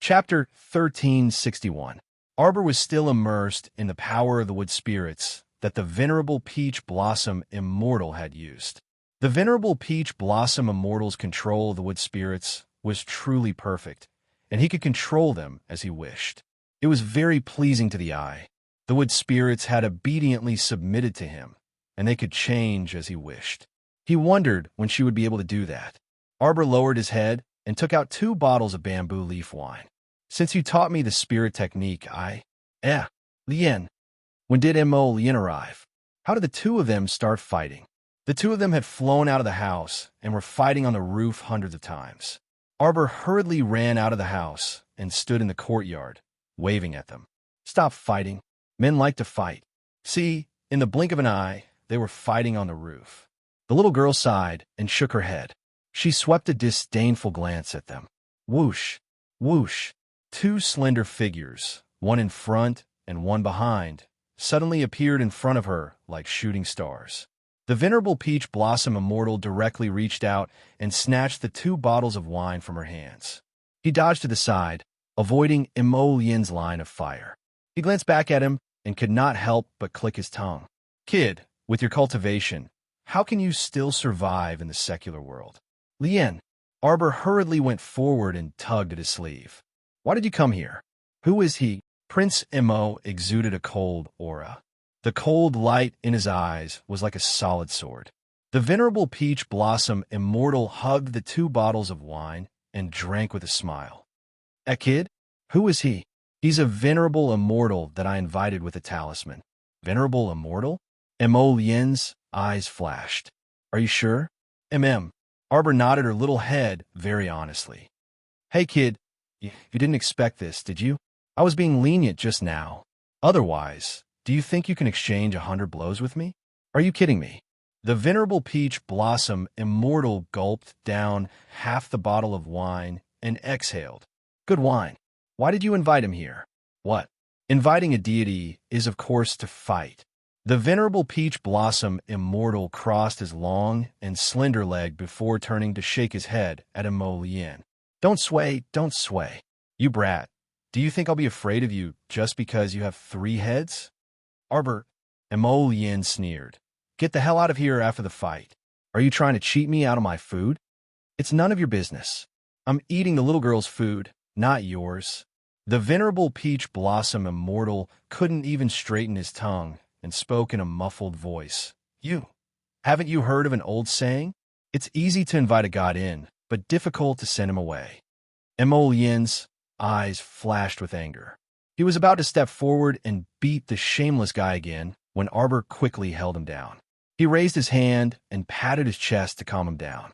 Chapter 1361. Arbor was still immersed in the power of the wood spirits that the venerable Peach Blossom Immortal had used. The venerable Peach Blossom Immortal's control of the wood spirits was truly perfect, and he could control them as he wished. It was very pleasing to the eye. The wood spirits had obediently submitted to him, and they could change as he wished. He wondered when she would be able to do that. Arbor lowered his head and took out 2 bottles of bamboo leaf wine. Since you taught me the spirit technique, Lien. When did Mo Lien arrive? How did the 2 of them start fighting? The 2 of them had flown out of the house and were fighting on the roof hundreds of times. Arbor hurriedly ran out of the house and stood in the courtyard, waving at them. Stop fighting. Men like to fight. See, in the blink of an eye, they were fighting on the roof. The little girl sighed and shook her head. She swept a disdainful glance at them. Whoosh, whoosh. 2 slender figures, one in front and one behind, suddenly appeared in front of her like shooting stars. The venerable Peach Blossom Immortal directly reached out and snatched the 2 bottles of wine from her hands. He dodged to the side, avoiding Mo Lien's line of fire. He glanced back at him and could not help but click his tongue. Kid, with your cultivation, how can you still survive in the secular world? Lien. Arbor hurriedly went forward and tugged at his sleeve. Why did you come here? Who is he? Prince Mo exuded a cold aura. The cold light in his eyes was like a solid sword. The venerable Peach Blossom Immortal hugged the 2 bottles of wine and drank with a smile. A kid? Who is he? He's a venerable immortal that I invited with a talisman. Venerable immortal? Mo Lien's eyes flashed. Are you sure? Arbor nodded her little head very honestly. Hey kid, you didn't expect this, did you? I was being lenient just now. Otherwise, do you think you can exchange 100 blows with me? Are you kidding me? The venerable Peach Blossom Immortal gulped down half the bottle of wine and exhaled. Good wine. Why did you invite him here? What? Inviting a deity is, of course, to fight. The venerable Peach Blossom Immortal crossed his long and slender leg before turning to shake his head at Mo Lien. Don't sway, don't sway. You brat. Do you think I'll be afraid of you just because you have 3 heads? Arbor, Mo Lien sneered. Get the hell out of here after the fight. Are you trying to cheat me out of my food? It's none of your business. I'm eating the little girl's food, not yours. The venerable Peach Blossom Immortal couldn't even straighten his tongue and spoke in a muffled voice. Haven't you heard of an old saying? It's easy to invite a god in, but difficult to send him away. Mo Lien's eyes flashed with anger. He was about to step forward and beat the shameless guy again when Arbor quickly held him down. He raised his hand and patted his chest to calm him down.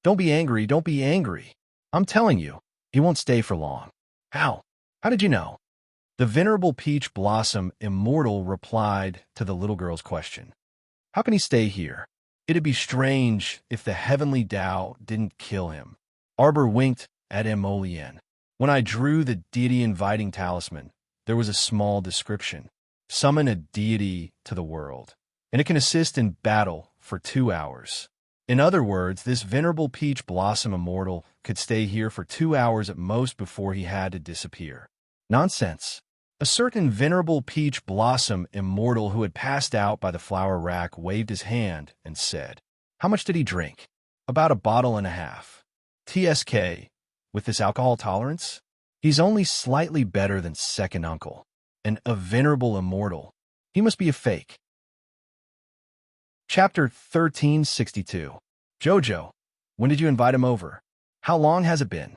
Don't be angry, don't be angry. I'm telling you, he won't stay for long. How? How did you know? The venerable Peach Blossom Immortal replied to the little girl's question. How can he stay here? It'd be strange if the heavenly Tao didn't kill him. Arbor winked at Mo Lien. When I drew the deity inviting talisman, there was a small description. Summon a deity to the world, and it can assist in battle for 2 hours. In other words, this venerable Peach Blossom Immortal could stay here for 2 hours at most before he had to disappear. Nonsense. A certain venerable Peach Blossom Immortal who had passed out by the flower rack waved his hand and said, How much did he drink? About 1.5 bottles. TSK, with this alcohol tolerance? He's only slightly better than second uncle, and a venerable immortal. He must be a fake. Chapter 1362. Jojo, when did you invite him over? How long has it been?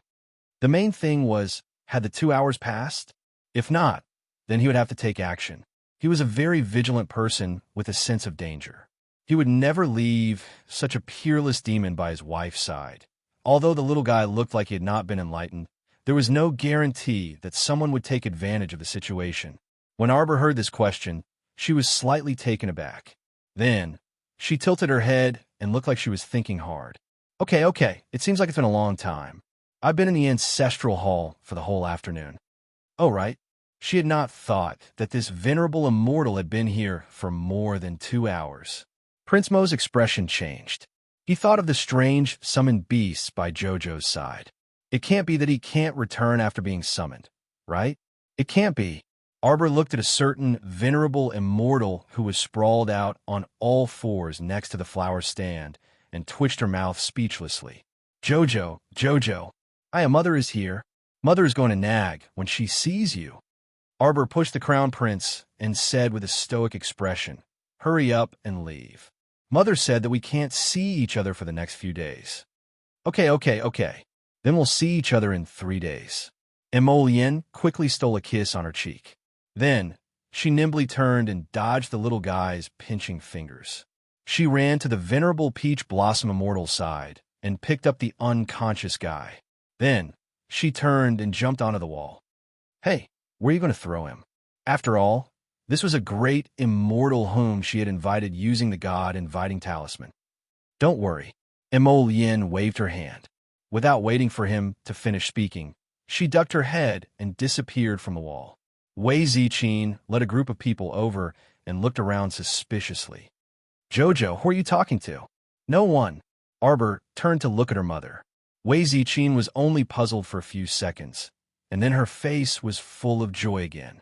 The main thing was, had the 2 hours passed? If not, then he would have to take action. He was a very vigilant person with a sense of danger. He would never leave such a peerless demon by his wife's side. Although the little guy looked like he had not been enlightened, there was no guarantee that someone would take advantage of the situation. When Arbor heard this question, she was slightly taken aback. Then, she tilted her head and looked like she was thinking hard. Okay, it seems like it's been a long time. I've been in the ancestral hall for the whole afternoon. Oh, right. She had not thought that this venerable immortal had been here for more than 2 hours. Prince Mo's expression changed. He thought of the strange summoned beasts by Jojo's side. It can't be that he can't return after being summoned, right? It can't be. Arbor looked at a certain venerable immortal who was sprawled out on all fours next to the flower stand and twitched her mouth speechlessly. Jojo, Jojo, Mother is here. Mother is going to nag when she sees you. Arbor pushed the crown prince and said with a stoic expression, hurry up and leave. Mother said that we can't see each other for the next few days. Okay. Then we'll see each other in 3 days. Emolien quickly stole a kiss on her cheek. Then, she nimbly turned and dodged the little guy's pinching fingers. She ran to the venerable Peach Blossom Immortal's side and picked up the unconscious guy. Then, she turned and jumped onto the wall. Hey, where are you going to throw him? After all, this was a great immortal whom she had invited using the God-inviting talisman. Don't worry. Emolien waved her hand. Without waiting for him to finish speaking, she ducked her head and disappeared from the wall. Wei Ziqin led a group of people over and looked around suspiciously. Jojo, who are you talking to? No one. Arbor turned to look at her mother. Wei Ziqin was only puzzled for a few seconds, and then her face was full of joy again.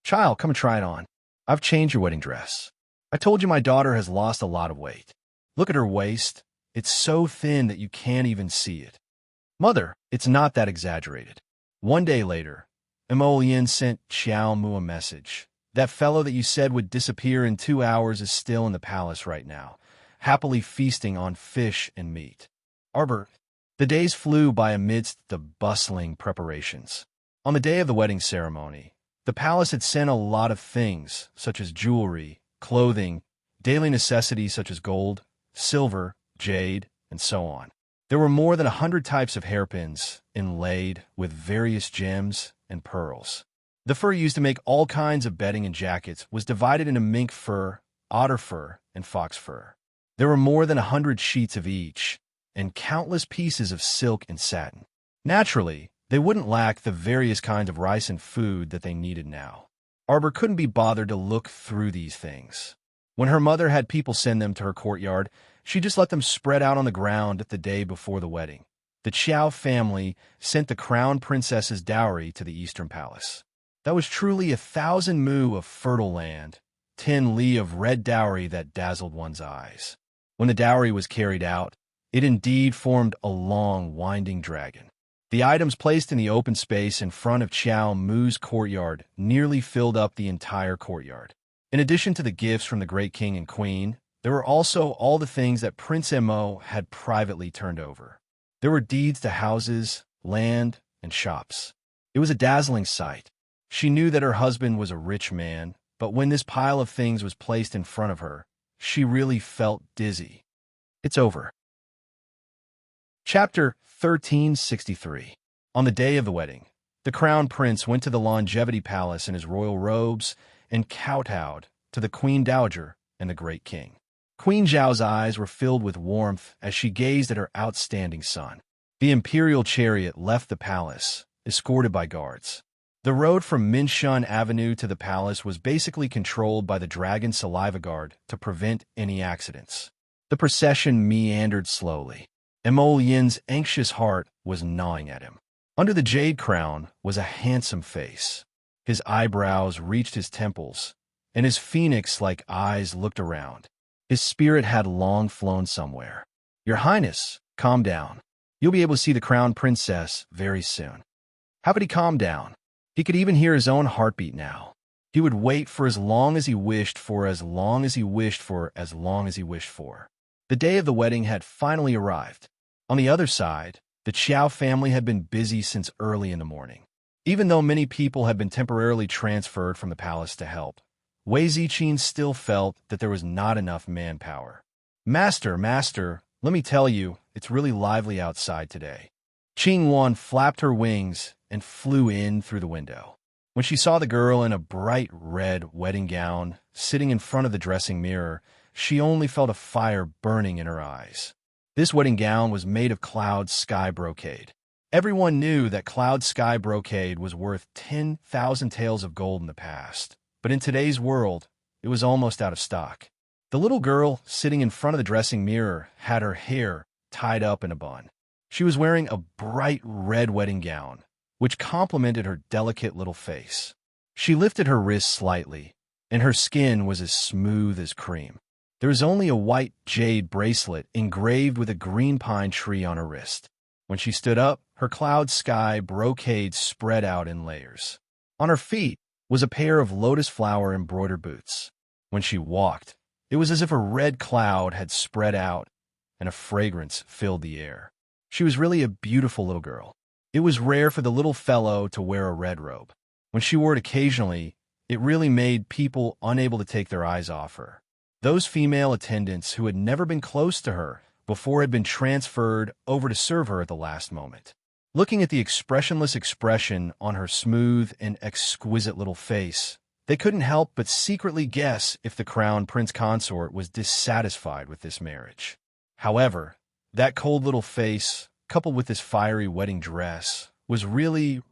Child, come and try it on. I've changed your wedding dress. I told you my daughter has lost a lot of weight. Look at her waist. It's so thin that you can't even see it. Mother, it's not that exaggerated. 1 day later, Emolien sent Xiao Mu a message. That fellow that you said would disappear in 2 hours is still in the palace right now, happily feasting on fish and meat. Arbor, the days flew by amidst the bustling preparations. On the day of the wedding ceremony, the palace had sent a lot of things, such as jewelry, clothing, daily necessities such as gold, silver, jade, and so on. There were more than 100 types of hairpins inlaid with various gems and pearls. The fur used to make all kinds of bedding and jackets was divided into mink fur, otter fur, and fox fur. There were more than 100 sheets of each, and countless pieces of silk and satin. Naturally, they wouldn't lack the various kinds of rice and food that they needed now. Arbor couldn't be bothered to look through these things. When her mother had people send them to her courtyard, she just let them spread out on the ground the day before the wedding. The Qiao family sent the crown princess's dowry to the Eastern Palace. That was truly 1,000 mu of fertile land, 10 li of red dowry that dazzled one's eyes. When the dowry was carried out, it indeed formed a long, winding dragon. The items placed in the open space in front of Qiao Mu's courtyard nearly filled up the entire courtyard. In addition to the gifts from the great king and queen, there were also all the things that Prince Emo had privately turned over. There were deeds to houses, land, and shops. It was a dazzling sight. She knew that her husband was a rich man, but when this pile of things was placed in front of her, she really felt dizzy. It's over. Chapter 1363. On the day of the wedding, the crown prince went to the Longevity Palace in his royal robes and kowtowed to the Queen Dowager and the Great King. Queen Zhao's eyes were filled with warmth as she gazed at her outstanding son. The imperial chariot left the palace, escorted by guards. The road from Minshun Avenue to the palace was basically controlled by the Dragon Saliva Guard to prevent any accidents. The procession meandered slowly. Emolien's anxious heart was gnawing at him. Under the jade crown was a handsome face. His eyebrows reached his temples, and his phoenix-like eyes looked around. His spirit had long flown somewhere. Your Highness, calm down. You'll be able to see the crown princess very soon. How could he calm down? He could even hear his own heartbeat now. He would wait for as long as he wished for, as long as he wished for, as long as he wished for. The day of the wedding had finally arrived. On the other side, the Qiao family had been busy since early in the morning. Even though many people had been temporarily transferred from the palace to help, Wei Ziqin still felt that there was not enough manpower. Master, let me tell you, it's really lively outside today. Qing Wan flapped her wings and flew in through the window. When she saw the girl in a bright red wedding gown sitting in front of the dressing mirror, she only felt a fire burning in her eyes. This wedding gown was made of cloud sky brocade. Everyone knew that cloud sky brocade was worth 10,000 taels of gold in the past, but in today's world, it was almost out of stock. The little girl sitting in front of the dressing mirror had her hair tied up in a bun. She was wearing a bright red wedding gown, which complemented her delicate little face. She lifted her wrist slightly, and her skin was as smooth as cream. There was only a white jade bracelet engraved with a green pine tree on her wrist. When she stood up, her cloud sky brocade spread out in layers. On her feet was a pair of lotus flower embroidered boots. When she walked, it was as if a red cloud had spread out and a fragrance filled the air. She was really a beautiful little girl. It was rare for the little fellow to wear a red robe. When she wore it occasionally, it really made people unable to take their eyes off her. Those female attendants who had never been close to her before had been transferred over to serve her at the last moment. Looking at the expressionless expression on her smooth and exquisite little face, they couldn't help but secretly guess if the crown prince consort was dissatisfied with this marriage. However, that cold little face, coupled with this fiery wedding dress, was really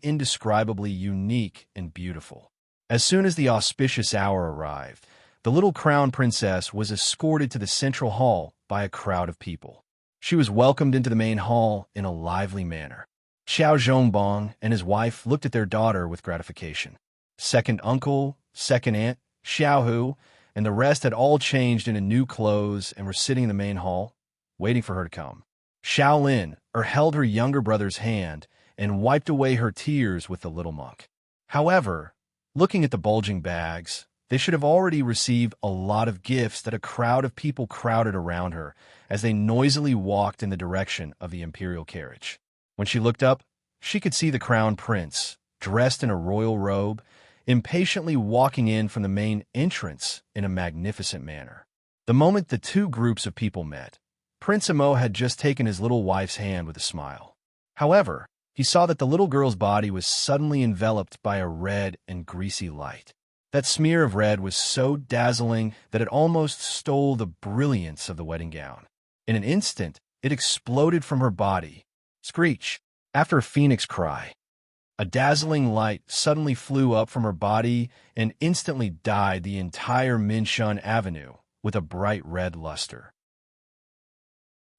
indescribably unique and beautiful. As soon as the auspicious hour arrived, the little crown princess was escorted to the central hall by a crowd of people. She was welcomed into the main hall in a lively manner. Xiao Zhongbong and his wife looked at their daughter with gratification. Second uncle, second aunt, Xiaohu, and the rest had all changed into new clothes and were sitting in the main hall, waiting for her to come. Shaolin held her younger brother's hand and wiped away her tears with the little monk. However, looking at the bulging bags, they should have already received a lot of gifts that a crowd of people crowded around her as they noisily walked in the direction of the imperial carriage. When she looked up, she could see the crown prince, dressed in a royal robe, impatiently walking in from the main entrance in a magnificent manner. The moment the two groups of people met, Prince Imo had just taken his little wife's hand with a smile. However, he saw that the little girl's body was suddenly enveloped by a red and greasy light. That smear of red was so dazzling that it almost stole the brilliance of the wedding gown. In an instant, it exploded from her body. Screech! After a phoenix cry, a dazzling light suddenly flew up from her body and instantly dyed the entire Minshun Avenue with a bright red luster.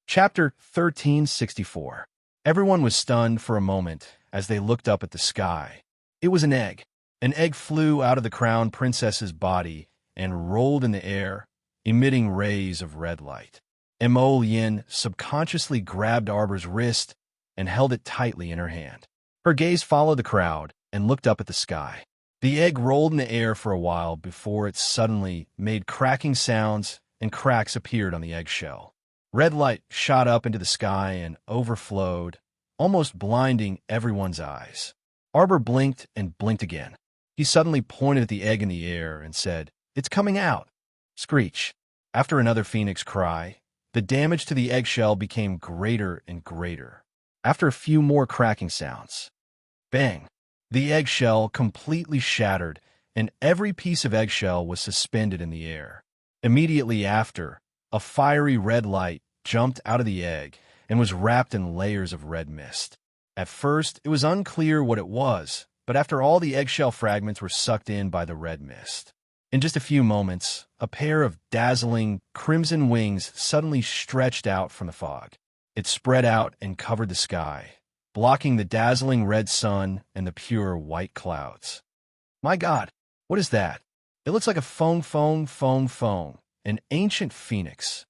Chapter 1364. Everyone was stunned for a moment as they looked up at the sky. It was an egg. An egg flew out of the crown princess's body and rolled in the air, emitting rays of red light. Mo Yin subconsciously grabbed Arbor's wrist and held it tightly in her hand. Her gaze followed the crowd and looked up at the sky. The egg rolled in the air for a while before it suddenly made cracking sounds and cracks appeared on the eggshell. Red light shot up into the sky and overflowed, almost blinding everyone's eyes. Arbor blinked and blinked again. He suddenly pointed at the egg in the air and said, "It's coming out." Screech! After another phoenix cry, the damage to the eggshell became greater and greater. After a few more cracking sounds, bang! The eggshell completely shattered, and every piece of eggshell was suspended in the air. Immediately after, a fiery red light jumped out of the egg and was wrapped in layers of red mist. At first, it was unclear what it was, but after all the eggshell fragments were sucked in by the red mist. In just a few moments, a pair of dazzling crimson wings suddenly stretched out from the fog. It spread out and covered the sky, blocking the dazzling red sun and the pure white clouds. My God, what is that? It looks like a phone, an ancient phoenix.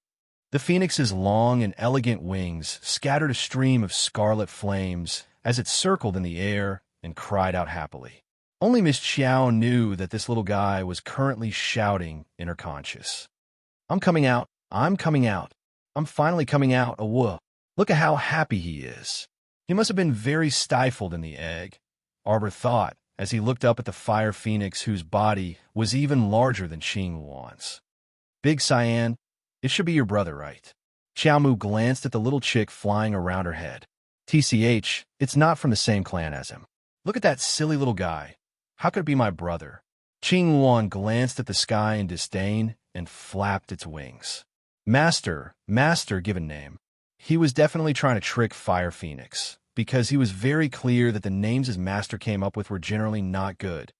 The phoenix's long and elegant wings scattered a stream of scarlet flames as it circled in the air and cried out happily. Only Miss Xiao knew that this little guy was currently shouting in her conscious. I'm coming out. I'm coming out. I'm finally coming out. Whoa. Look at how happy he is. He must have been very stifled in the egg, Arbor thought as he looked up at the fire phoenix whose body was even larger than Xing Wan's. Big Cyan, it should be your brother, right? Xiaomu glanced at the little chick flying around her head. TCH, it's not from the same clan as him. Look at that silly little guy. How could it be my brother? Qing Wan glanced at the sky in disdain and flapped its wings. Master, given name. He was definitely trying to trick Fire Phoenix, because he was very clear that the names his master came up with were generally not good.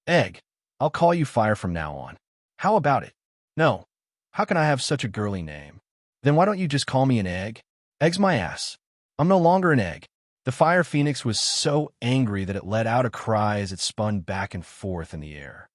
Egg, I'll call you Fire from now on. How about it? No. How can I have such a girly name? Then why don't you just call me an egg? Egg's my ass. I'm no longer an egg. The fire phoenix was so angry that it let out a cry as it spun back and forth in the air.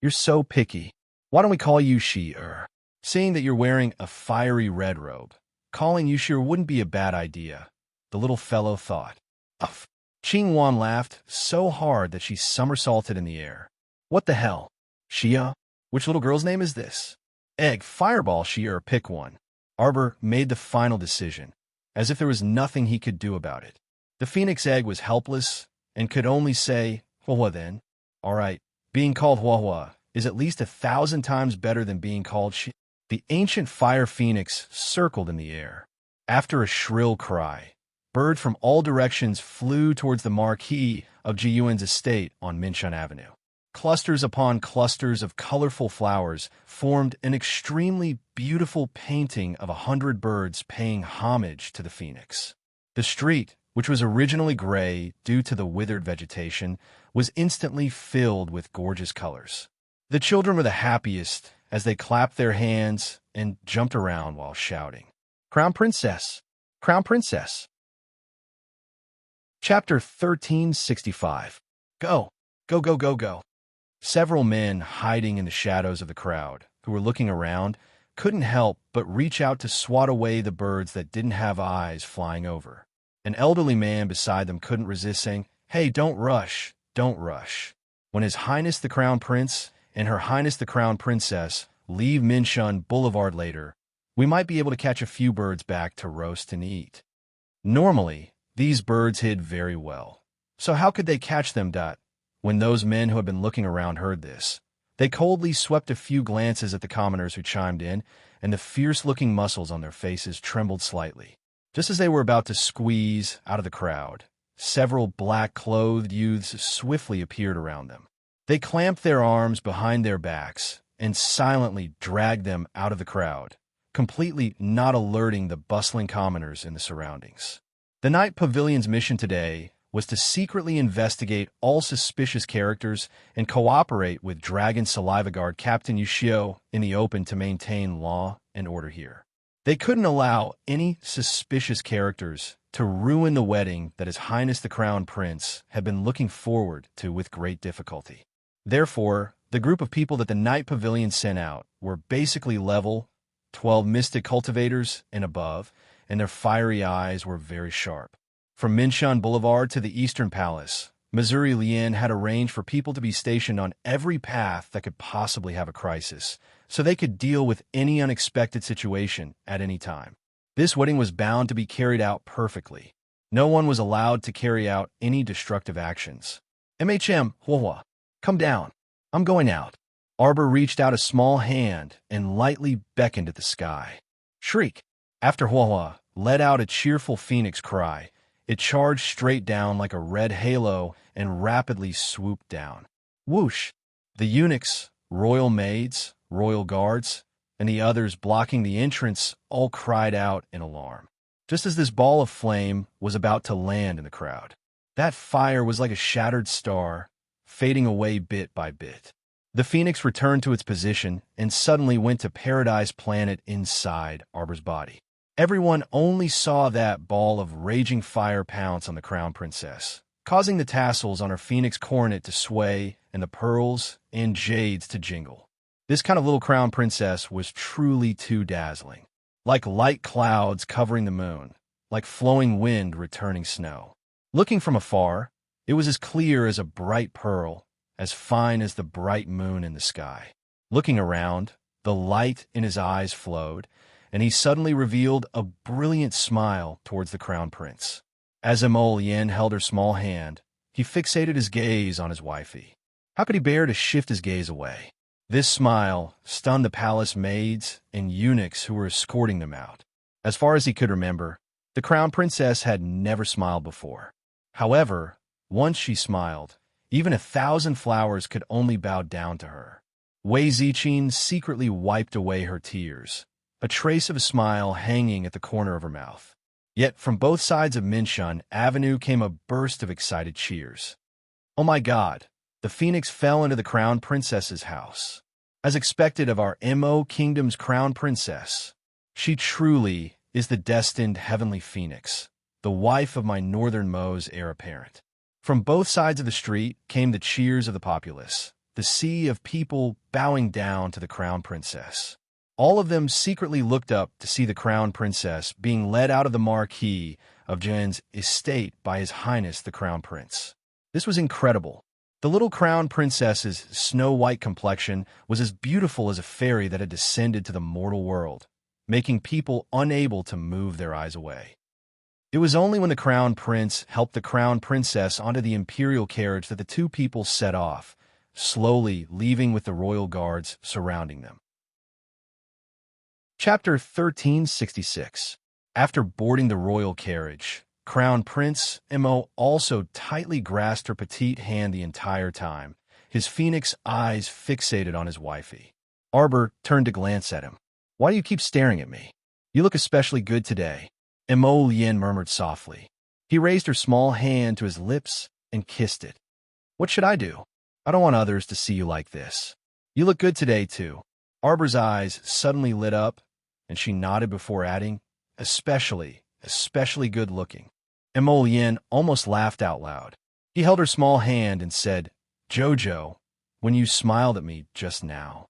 You're so picky. Why don't we call you she-er? Seeing that you're wearing a fiery red robe, calling you she-er wouldn't be a bad idea, the little fellow thought. Uff. Qingwan laughed so hard that she somersaulted in the air. What the hell? Shia? Which little girl's name is this? Egg, fireball, she-er, pick one. Arbor made the final decision, as if there was nothing he could do about it. The phoenix egg was helpless and could only say, Hua then. All right, being called Hua is at least 1,000 times better than being called she. The ancient fire phoenix circled in the air. After a shrill cry, birds from all directions flew towards the marquee of Jiyuan's estate on Minshun Avenue. Clusters upon clusters of colorful flowers formed an extremely beautiful painting of 100 birds paying homage to the phoenix. The street, which was originally gray due to the withered vegetation, was instantly filled with gorgeous colors. The children were the happiest as they clapped their hands and jumped around while shouting, "Crown Princess! Crown Princess!" Chapter 1365. Go! Go, go, go, go! Several men hiding in the shadows of the crowd, who were looking around, couldn't help but reach out to swat away the birds that didn't have eyes flying over. An elderly man beside them couldn't resist saying, "Hey, don't rush, don't rush. When His Highness the Crown Prince and Her Highness the Crown Princess leave Minshun Boulevard later, we might be able to catch a few birds back to roast and eat." Normally, these birds hid very well. So how could they catch them? When those men who had been looking around heard this, they coldly swept a few glances at the commoners who chimed in, and the fierce-looking muscles on their faces trembled slightly. Just as they were about to squeeze out of the crowd, several black-clothed youths swiftly appeared around them. They clamped their arms behind their backs and silently dragged them out of the crowd, completely not alerting the bustling commoners in the surroundings. The Night Pavilion's mission today was to secretly investigate all suspicious characters and cooperate with Dragon Saliva Guard Captain Yushio in the open to maintain law and order here. They couldn't allow any suspicious characters to ruin the wedding that His Highness the Crown Prince had been looking forward to with great difficulty. Therefore, the group of people that the Night Pavilion sent out were basically level 12 mystic cultivators and above, and their fiery eyes were very sharp. From Minshun Boulevard to the Eastern Palace, Missouri Lien had arranged for people to be stationed on every path that could possibly have a crisis, so they could deal with any unexpected situation at any time. This wedding was bound to be carried out perfectly. No one was allowed to carry out any destructive actions. Hua, come down. I'm going out. Arbor reached out a small hand and lightly beckoned at the sky. Shriek! After Hua let out a cheerful phoenix cry, it charged straight down like a red halo and rapidly swooped down. Whoosh! The eunuchs, royal maids, royal guards, and the others blocking the entrance all cried out in alarm, just as this ball of flame was about to land in the crowd. That fire was like a shattered star, fading away bit by bit. The phoenix returned to its position and suddenly went to Paradise Planet inside Arbor's body. Everyone only saw that ball of raging fire pounce on the Crown Princess, causing the tassels on her phoenix coronet to sway and the pearls and jades to jingle. This kind of little Crown Princess was truly too dazzling, like light clouds covering the moon, like flowing wind returning snow. Looking from afar, it was as clear as a bright pearl, as fine as the bright moon in the sky. Looking around, the light in his eyes flowed, and he suddenly revealed a brilliant smile towards the Crown Prince. As Amol Yen held her small hand, he fixated his gaze on his wifey. How could he bear to shift his gaze away? This smile stunned the palace maids and eunuchs who were escorting them out. As far as he could remember, the Crown Princess had never smiled before. However, once she smiled, even 1,000 flowers could only bow down to her. Wei Ziqing secretly wiped away her tears, a trace of a smile hanging at the corner of her mouth. Yet from both sides of Minshun Avenue came a burst of excited cheers. Oh my God, the phoenix fell into the Crown Princess's house. As expected of our Mo Kingdom's Crown Princess, she truly is the destined heavenly phoenix, the wife of my northernmost heir apparent. From both sides of the street came the cheers of the populace, the sea of people bowing down to the crown princess. All of them secretly looked up to see the crown princess being led out of the marquee of Jen's estate by His Highness the Crown Prince. This was incredible. The little crown princess's snow-white complexion was as beautiful as a fairy that had descended to the mortal world, making people unable to move their eyes away. It was only when the crown prince helped the crown princess onto the imperial carriage that the two people set off, slowly leaving with the royal guards surrounding them. Chapter 1366. After boarding the royal carriage, Crown Prince Mo also tightly grasped her petite hand the entire time, his phoenix eyes fixated on his wifey. Arbor turned to glance at him. "Why do you keep staring at me? You look especially good today," Mo Lien murmured softly. He raised her small hand to his lips and kissed it. "What should I do? I don't want others to see you like this. You look good today, too." Arbor's eyes suddenly lit up, and she nodded before adding, especially good looking. Mo Lien almost laughed out loud. He held her small hand and said, "Jojo, when you smiled at me just now,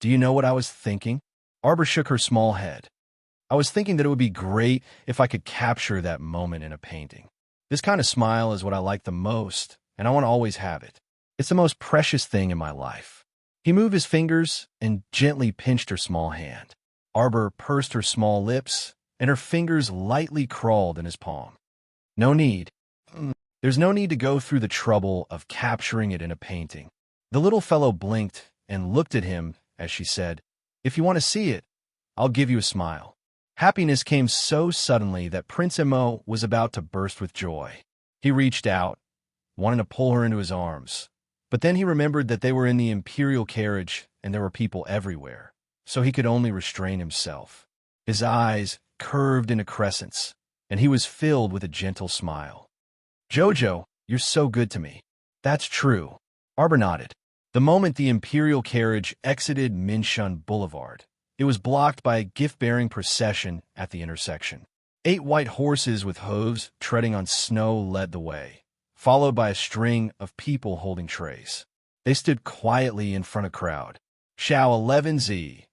do you know what I was thinking?" Arbor shook her small head. "I was thinking that it would be great if I could capture that moment in a painting. This kind of smile is what I like the most, and I want to always have it. It's the most precious thing in my life." He moved his fingers and gently pinched her small hand. Arbor pursed her small lips, and her fingers lightly crawled in his palm. "No need. There's no need to go through the trouble of capturing it in a painting." The little fellow blinked and looked at him as she said, "If you want to see it, I'll give you a smile." Happiness came so suddenly that Prince Mo was about to burst with joy. He reached out, wanting to pull her into his arms, but then he remembered that they were in the imperial carriage and there were people everywhere, so he could only restrain himself. His eyes curved into crescents, and he was filled with a gentle smile. "Jojo, you're so good to me." "That's true." Arbor nodded. The moment the imperial carriage exited Minshun Boulevard, it was blocked by a gift-bearing procession at the intersection. 8 white horses with hooves treading on snow led the way, followed by a string of people holding trays. They stood quietly in front of the crowd. Xiao 11Z,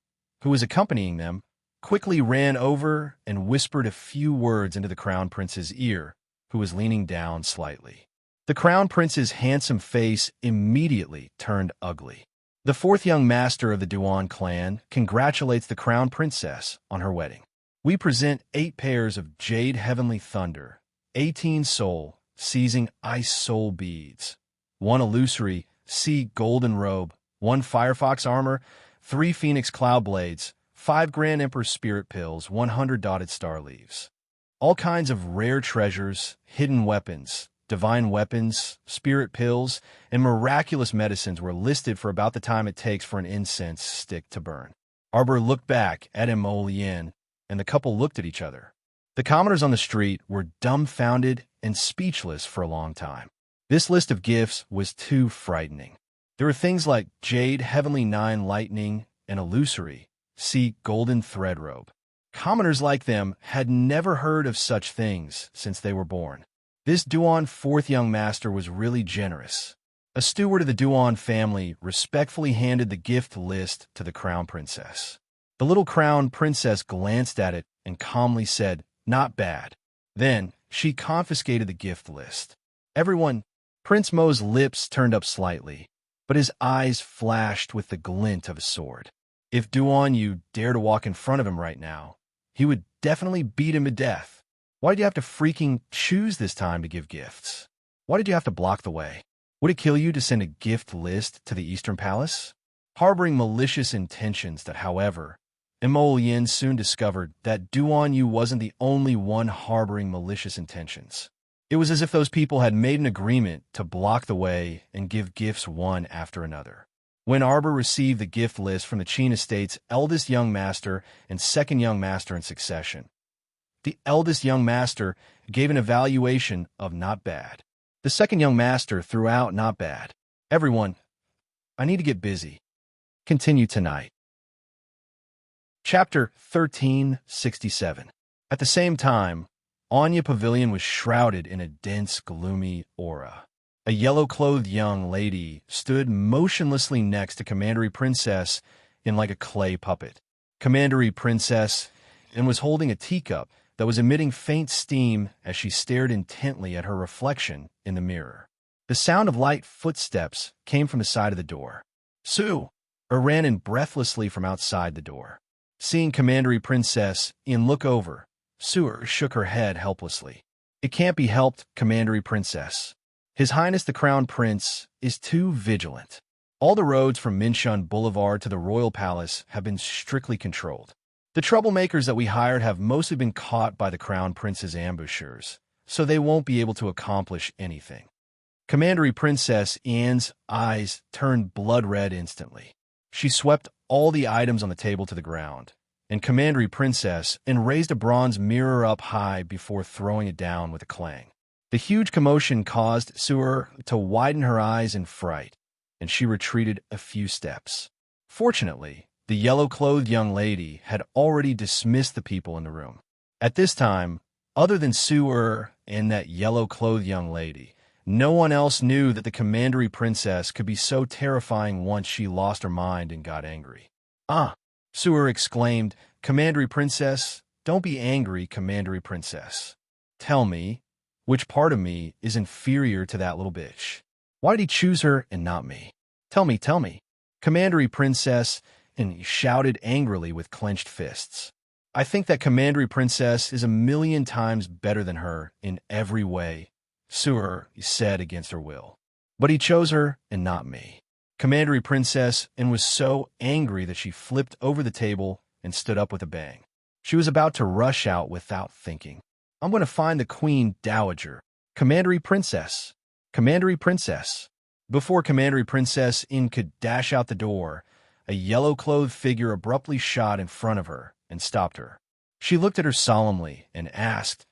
who was accompanying them, quickly ran over and whispered a few words into the crown prince's ear, who was leaning down slightly. The crown prince's handsome face immediately turned ugly. The 4th young master of the Duan clan congratulates the crown princess on her wedding. "We present 8 pairs of jade heavenly thunder, 18 soul, seizing ice soul beads, 1 illusory sea golden robe, 1 firefox armor, 3 phoenix cloud blades, 5 grand emperor spirit pills, 100 dotted star leaves. All kinds of rare treasures, hidden weapons, divine weapons, spirit pills, and miraculous medicines were listed for about the time it takes for an incense stick to burn." Arbor looked back at Mo Lien, and the couple looked at each other. The commoners on the street were dumbfounded and speechless for a long time. This list of gifts was too frightening. There were things like jade heavenly 9 lightning and illusory sea golden thread robe. Commoners like them had never heard of such things since they were born. This Duan 4th young master was really generous. A steward of the Duan family respectfully handed the gift list to the crown princess. The little crown princess glanced at it and calmly said, "Not bad." Then she confiscated the gift list. Prince Mo's lips turned up slightly, but his eyes flashed with the glint of a sword. If Duan Yu dared to walk in front of him right now, he would definitely beat him to death. Why did you have to freaking choose this time to give gifts? Why did you have to block the way? Would it kill you to send a gift list to the Eastern Palace? Harboring malicious intentions that, however, Mo Lien soon discovered that Duan Yu wasn't the only one harboring malicious intentions. It was as if those people had made an agreement to block the way and give gifts one after another. When Arbor received the gift list from the Qin Estate's eldest young master and 2nd young master in succession, the eldest young master gave an evaluation of not bad. The 2nd young master threw out not bad. "Everyone, I need to get busy." Continue tonight. Chapter 1367. At the same time, Anya Pavilion was shrouded in a dense, gloomy aura. A yellow-clothed young lady stood motionlessly next to Commandery Princess in like a clay puppet. Commandery Princess and was holding a teacup that was emitting faint steam as she stared intently at her reflection in the mirror. The sound of light footsteps came from the side of the door. Sue ran in breathlessly from outside the door. Seeing Commandery Princess Ian look over, Sue shook her head helplessly. It can't be helped, Commandery Princess. His Highness the Crown Prince is too vigilant. All the roads from Minshun Boulevard to the Royal Palace have been strictly controlled. The troublemakers that we hired have mostly been caught by the Crown Prince's ambushers, so they won't be able to accomplish anything. Commandery Princess Anne's eyes turned blood red instantly. She swept all the items on the table to the ground, and Commandery Princess Anne raised a bronze mirror up high before throwing it down with a clang. The huge commotion caused Sue to widen her eyes in fright, and she retreated a few steps. Fortunately, the yellow-clothed young lady had already dismissed the people in the room. At this time, other than Sue and that yellow-clothed young lady, no one else knew that the Commandery Princess could be so terrifying once she lost her mind and got angry. "Ah!" Sue exclaimed. "Commandery Princess, don't be angry, Commandery Princess. Tell me, which part of me is inferior to that little bitch? Why did he choose her and not me? Tell me, tell me." Commandery Princess and he shouted angrily with clenched fists. "I think that Commandery Princess is a million times better than her in every way," Sue said against her will. "But he chose her and not me." Commandery Princess and was so angry that she flipped over the table and stood up with a bang. She was about to rush out without thinking. "I'm going to find the Queen Dowager. Commandery Princess. Commandery Princess." Before Commandery Princess In could dash out the door, a yellow-clothed figure abruptly shot in front of her and stopped her. She looked at her solemnly and asked,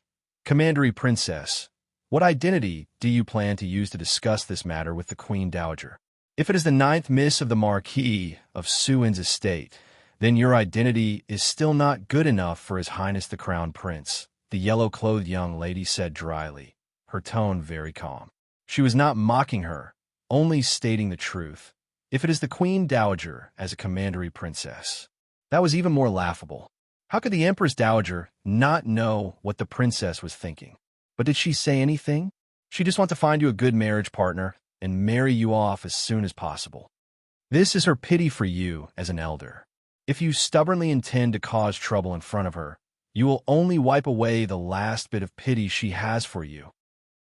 "Commandery Princess, what identity do you plan to use to discuss this matter with the Queen Dowager? If it is the 9th Miss of the Marquis of Suin's estate, then your identity is still not good enough for His Highness the Crown Prince," the yellow-clothed young lady said dryly, her tone very calm. She was not mocking her, only stating the truth. If it is the Queen Dowager as a Commandery Princess. That was even more laughable. How could the Empress Dowager not know what the princess was thinking? But did she say anything? She just wants to find you a good marriage partner and marry you off as soon as possible. This is her pity for you as an elder. If you stubbornly intend to cause trouble in front of her, you will only wipe away the last bit of pity she has for you.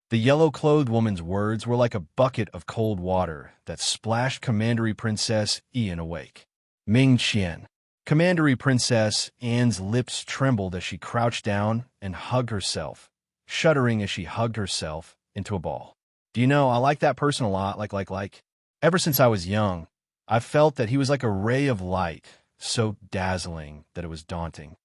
The yellow-clothed woman's words were like a bucket of cold water that splashed Commandery Princess Ian awake. Ming Qian. Commandery Princess Anne's lips trembled as she crouched down and hugged herself, shuddering as she hugged herself into a ball. "Do you know, I like that person a lot, like. Ever since I was young, I've felt that he was like a ray of light, so dazzling that it was daunting.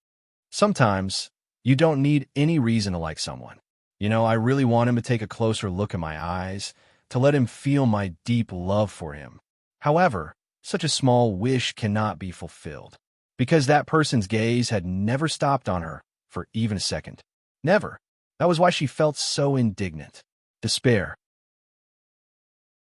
Sometimes, you don't need any reason to like someone. You know, I really want him to take a closer look in my eyes, to let him feel my deep love for him. However, such a small wish cannot be fulfilled, because that person's gaze had never stopped on her for even a second. Never. That was why she felt so indignant. Despair.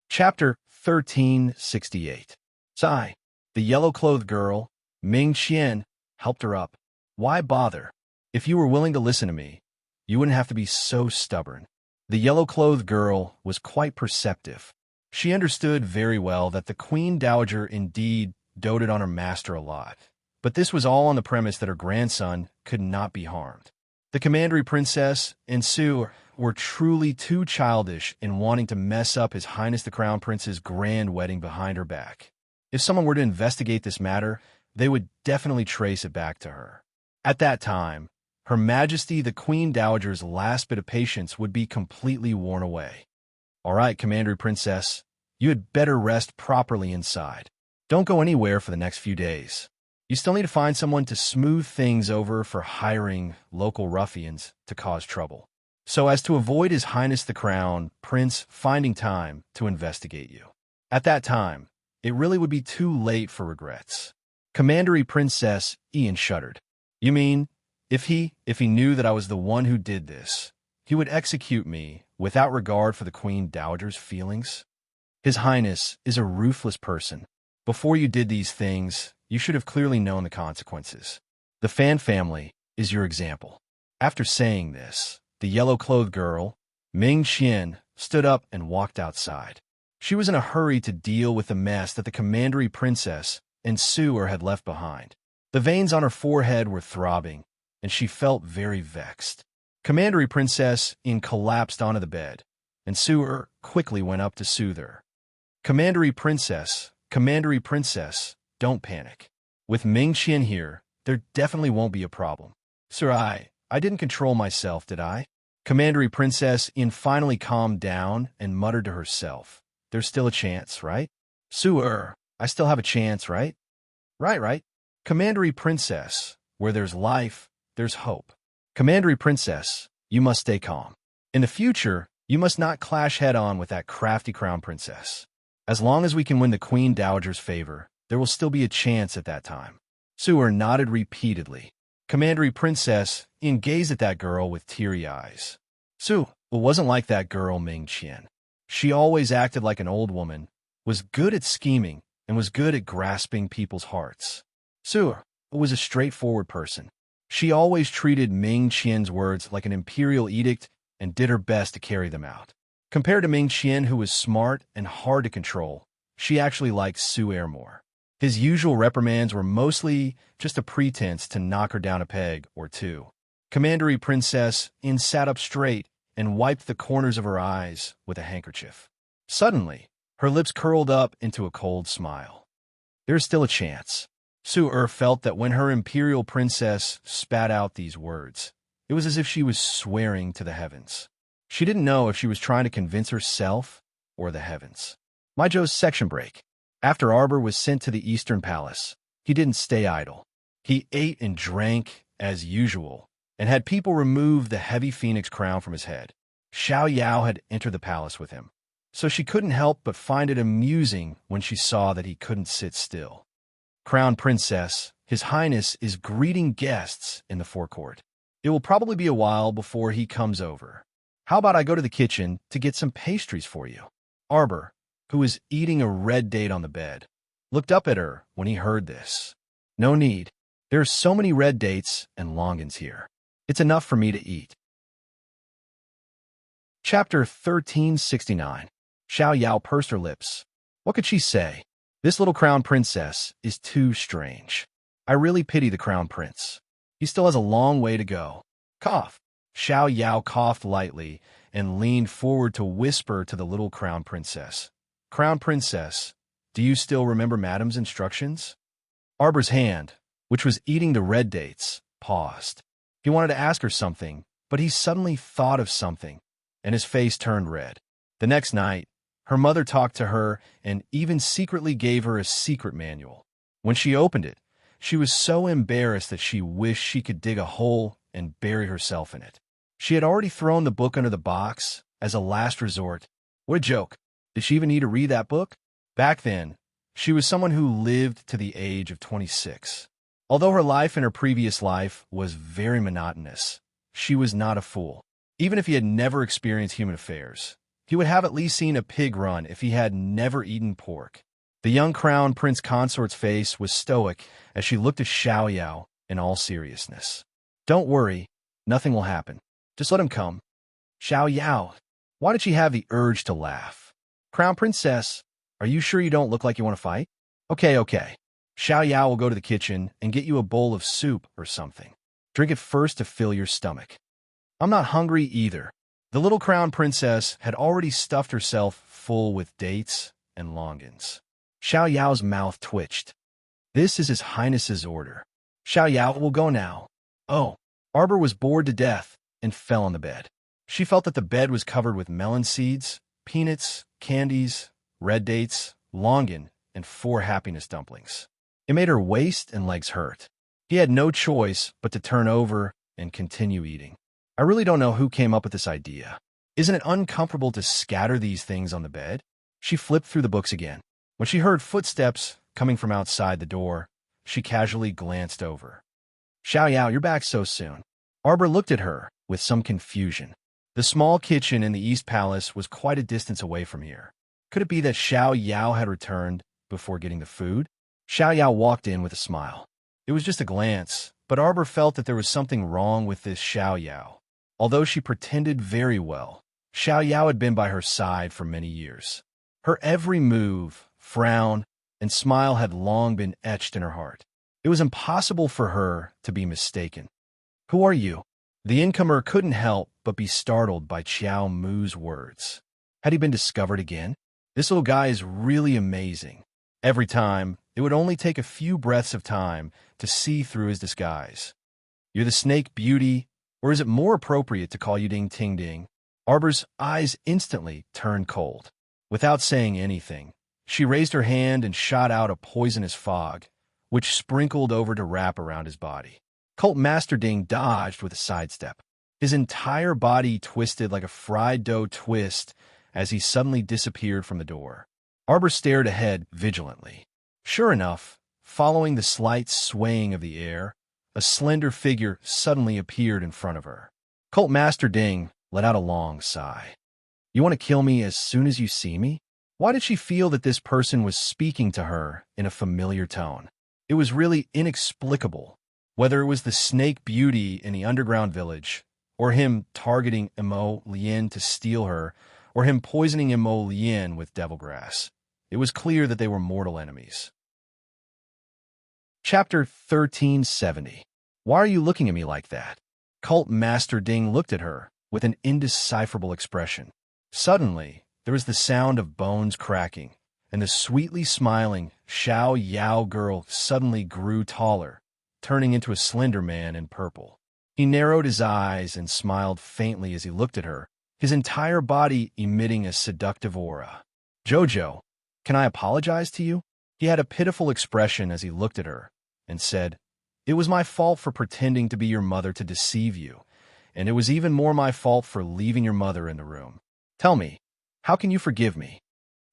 Chapter 1368. Sigh. The yellow-clothed girl, Ming Qian, helped her up. "Why bother? If you were willing to listen to me, you wouldn't have to be so stubborn." The yellow-clothed girl was quite perceptive. She understood very well that the Queen Dowager indeed doted on her master a lot, but this was all on the premise that her grandson could not be harmed. The Commandery Princess and Sue were truly too childish in wanting to mess up His Highness the Crown Prince's grand wedding behind her back. If someone were to investigate this matter, they would definitely trace it back to her. At that time, Her Majesty the Queen Dowager's last bit of patience would be completely worn away. "All right, Commandery Princess, you had better rest properly inside. Don't go anywhere for the next few days. You still need to find someone to smooth things over for hiring local ruffians to cause trouble, so as to avoid His Highness the Crown Prince finding time to investigate you. At that time, it really would be too late for regrets." Commandery Princess Ian shuddered. "You mean, If he knew that I was the one who did this, he would execute me without regard for the Queen Dowager's feelings. His Highness is a ruthless person. Before you did these things, you should have clearly known the consequences. The Fan family is your example. After saying this, the yellow-clothed girl, Ming Qian, stood up and walked outside. She was in a hurry to deal with the mess that the commandery princess and Su'er had left behind. The veins on her forehead were throbbing, and she felt very vexed. Commandery Princess collapsed onto the bed, and Su'er quickly went up to soothe her. Commandery Princess, don't panic. With Ming Qian here, there definitely won't be a problem. Sir, I didn't control myself, did I? Commandery Princess finally calmed down and muttered to herself. There's still a chance, right? Su'er, I still have a chance, right? Right. Commandery Princess, where there's life, there's hope. Commandery Princess, you must stay calm. In the future, you must not clash head-on with that crafty Crown Princess. As long as we can win the Queen Dowager's favor, there will still be a chance at that time. Su'er nodded repeatedly. Commandery Princess gazed at that girl with teary eyes. It wasn't like that girl Ming Qian. She always acted like an old woman, was good at scheming, and was good at grasping people's hearts. Su'er was a straightforward person. She always treated Ming Qian's words like an imperial edict and did her best to carry them out. Compared to Ming Qian, who was smart and hard to control, she actually liked Su'er more. His usual reprimands were mostly just a pretense to knock her down a peg or two. Commandery Princess sat up straight and wiped the corners of her eyes with a handkerchief. Suddenly, her lips curled up into a cold smile. There's still a chance. Su'er felt that when her imperial princess spat out these words, it was as if she was swearing to the heavens. She didn't know if she was trying to convince herself or the heavens. Maijo's section break. After Arbor was sent to the Eastern Palace, he didn't stay idle. He ate and drank as usual, and had people remove the heavy phoenix crown from his head. Xiao Yao had entered the palace with him, so she couldn't help but find it amusing when she saw that he couldn't sit still. Crown Princess, His Highness is greeting guests in the forecourt. It will probably be a while before he comes over. How about I go to the kitchen to get some pastries for you? Arbor, who was eating a red date on the bed, looked up at her when he heard this. No need. There are so many red dates and longans here. It's enough for me to eat. Chapter 1369. Xiao Yao pursed her lips. What could she say? This little crown princess is too strange. I really pity the crown prince. He still has a long way to go. Cough. Xiao Yao coughed lightly and leaned forward to whisper to the little crown princess. Crown princess, do you still remember Madame's instructions? Arbor's hand, which was eating the red dates, paused. He wanted to ask her something, but he suddenly thought of something, and his face turned red. The next night, her mother talked to her and even secretly gave her a secret manual. When she opened it, she was so embarrassed that she wished she could dig a hole and bury herself in it. She had already thrown the book under the box as a last resort. What a joke. Did she even need to read that book? Back then, she was someone who lived to the age of 26. Although her life in her previous life was very monotonous, she was not a fool. Even if he had never experienced human affairs, he would have at least seen a pig run if he had never eaten pork. The young crown prince consort's face was stoic as she looked at Xiao Yao in all seriousness. Don't worry, nothing will happen. Just let him come. Xiao Yao, why did she have the urge to laugh? Crown princess, are you sure you don't look like you want to fight? Okay. Xiao Yao will go to the kitchen and get you a bowl of soup or something. Drink it first to fill your stomach. I'm not hungry either. The little crown princess had already stuffed herself full with dates and longans. Xiao Yao's mouth twitched. This is His Highness's order. Xiao Yao will go now. Oh, Arbor was bored to death and fell on the bed. She felt that the bed was covered with melon seeds, peanuts, candies, red dates, longan, and 4 happiness dumplings. It made her waist and legs hurt. He had no choice but to turn over and continue eating. I really don't know who came up with this idea. Isn't it uncomfortable to scatter these things on the bed? She flipped through the books again. When she heard footsteps coming from outside the door, she casually glanced over. Xiao Yao, you're back so soon. Arbor looked at her with some confusion. The small kitchen in the East Palace was quite a distance away from here. Could it be that Xiao Yao had returned before getting the food? Xiao Yao walked in with a smile. It was just a glance, but Arbor felt that there was something wrong with this Xiao Yao. Although she pretended very well, Xiao Yao had been by her side for many years. Her every move, frown, and smile had long been etched in her heart. It was impossible for her to be mistaken. Who are you? The incomer couldn't help but be startled by Qiao Mu's words. Had he been discovered again? This little guy is really amazing. Every time, it would only take a few breaths of time to see through his disguise. You're the snake beauty, or is it more appropriate to call you Ding Ting Ding? Arbor's eyes instantly turned cold. Without saying anything, she raised her hand and shot out a poisonous fog, which sprinkled over to wrap around his body. Cult Master Ding dodged with a sidestep. His entire body twisted like a fried dough twist as he suddenly disappeared from the door. Arbor stared ahead vigilantly. Sure enough, following the slight swaying of the air, a slender figure suddenly appeared in front of her. Cult Master Ding let out a long sigh. You want to kill me as soon as you see me? Why did she feel that this person was speaking to her in a familiar tone? It was really inexplicable. Whether it was the snake beauty in the underground village, or him targeting Imo Lien to steal her, or him poisoning Imo Lien with devil grass, it was clear that they were mortal enemies. Chapter 1370. Why are you looking at me like that? Cult Master Ding looked at her with an indecipherable expression. Suddenly, there was the sound of bones cracking, and the sweetly smiling Xiao Yao girl suddenly grew taller, turning into a slender man in purple. He narrowed his eyes and smiled faintly as he looked at her, his entire body emitting a seductive aura. Jojo, can I apologize to you? He had a pitiful expression as he looked at her and said, It was my fault for pretending to be your mother to deceive you, and it was even more my fault for leaving your mother in the room. Tell me, how can you forgive me?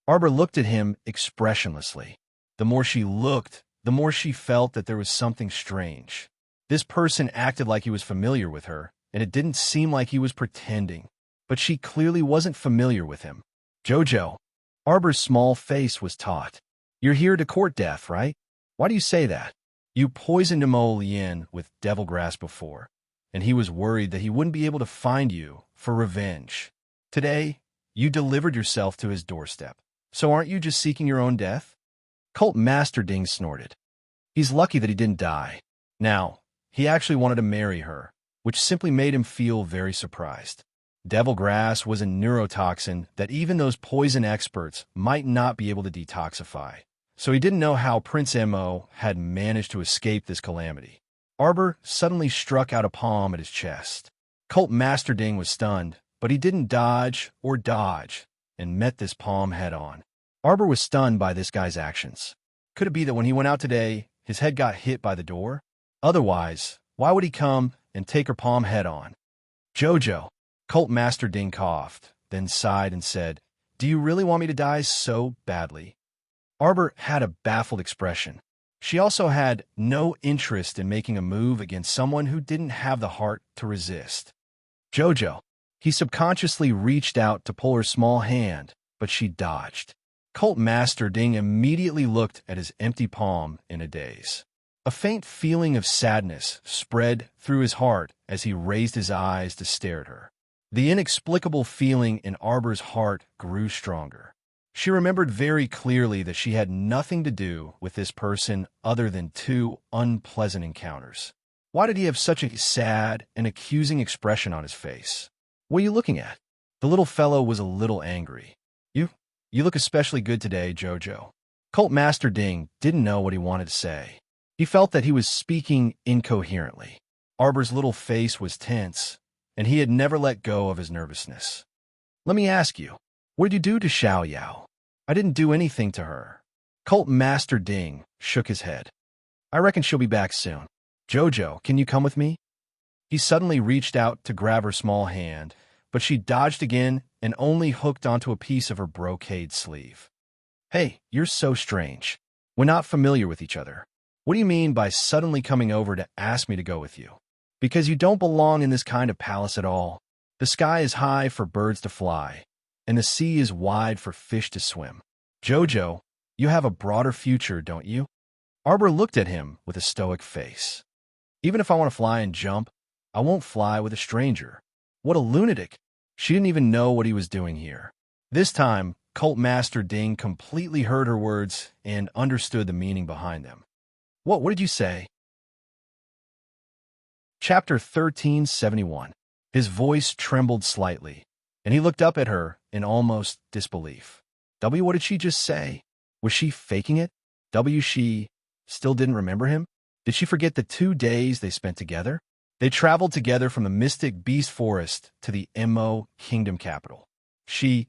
Arbor looked at him expressionlessly. The more she looked, the more she felt that there was something strange. This person acted like he was familiar with her, and it didn't seem like he was pretending. But she clearly wasn't familiar with him. Jojo. Arbor's small face was taut. You're here to court death, right? Why do you say that? You poisoned Imo Lien with devil grass before, and he was worried that he wouldn't be able to find you for revenge. Today, you delivered yourself to his doorstep. So aren't you just seeking your own death? Cult Master Ding snorted. He's lucky that he didn't die. Now, he actually wanted to marry her, which simply made him feel very surprised. Devil grass was a neurotoxin that even those poison experts might not be able to detoxify, so he didn't know how Prince Imo had managed to escape this calamity. Arbor suddenly struck out a palm at his chest. Cult Master Ding was stunned, but he didn't dodge or dodge and met this palm head-on. Arbor was stunned by this guy's actions. Could it be that when he went out today, his head got hit by the door? Otherwise, why would he come and take her palm head-on? Jojo. Cult Master Ding coughed, then sighed and said, Do you really want me to die so badly? Arbor had a baffled expression. She also had no interest in making a move against someone who didn't have the heart to resist. Jojo. He subconsciously reached out to pull her small hand, but she dodged. Cult Master Ding immediately looked at his empty palm in a daze. A faint feeling of sadness spread through his heart as he raised his eyes to stare at her. The inexplicable feeling in Arbor's heart grew stronger. She remembered very clearly that she had nothing to do with this person other than two unpleasant encounters. Why did he have such a sad and accusing expression on his face? What are you looking at? The little fellow was a little angry. You look especially good today, Jojo. Cult Master Ding didn't know what he wanted to say. He felt that he was speaking incoherently. Arbor's little face was tense, and he had never let go of his nervousness. Let me ask you, what did you do to Xiao Yao? I didn't do anything to her. Cult Master Ding shook his head. I reckon she'll be back soon. Jojo, can you come with me? He suddenly reached out to grab her small hand, but she dodged again and only hooked onto a piece of her brocade sleeve. Hey, you're so strange. We're not familiar with each other. What do you mean by suddenly coming over to ask me to go with you? Because you don't belong in this kind of palace at all. The sky is high for birds to fly, and the sea is wide for fish to swim. Jojo, you have a broader future, don't you? Arbor looked at him with a stoic face. Even if I want to fly and jump, I won't fly with a stranger. What a lunatic. She didn't even know what he was doing here. This time, Cult Master Ding completely heard her words and understood the meaning behind them. What did you say? Chapter 1371. His voice trembled slightly, and he looked up at her in almost disbelief. What did she just say? Was she faking it? She still didn't remember him? Did she forget the 2 days they spent together? They traveled together from the mystic beast forest to the Mo kingdom capital. She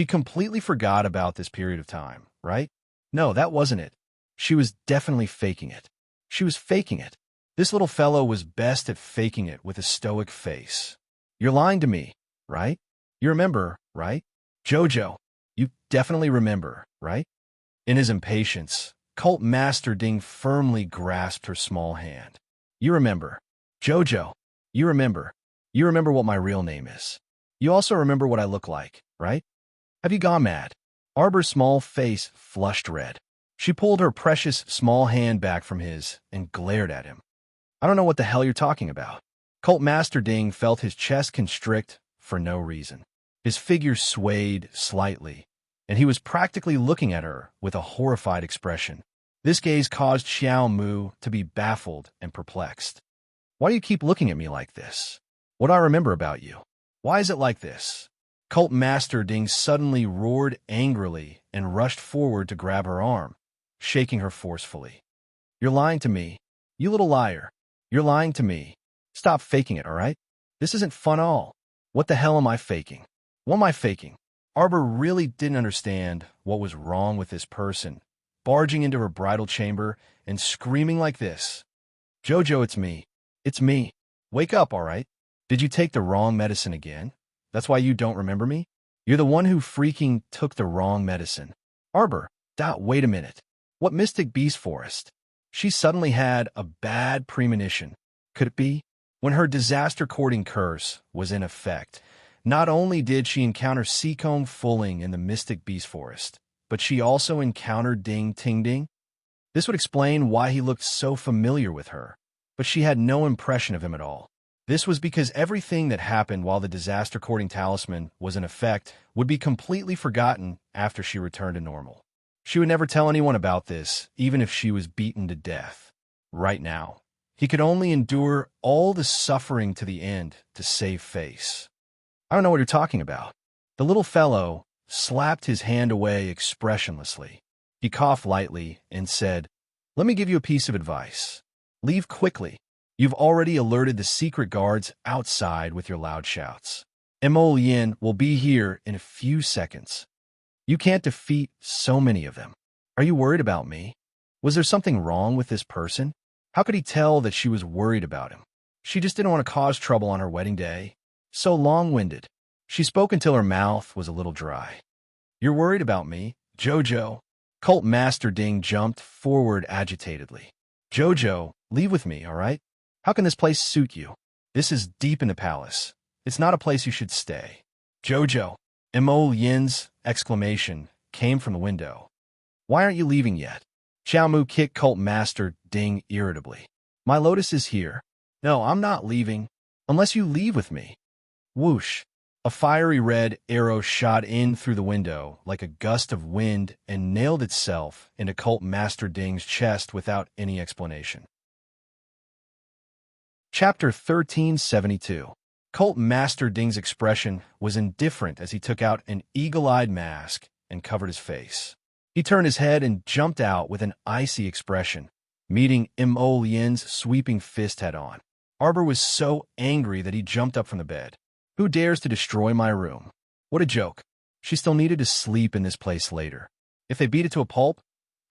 completely forgot about this period of time, right? No, that wasn't it. She was definitely faking it. She was faking it. This little fellow was best at faking it with a stoic face. You're lying to me, right? You remember, right? Jojo, you definitely remember, right? In his impatience, Cult Master Ding firmly grasped her small hand. You remember. Jojo, you remember. You remember what my real name is. You also remember what I look like, right? Have you gone mad? Arbor's small face flushed red. She pulled her precious small hand back from his and glared at him. I don't know what the hell you're talking about. Cult Master Ding felt his chest constrict for no reason. His figure swayed slightly, and he was practically looking at her with a horrified expression. This gaze caused Xiao Mu to be baffled and perplexed. Why do you keep looking at me like this? What do I remember about you? Why is it like this? Cult Master Ding suddenly roared angrily and rushed forward to grab her arm, shaking her forcefully. You're lying to me. You little liar. You're lying to me. Stop faking it, all right? This isn't fun at all. What the hell am I faking? What am I faking? Arbor really didn't understand what was wrong with this person, barging into her bridal chamber and screaming like this. Jojo, it's me. It's me. Wake up, all right? Did you take the wrong medicine again? That's why you don't remember me? You're the one who freaking took the wrong medicine. Arbor, wait a minute. What mystic beast forest? She suddenly had a bad premonition. Could it be? When her disaster-courting curse was in effect, not only did she encounter Seacombe Fulling in the mystic beast forest, but she also encountered Ding Ting Ding. This would explain why he looked so familiar with her, but she had no impression of him at all. This was because everything that happened while the disaster-courting talisman was in effect would be completely forgotten after she returned to normal. She would never tell anyone about this, even if she was beaten to death. Right now, he could only endure all the suffering to the end to save face. I don't know what you're talking about. The little fellow slapped his hand away expressionlessly. He coughed lightly and said, "Let me give you a piece of advice. Leave quickly. You've already alerted the secret guards outside with your loud shouts. Mo Yin will be here in a few seconds. You can't defeat so many of them. Are you worried about me? Was there something wrong with this person? How could he tell that she was worried about him? She just didn't want to cause trouble on her wedding day. So long-winded." She spoke until her mouth was a little dry. "You're worried about me, Jojo." Cult Master Ding jumped forward agitatedly. "Jojo, leave with me, all right? How can this place suit you? This is deep in the palace. It's not a place you should stay." "Jojo!" Mo Yin's exclamation came from the window. "Why aren't you leaving yet?" Xiaomu kicked Cult Master Ding irritably. "My lotus is here. No, I'm not leaving. Unless you leave with me." Whoosh! A fiery red arrow shot in through the window like a gust of wind and nailed itself into Cult Master Ding's chest without any explanation. Chapter 1372. Cult Master Ding's expression was indifferent as he took out an eagle-eyed mask and covered his face. He turned his head and jumped out with an icy expression, meeting Mo Yin's sweeping fist head-on. Arbor was so angry that he jumped up from the bed. "Who dares to destroy my room? What a joke. She still needed to sleep in this place later. If they beat it to a pulp,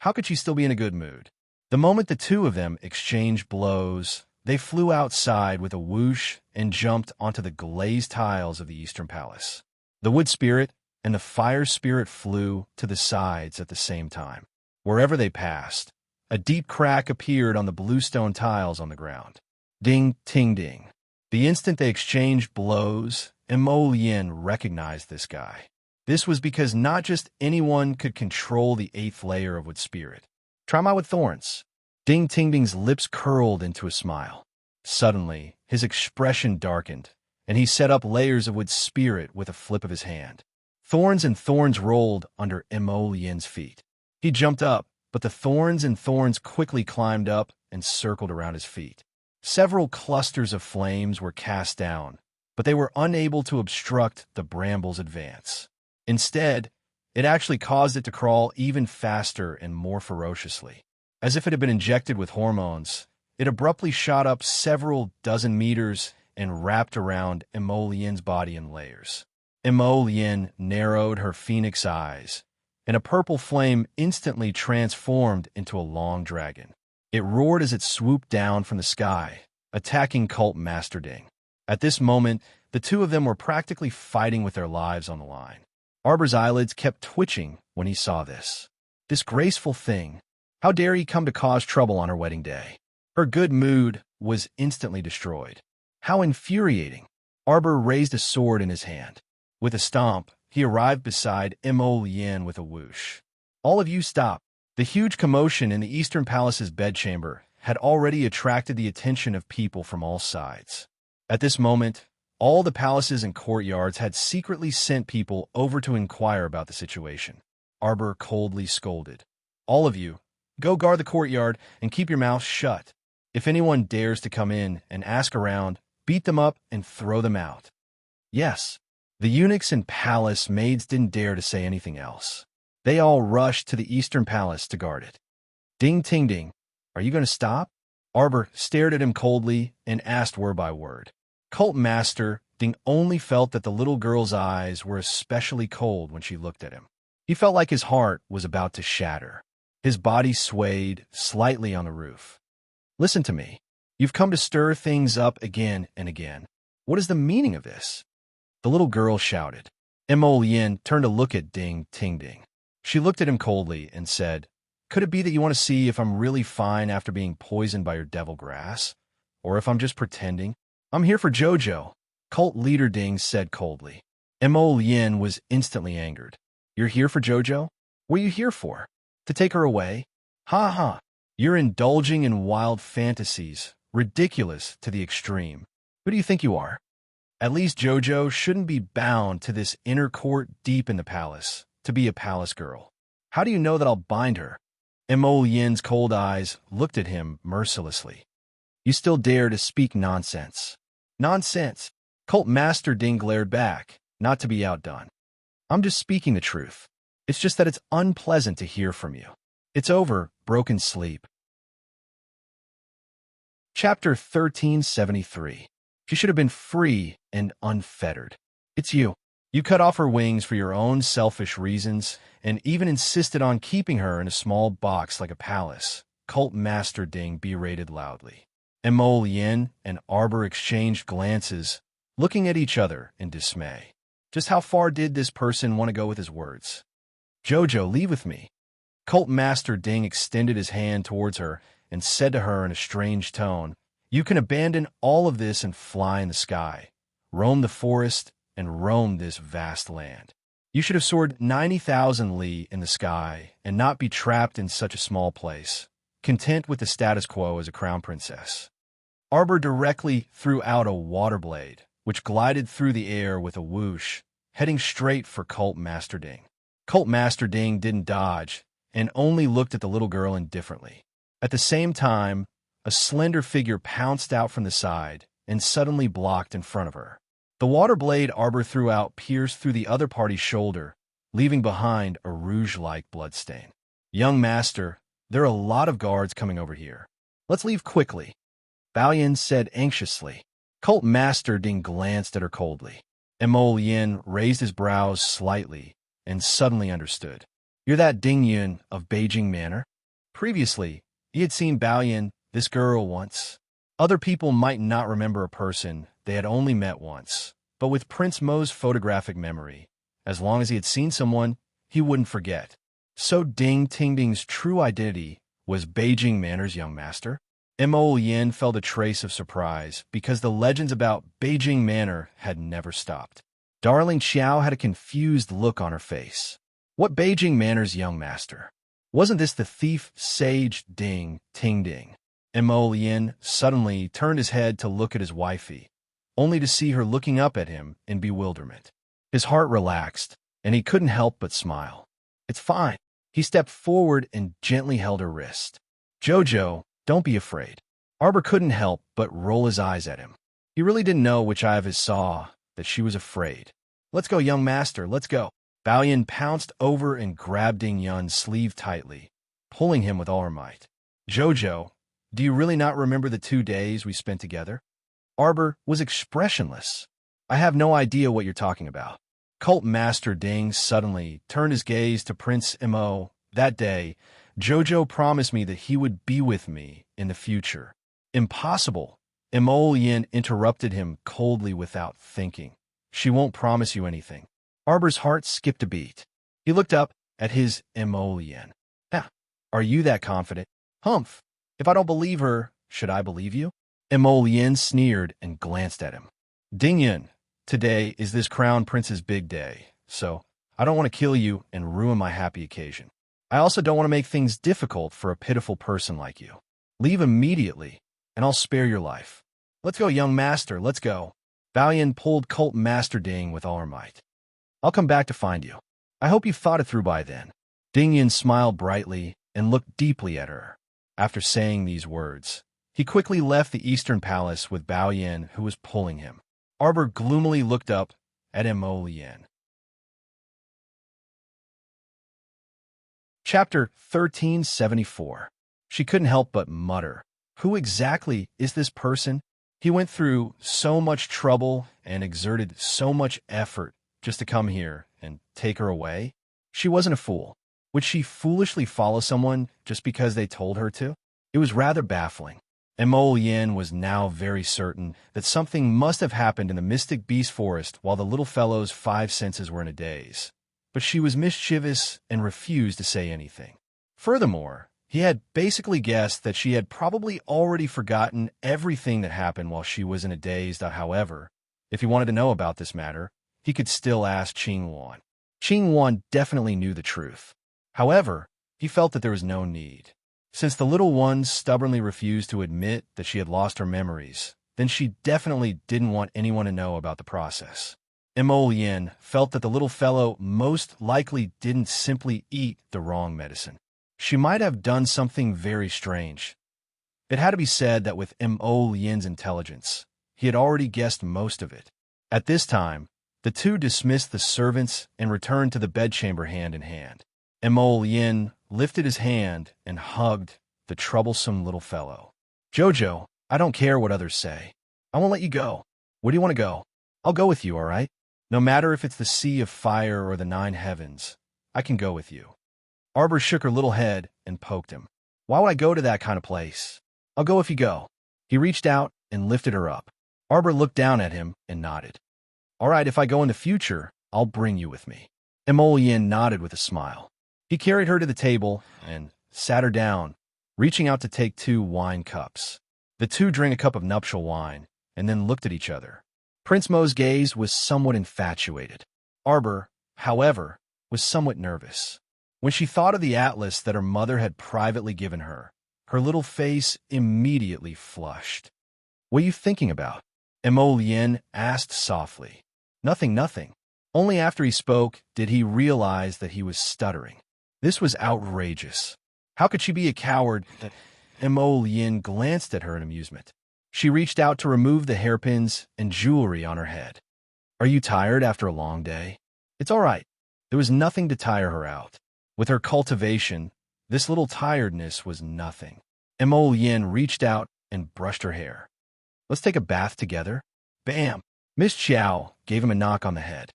how could she still be in a good mood?" The moment the two of them exchanged blows, they flew outside with a whoosh and jumped onto the glazed tiles of the Eastern Palace. The Wood Spirit and the Fire Spirit flew to the sides at the same time. Wherever they passed, A deep crack appeared on the bluestone tiles on the ground. Ding, ting, ding. The instant they exchanged blows, Emolien recognized this guy. This was because not just anyone could control the 8th layer of Wood Spirit. Try my with thorns. Ding Ting Ding's lips curled into a smile. Suddenly, his expression darkened, and he set up layers of Wood Spirit with a flip of his hand. Thorns and thorns rolled under Emolien's feet. He jumped up, but the thorns and thorns quickly climbed up and circled around his feet. Several clusters of flames were cast down, but they were unable to obstruct the bramble's advance. Instead, it actually caused it to crawl even faster and more ferociously. As if it had been injected with hormones, it abruptly shot up several dozen meters and wrapped around Emolien's body in layers. Emolien narrowed her phoenix eyes, and a purple flame instantly transformed into a long dragon. It roared as it swooped down from the sky, attacking Cult Master Ding. At this moment, the two of them were practically fighting with their lives on the line. Arbor's eyelids kept twitching when he saw this. This graceful thing. How dare he come to cause trouble on her wedding day? Her good mood was instantly destroyed. How infuriating. Arbor raised a sword in his hand. With a stomp, he arrived beside Emolien with a whoosh. All of you stop. The huge commotion in the Eastern Palace's bedchamber had already attracted the attention of people from all sides. At this moment, all the palaces and courtyards had secretly sent people over to inquire about the situation. Arbor coldly scolded. All of you, go guard the courtyard and keep your mouths shut. If anyone dares to come in and ask around, beat them up and throw them out. Yes, the eunuchs and palace maids didn't dare to say anything else. They all rushed to the Eastern Palace to guard it. Ding, ting, ding. Are you going to stop? Arbor stared at him coldly and asked word by word. Cult Master Ding only felt that the little girl's eyes were especially cold when she looked at him. He felt like his heart was about to shatter. His body swayed slightly on the roof. Listen to me. You've come to stir things up again and again. What is the meaning of this? The little girl shouted. Emolien turned to look at Ding, ting, ding. She looked at him coldly and said, Could it be that you want to see if I'm really fine after being poisoned by your devil grass? Or if I'm just pretending? I'm here for Jojo, Cult Leader Ding said coldly. Emolien was instantly angered. You're here for Jojo? What are you here for? To take her away? Ha ha. You're indulging in wild fantasies, ridiculous to the extreme. Who do you think you are? At least Jojo shouldn't be bound to this inner court deep in the palace to be a palace girl. How do you know that I'll bind her? Emolien's cold eyes looked at him mercilessly. You still dare to speak nonsense. Nonsense. Cult Master Ding glared back, not to be outdone. I'm just speaking the truth. It's just that it's unpleasant to hear from you. It's over, broken sleep. Chapter 1373. She should have been free and unfettered. It's you. You cut off her wings for your own selfish reasons and even insisted on keeping her in a small box like a palace. Cult Master Ding berated loudly. Emolien and Arbor exchanged glances, looking at each other in dismay. Just how far did this person want to go with his words? Jojo, leave with me. Cult Master Ding extended his hand towards her and said to her in a strange tone, You can abandon all of this and fly in the sky, roam the forest, and roam this vast land. You should have soared 90,000 li in the sky and not be trapped in such a small place, content with the status quo as a crown princess. Arbor directly threw out a water blade, which glided through the air with a whoosh, heading straight for Cult Master Ding. Cult Master Ding didn't dodge and only looked at the little girl indifferently. At the same time, a slender figure pounced out from the side and suddenly blocked in front of her. The water blade Arbor threw out pierced through the other party's shoulder, leaving behind a rouge-like bloodstain. Young Master, there are a lot of guards coming over here. Let's leave quickly. Balian said anxiously. Cult Master Ding glanced at her coldly. Emolien raised his brows slightly and suddenly understood. You're that Ding Yun of Beijing Manor? Previously, he had seen Balian, this girl, once. Other people might not remember a person they had only met once, but with Prince Mo's photographic memory, as long as he had seen someone, he wouldn't forget. So Ding Ting Ding's true identity was Beijing manners, young master? Mo Yin felt a trace of surprise because the legends about Beijing Manor had never stopped. Darling Xiao had a confused look on her face. What Beijing manners, young master? Wasn't this the thief sage Ding Ting Ding? Mo Yin suddenly turned his head to look at his wifey, only to see her looking up at him in bewilderment. His heart relaxed, and he couldn't help but smile. It's fine. He stepped forward and gently held her wrist. Jojo, don't be afraid. Arbor couldn't help but roll his eyes at him. He really didn't know which eye of his saw that she was afraid. Let's go, young master, let's go. Bao Yin pounced over and grabbed Ding Yun's sleeve tightly, pulling him with all her might. Jojo, do you really not remember the 2 days we spent together? Arbor was expressionless. I have no idea what you're talking about. Cult Master Ding suddenly turned his gaze to Prince Mo. That day, Jojo promised me that he would be with me in the future. Impossible. Mo Yin interrupted him coldly without thinking. She won't promise you anything. Arbor's heart skipped a beat. He looked up at his Mo Yin. Ah, are you that confident? Humph. If I don't believe her, should I believe you? Mo Yin sneered and glanced at him. Ding Yin, today is this crown prince's big day, so I don't want to kill you and ruin my happy occasion. I also don't want to make things difficult for a pitiful person like you. Leave immediately, and I'll spare your life. Let's go, young master, let's go. Bao Yin pulled Cult Master Ding with all her might. I'll come back to find you. I hope you've thought it through by then. Ding Yin smiled brightly and looked deeply at her. After saying these words, he quickly left the Eastern Palace with Bao Yin, who was pulling him. Arbor gloomily looked up at Mo Yin. Chapter 1374. She couldn't help but mutter, who exactly is this person? He went through so much trouble and exerted so much effort just to come here and take her away. She wasn't a fool. Would she foolishly follow someone just because they told her to? It was rather baffling. Mo Yin was now very certain that something must have happened in the mystic beast forest while the little fellow's 5 senses were in a daze. But she was mischievous and refused to say anything. Furthermore, he had basically guessed that she had probably already forgotten everything that happened while she was in a daze. However, if he wanted to know about this matter, he could still ask Qing Wan. Qing Wan definitely knew the truth. However, he felt that there was no need. Since the little one stubbornly refused to admit that she had lost her memories, then she definitely didn't want anyone to know about the process. Mo Yin felt that the little fellow most likely didn't simply eat the wrong medicine. She might have done something very strange. It had to be said that with Mo Yin's intelligence, he had already guessed most of it. At this time, the two dismissed the servants and returned to the bedchamber hand in hand. Mo Yin lifted his hand and hugged the troublesome little fellow. Jojo, I don't care what others say. I won't let you go. Where do you want to go? I'll go with you, all right? No matter if it's the sea of fire or the 9 heavens, I can go with you. Arbor shook her little head and poked him. Why would I go to that kind of place? I'll go if you go. He reached out and lifted her up. Arbor looked down at him and nodded. All right, if I go in the future, I'll bring you with me. Mo Yin nodded with a smile. He carried her to the table and sat her down, reaching out to take 2 wine cups. The two drank a cup of nuptial wine and then looked at each other. Prince Mo's gaze was somewhat infatuated. Arbor, however, was somewhat nervous. When she thought of the atlas that her mother had privately given her, her little face immediately flushed. What are you thinking about? Mo Yin asked softly. Nothing. Only after he spoke did he realize that he was stuttering. This was outrageous. How could she be a coward? Mo Yin glanced at her in amusement. She reached out to remove the hairpins and jewelry on her head. Are you tired after a long day? It's all right. There was nothing to tire her out. With her cultivation, this little tiredness was nothing. Mo Yin reached out and brushed her hair. Let's take a bath together. Bam! Miss Xiao gave him a knock on the head.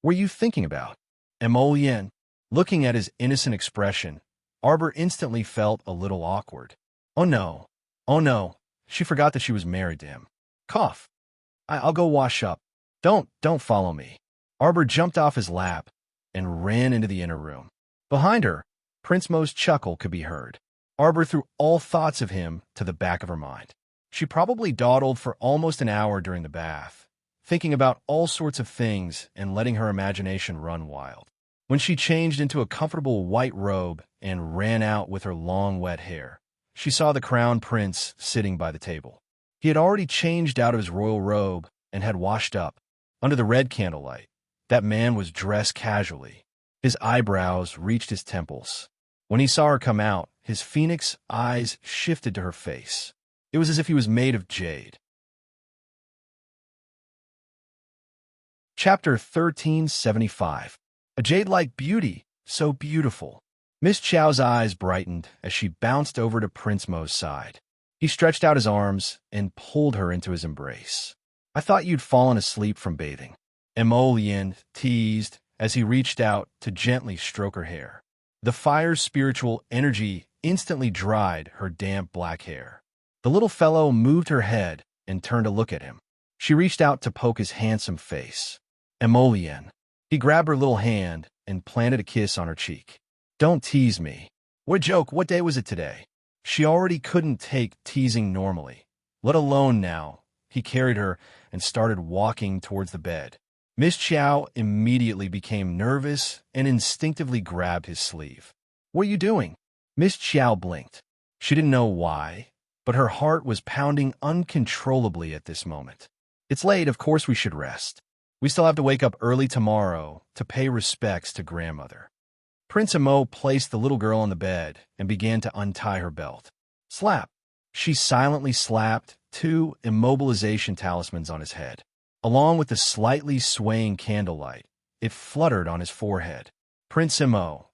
What are you thinking about? Mo Yin, looking at his innocent expression, Arbor instantly felt a little awkward. Oh no. She forgot that she was married to him. Cough. I'll go wash up. Don't follow me. Arbor jumped off his lap and ran into the inner room. Behind her, Prince Mo's chuckle could be heard. Arbor threw all thoughts of him to the back of her mind. She probably dawdled for almost an hour during the bath, thinking about all sorts of things and letting her imagination run wild. When she changed into a comfortable white robe and ran out with her long, wet hair, she saw the crown prince sitting by the table. He had already changed out of his royal robe and had washed up. Under the red candlelight, that man was dressed casually. His eyebrows reached his temples. When he saw her come out, his phoenix eyes shifted to her face. It was as if he was made of jade. Chapter 1375. A jade-like beauty, so beautiful. Miss Chow's eyes brightened as she bounced over to Prince Mo's side. He stretched out his arms and pulled her into his embrace. "I thought you'd fallen asleep from bathing," Emollian teased as he reached out to gently stroke her hair. The fire's spiritual energy instantly dried her damp black hair. The little fellow moved her head and turned to look at him. She reached out to poke his handsome face. Emollian. He grabbed her little hand and planted a kiss on her cheek. "Don't tease me." "What joke? What day was it today?" She already couldn't take teasing normally, let alone now. He carried her and started walking towards the bed. Miss Chow immediately became nervous and instinctively grabbed his sleeve. "What are you doing?" Miss Chow blinked. She didn't know why, but her heart was pounding uncontrollably at this moment. "It's late, of course we should rest. We still have to wake up early tomorrow to pay respects to grandmother." Prince Emo placed the little girl on the bed and began to untie her belt. Slap! She silently slapped 2 immobilization talismans on his head. Along with the slightly swaying candlelight, it fluttered on his forehead. Prince Emo.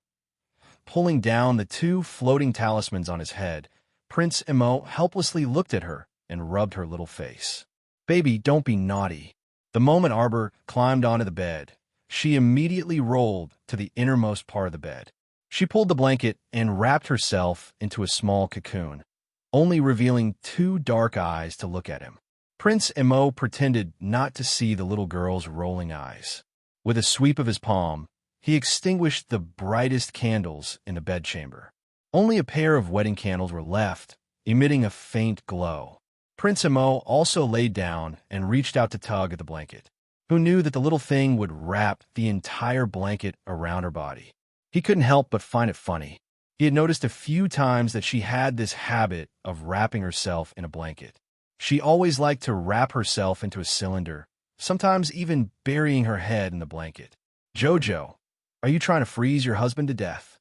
Pulling down the 2 floating talismans on his head, Prince Emo helplessly looked at her and rubbed her little face. "Baby, don't be naughty." The moment Arbor climbed onto the bed, she immediately rolled to the innermost part of the bed. She pulled the blanket and wrapped herself into a small cocoon, only revealing 2 dark eyes to look at him. Prince Emo pretended not to see the little girl's rolling eyes. With a sweep of his palm, he extinguished the brightest candles in the bedchamber. Only a pair of wedding candles were left, emitting a faint glow. Prince Emo also laid down and reached out to tug at the blanket. Who knew that the little thing would wrap the entire blanket around her body? He couldn't help but find it funny. He had noticed a few times that she had this habit of wrapping herself in a blanket. She always liked to wrap herself into a cylinder, sometimes even burying her head in the blanket. "Jojo, are you trying to freeze your husband to death?"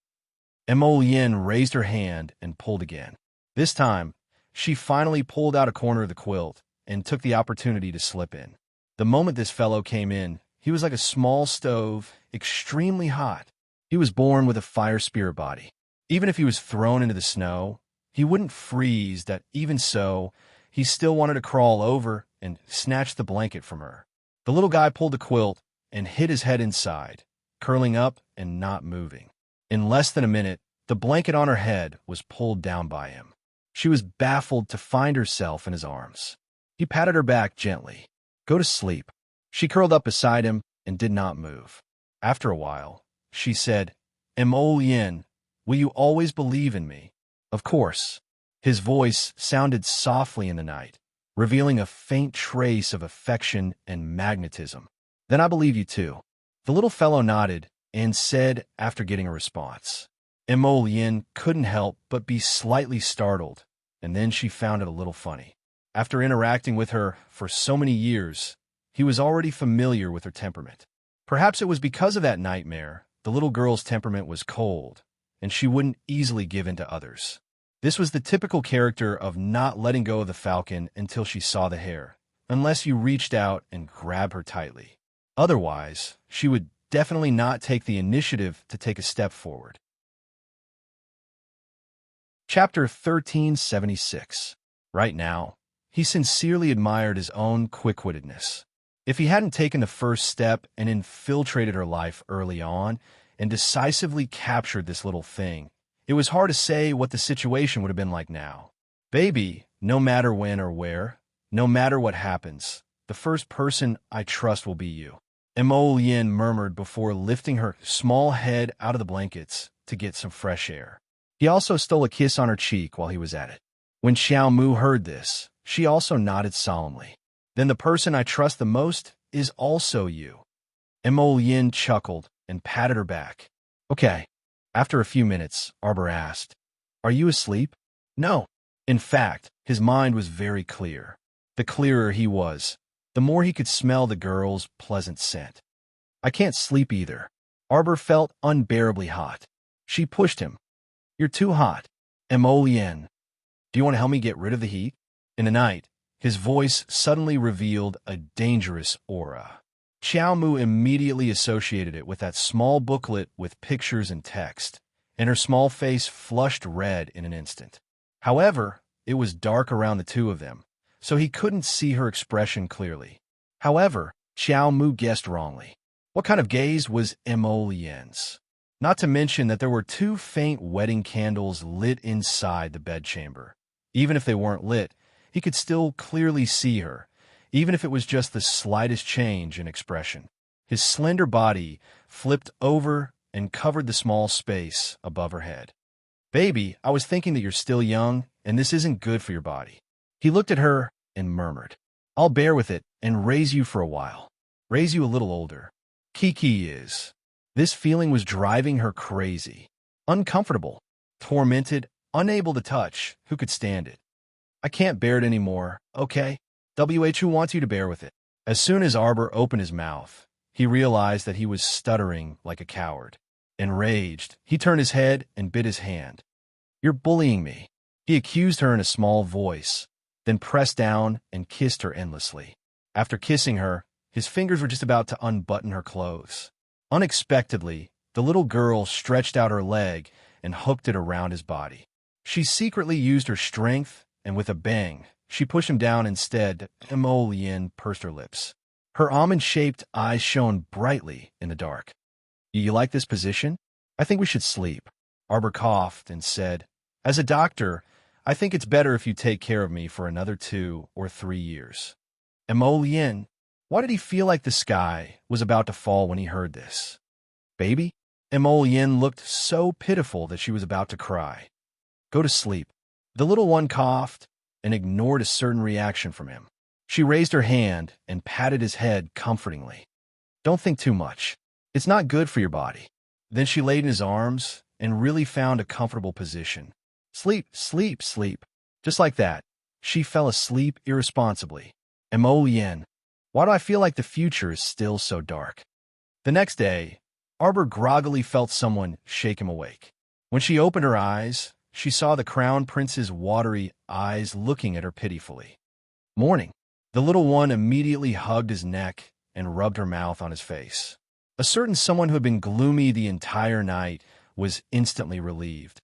Emollian raised her hand and pulled again. This time, she finally pulled out a corner of the quilt and took the opportunity to slip in. The moment this fellow came in, he was like a small stove, extremely hot. He was born with a fire spirit body. Even if he was thrown into the snow, he wouldn't freeze. That even so, he still wanted to crawl over and snatch the blanket from her. The little guy pulled the quilt and hid his head inside, curling up and not moving. In less than a minute, the blanket on her head was pulled down by him. She was baffled to find herself in his arms. He patted her back gently. "Go to sleep." She curled up beside him and did not move. After a while, she said, "Emollian, will you always believe in me?" "Of course." His voice sounded softly in the night, revealing a faint trace of affection and magnetism. "Then I believe you too." The little fellow nodded and said after getting a response. Emollian couldn't help but be slightly startled, and then she found it a little funny. After interacting with her for so many years, he was already familiar with her temperament. Perhaps it was because of that nightmare, the little girl's temperament was cold, and she wouldn't easily give in to others. This was the typical character of not letting go of the falcon until she saw the hair, unless you reached out and grabbed her tightly. Otherwise, she would definitely not take the initiative to take a step forward. Chapter 1376. Right now, he sincerely admired his own quick-wittedness. If he hadn't taken the first step and infiltrated her life early on and decisively captured this little thing, it was hard to say what the situation would have been like now. "Baby, no matter when or where, no matter what happens, the first person I trust will be you," Emollian murmured before lifting her small head out of the blankets to get some fresh air. He also stole a kiss on her cheek while he was at it. When Xiao Mu heard this, she also nodded solemnly. Then the person I trust the most is also you. Yin chuckled and patted her back. Okay. After a few minutes, Arbor asked, Are you asleep? No. In fact, his mind was very clear. The clearer he was, the more he could smell the girl's pleasant scent. I can't sleep either. Arbor felt unbearably hot. She pushed him. You're too hot. Yin. Do you want to help me get rid of the heat? In the night, his voice suddenly revealed a dangerous aura. Xiao Mu immediately associated it with that small booklet with pictures and text, and her small face flushed red in an instant. However, it was dark around the two of them, so he couldn't see her expression clearly. However, Xiao Mu guessed wrongly. What kind of gaze was Yin's? Not to mention that there were two faint wedding candles lit inside the bedchamber. Even if they weren't lit, he could still clearly see her, even if it was just the slightest change in expression. His slender body flipped over and covered the small space above her head. Baby, I was thinking that you're still young, and this isn't good for your body. He looked at her and murmured, I'll bear with it and raise you for a while. Raise you a little older. Kiki is. This feeling was driving her crazy. Uncomfortable, tormented, unable to touch. Who could stand it? I can't bear it anymore, okay? Who wants you to bear with it. As soon as Arbor opened his mouth, he realized that he was stuttering like a coward. Enraged, he turned his head and bit his hand. You're bullying me, he accused her in a small voice, then pressed down and kissed her endlessly. After kissing her, his fingers were just about to unbutton her clothes. Unexpectedly, the little girl stretched out her leg and hooked it around his body. She secretly used her strength, and with a bang, she pushed him down instead. Yin pursed her lips. Her almond-shaped eyes shone brightly in the dark. You like this position? I think we should sleep. Arbor coughed and said, As a doctor, I think it's better if you take care of me for another 2 or 3 years. Yin, why did he feel like the sky was about to fall when he heard this? Baby? Yin looked so pitiful that she was about to cry. Go to sleep. The little one coughed and ignored a certain reaction from him. She raised her hand and patted his head comfortingly. Don't think too much. It's not good for your body. Then she laid in his arms and really found a comfortable position. Sleep, sleep, sleep. Just like that, she fell asleep irresponsibly. Yin, why do I feel like the future is still so dark? The next day, Arbor groggily felt someone shake him awake. When she opened her eyes, she saw the crown prince's watery eyes looking at her pitifully. Morning. The little one immediately hugged his neck and rubbed her mouth on his face. A certain someone who had been gloomy the entire night was instantly relieved.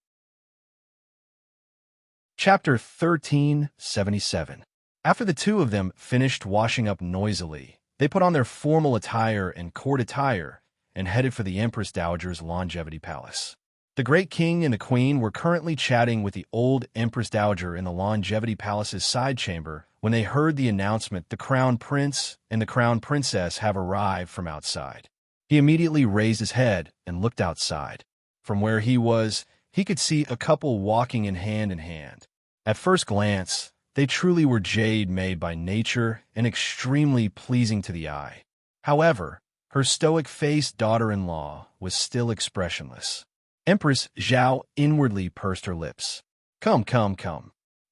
Chapter 1377. After the two of them finished washing up noisily, they put on their formal attire and court attire and headed for the Empress Dowager's longevity palace. The great king and the queen were currently chatting with the old Empress Dowager in the longevity palace's side chamber when they heard the announcement the crown prince and the crown princess have arrived from outside. He immediately raised his head and looked outside. From where he was, he could see a couple walking in hand. At first glance, they truly were jade made by nature and extremely pleasing to the eye. However, her stoic-faced daughter-in-law was still expressionless. Empress Zhao inwardly pursed her lips. Come.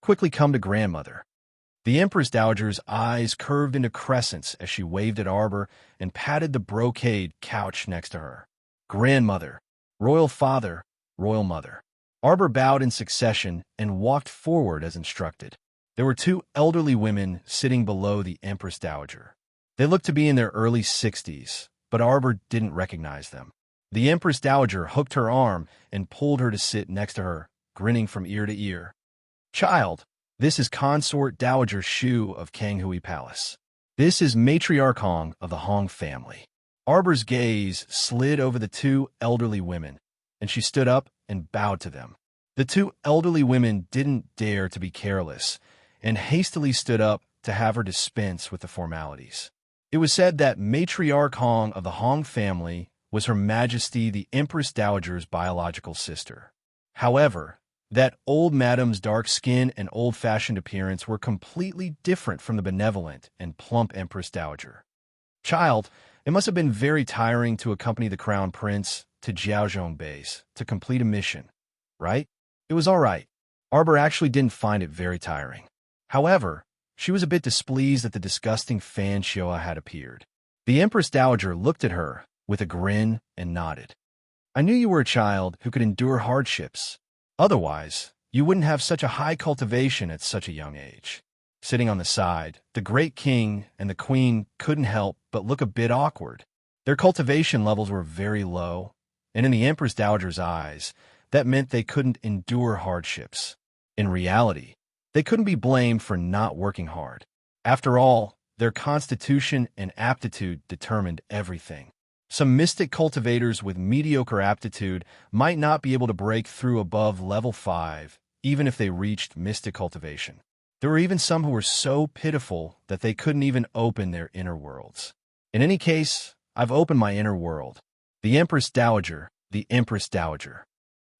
Quickly come to grandmother. The Empress Dowager's eyes curved into crescents as she waved at Arbor and patted the brocade couch next to her. Grandmother, royal father, royal mother. Arbor bowed in succession and walked forward as instructed. There were 2 elderly women sitting below the Empress Dowager. They looked to be in their early 60s, but Arbor didn't recognize them. The Empress Dowager hooked her arm and pulled her to sit next to her, grinning from ear to ear. Child, this is Consort Dowager Shu of Kanghui Palace. This is Matriarch Hong of the Hong family. Arbor's gaze slid over the 2 elderly women, and she stood up and bowed to them. The 2 elderly women didn't dare to be careless, and hastily stood up to have her dispense with the formalities. It was said that Matriarch Hong of the Hong family was Her Majesty the Empress Dowager's biological sister. However, that old madam's dark skin and old-fashioned appearance were completely different from the benevolent and plump Empress Dowager. Child, it must have been very tiring to accompany the Crown Prince to Jiaozhong Base to complete a mission, right? It was all right. Arbor actually didn't find it very tiring. However, she was a bit displeased that the disgusting fan Xioa had appeared. The Empress Dowager looked at her with a grin and nodded. I knew you were a child who could endure hardships. Otherwise, you wouldn't have such a high cultivation at such a young age. Sitting on the side, the great king and the queen couldn't help but look a bit awkward. Their cultivation levels were very low, and in the Empress Dowager's eyes, that meant they couldn't endure hardships. In reality, they couldn't be blamed for not working hard. After all, their constitution and aptitude determined everything. Some mystic cultivators with mediocre aptitude might not be able to break through above level 5, even if they reached mystic cultivation. There were even some who were so pitiful that they couldn't even open their inner worlds. In any case, I've opened my inner world. The Empress Dowager, the Empress Dowager.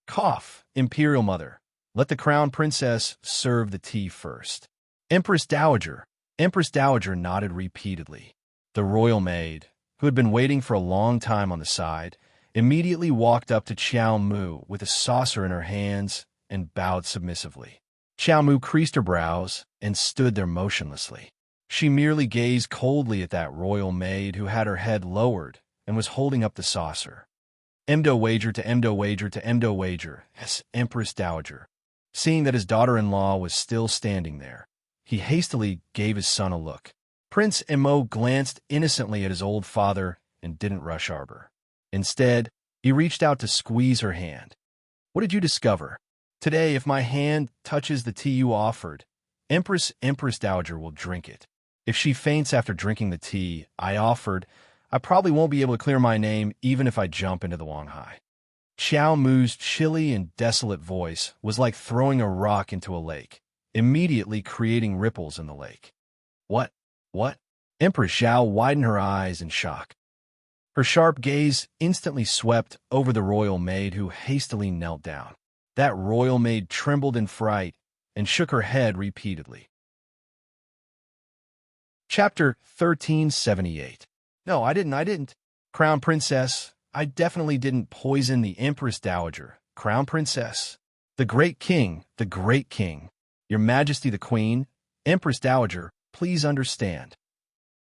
Cough, Imperial Mother. Let the Crown Princess serve the tea first. Empress Dowager. Empress Dowager nodded repeatedly. The royal maid, who had been waiting for a long time on the side, immediately walked up to Qiao Mu with a saucer in her hands and bowed submissively. Qiao Mu creased her brows and stood there motionlessly. She merely gazed coldly at that royal maid who had her head lowered and was holding up the saucer. Emdo wager to Emdo wager to Emdo wager, yes, Empress Dowager. Seeing that his daughter-in-law was still standing there, he hastily gave his son a look. Prince Emo glanced innocently at his old father and didn't rush Arbor. Instead, he reached out to squeeze her hand. What did you discover? Today, if my hand touches the tea you offered, Empress Dowager will drink it. If she faints after drinking the tea I offered, I probably won't be able to clear my name even if I jump into the Wanghai. Qiao Mu's chilly and desolate voice was like throwing a rock into a lake, immediately creating ripples in the lake. What? Empress Xiao widened her eyes in shock. Her sharp gaze instantly swept over the royal maid who hastily knelt down. That royal maid trembled in fright and shook her head repeatedly. Chapter 1378. No, I didn't. Crown Princess, I definitely didn't poison the Empress Dowager. Crown Princess. The Great King, Your Majesty the Queen, Empress Dowager, please understand.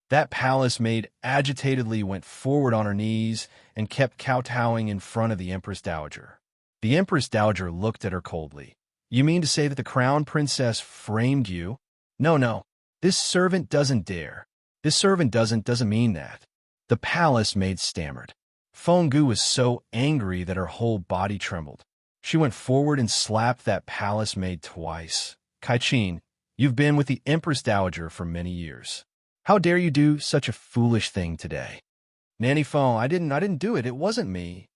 That palace maid agitatedly went forward on her knees and kept kowtowing in front of the Empress Dowager. The Empress Dowager looked at her coldly. You mean to say that the Crown Princess framed you? No. This servant doesn't dare. This servant doesn't mean that. The palace maid stammered. Fenggu was so angry that her whole body trembled. She went forward and slapped that palace maid twice. Kai-Chin, you've been with the Empress Dowager for many years. How dare you do such a foolish thing today? Nanny Feng, I didn't do it. It wasn't me.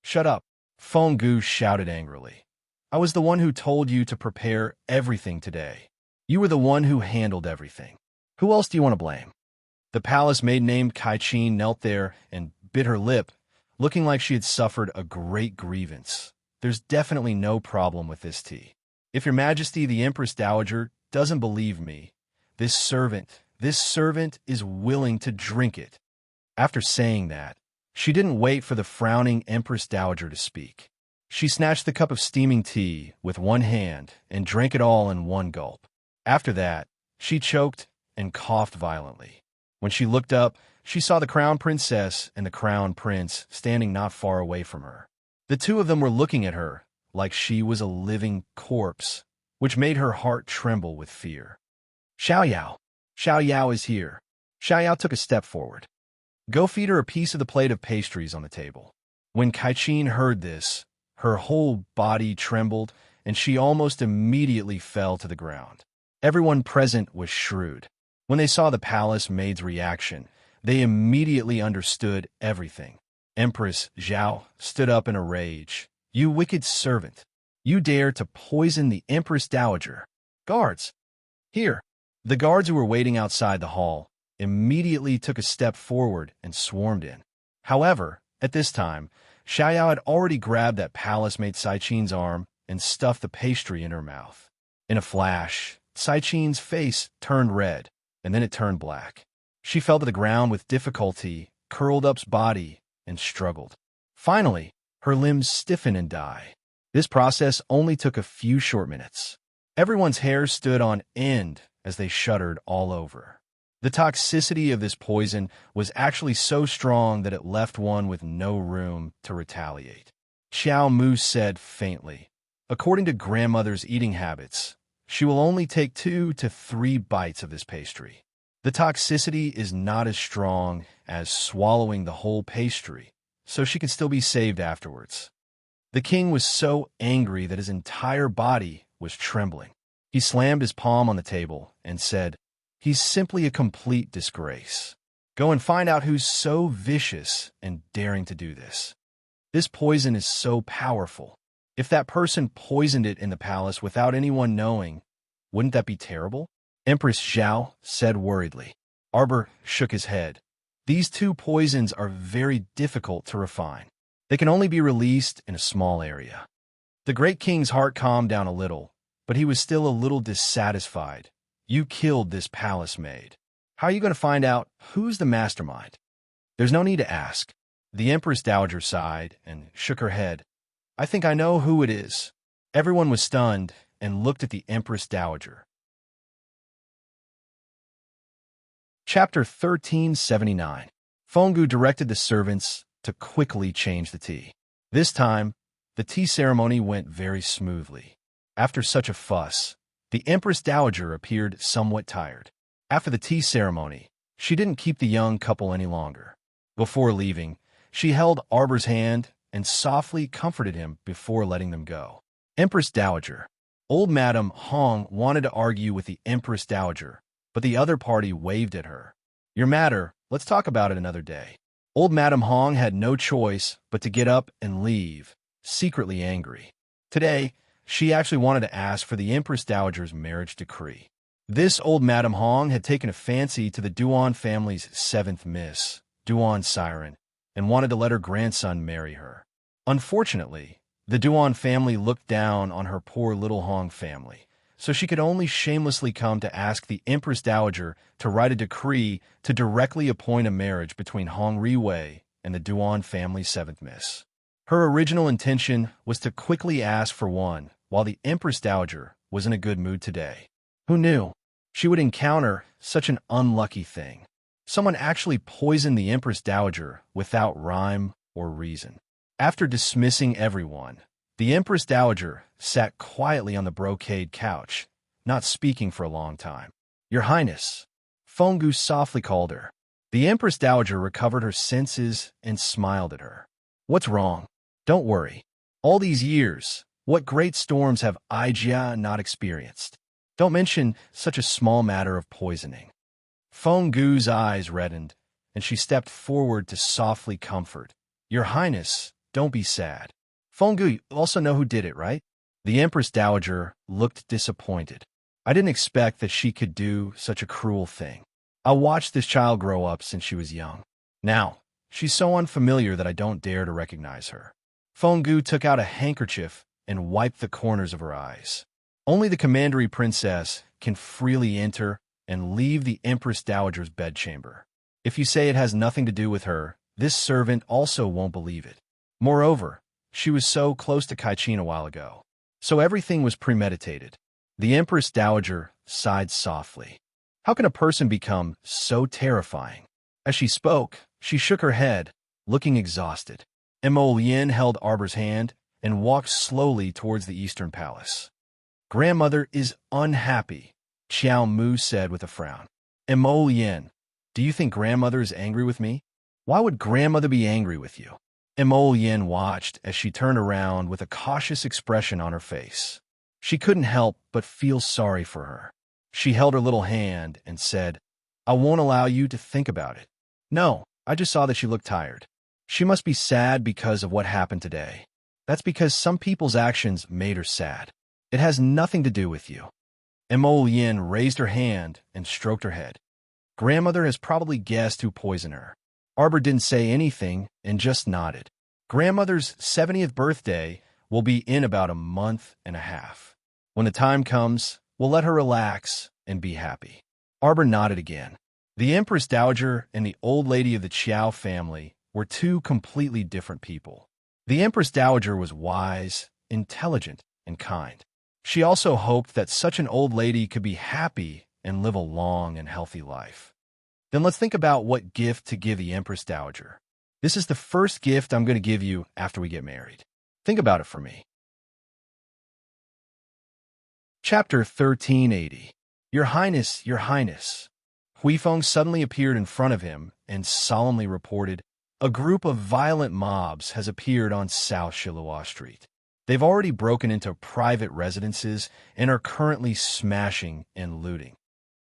Shut up. Fenggu shouted angrily. I was the one who told you to prepare everything today. You were the one who handled everything. Who else do you want to blame? The palace maid named Kai-Chin knelt there and bit her lip, looking like she had suffered a great grievance. There's definitely no problem with this tea. If Your Majesty the Empress Dowager doesn't believe me, this servant is willing to drink it. After saying that, she didn't wait for the frowning Empress Dowager to speak. She snatched the cup of steaming tea with one hand and drank it all in one gulp. After that, she choked and coughed violently. When she looked up, she saw the Crown Princess and the Crown Prince standing not far away from her. The two of them were looking at her like she was a living corpse, which made her heart tremble with fear. Xiao Yao is here. Xiao Yao took a step forward. Go feed her a piece of the plate of pastries on the table. When Kai-Chin heard this, her whole body trembled, and she almost immediately fell to the ground. Everyone present was shrewd. When they saw the palace maid's reaction, they immediately understood everything. Empress Zhao stood up in a rage. You wicked servant! You dare to poison the Empress Dowager! Guards! Here! The guards who were waiting outside the hall immediately took a step forward and swarmed in. However, at this time, Xiaoyao had already grabbed that palace-mate Caiqin's arm and stuffed the pastry in her mouth. In a flash, Caiqin's face turned red, and then it turned black. She fell to the ground with difficulty, curled up's body, and struggled. Finally, her limbs stiffened and died. This process only took a few short minutes. Everyone's hair stood on end as they shuddered all over. The toxicity of this poison was actually so strong that it left one with no room to retaliate. Xiao Mu said faintly, "According to grandmother's eating habits, she will only take 2 to 3 bites of this pastry. The toxicity is not as strong as swallowing the whole pastry, so she can still be saved afterwards." The king was so angry that his entire body was trembling. He slammed his palm on the table and said, "He's simply a complete disgrace. Go and find out who's so vicious and daring to do this. This poison is so powerful. If that person poisoned it in the palace without anyone knowing, wouldn't that be terrible?" Empress Zhao said worriedly. Arbor shook his head. "These 2 poisons are very difficult to refine. They can only be released in a small area." The great king's heart calmed down a little, but he was still a little dissatisfied. "You killed this palace maid. How are you going to find out who's the mastermind?" "There's no need to ask." The Empress Dowager sighed and shook her head. "I think I know who it is." Everyone was stunned and looked at the Empress Dowager. Chapter 1379. Fenggu directed the servants to quickly change the tea. This time, the tea ceremony went very smoothly. After such a fuss, the Empress Dowager appeared somewhat tired. After the tea ceremony, she didn't keep the young couple any longer. Before leaving, she held Arbor's hand and softly comforted him before letting them go. Empress Dowager. Old Madame Hong wanted to argue with the Empress Dowager, but the other party waved at her. "Your matter, let's talk about it another day." Old Madame Hong had no choice but to get up and leave, secretly angry. Today, she actually wanted to ask for the Empress Dowager's marriage decree. This old Madame Hong had taken a fancy to the Duan family's 7th Miss, Duan Siren, and wanted to let her grandson marry her. Unfortunately, the Duan family looked down on her poor little Hong family, so she could only shamelessly come to ask the Empress Dowager to write a decree to directly appoint a marriage between Hong Riwei and the Duan family's 7th Miss. Her original intention was to quickly ask for one, while the Empress Dowager was in a good mood today. Who knew? She would encounter such an unlucky thing. Someone actually poisoned the Empress Dowager without rhyme or reason. After dismissing everyone, the Empress Dowager sat quietly on the brocade couch, not speaking for a long time. "Your Highness," Fenggu softly called her. The Empress Dowager recovered her senses and smiled at her. "What's wrong? Don't worry. All these years, what great storms have Aijia not experienced? Don't mention such a small matter of poisoning." Fenggu's eyes reddened, and she stepped forward to softly comfort. "Your Highness, don't be sad. Fenggu, you also know who did it, right?" The Empress Dowager looked disappointed. "I didn't expect that she could do such a cruel thing. I watched this child grow up since she was young. Now, she's so unfamiliar that I don't dare to recognize her." Fenggu took out a handkerchief and wiped the corners of her eyes. Only the commandery princess can freely enter and leave the Empress Dowager's bedchamber. If you say it has nothing to do with her, this servant also won't believe it. Moreover, she was so close to Caiqin a while ago. So everything was premeditated. The Empress Dowager sighed softly. How can a person become so terrifying? As she spoke, she shook her head, looking exhausted. Yin held Arbor's hand and walked slowly towards the Eastern Palace. "Grandmother is unhappy," Xiao Mu said with a frown. Yin, do you think grandmother is angry with me? Why would grandmother be angry with you? Yin watched as she turned around with a cautious expression on her face. She couldn't help but feel sorry for her. She held her little hand and said, "I won't allow you to think about it." "No, I just saw that she looked tired. She must be sad because of what happened today. That's because some people's actions made her sad. It has nothing to do with you." Yin raised her hand and stroked her head. "Grandmother has probably guessed who poisoned her." Arbor didn't say anything and just nodded. Grandmother's 70th birthday will be in about a month and a half. When the time comes, we'll let her relax and be happy." Arbor nodded again. The Empress Dowager and the old lady of the Qiao family were two completely different people. The Empress Dowager was wise, intelligent, and kind. She also hoped that such an old lady could be happy and live a long and healthy life. Then let's think about what gift to give the Empress Dowager. This is the first gift I'm going to give you after we get married. Think about it for me. Chapter 1380. Your Highness, Your Highness. Huifeng suddenly appeared in front of him and solemnly reported, "A group of violent mobs has appeared on South Shilua Street. They've already broken into private residences and are currently smashing and looting."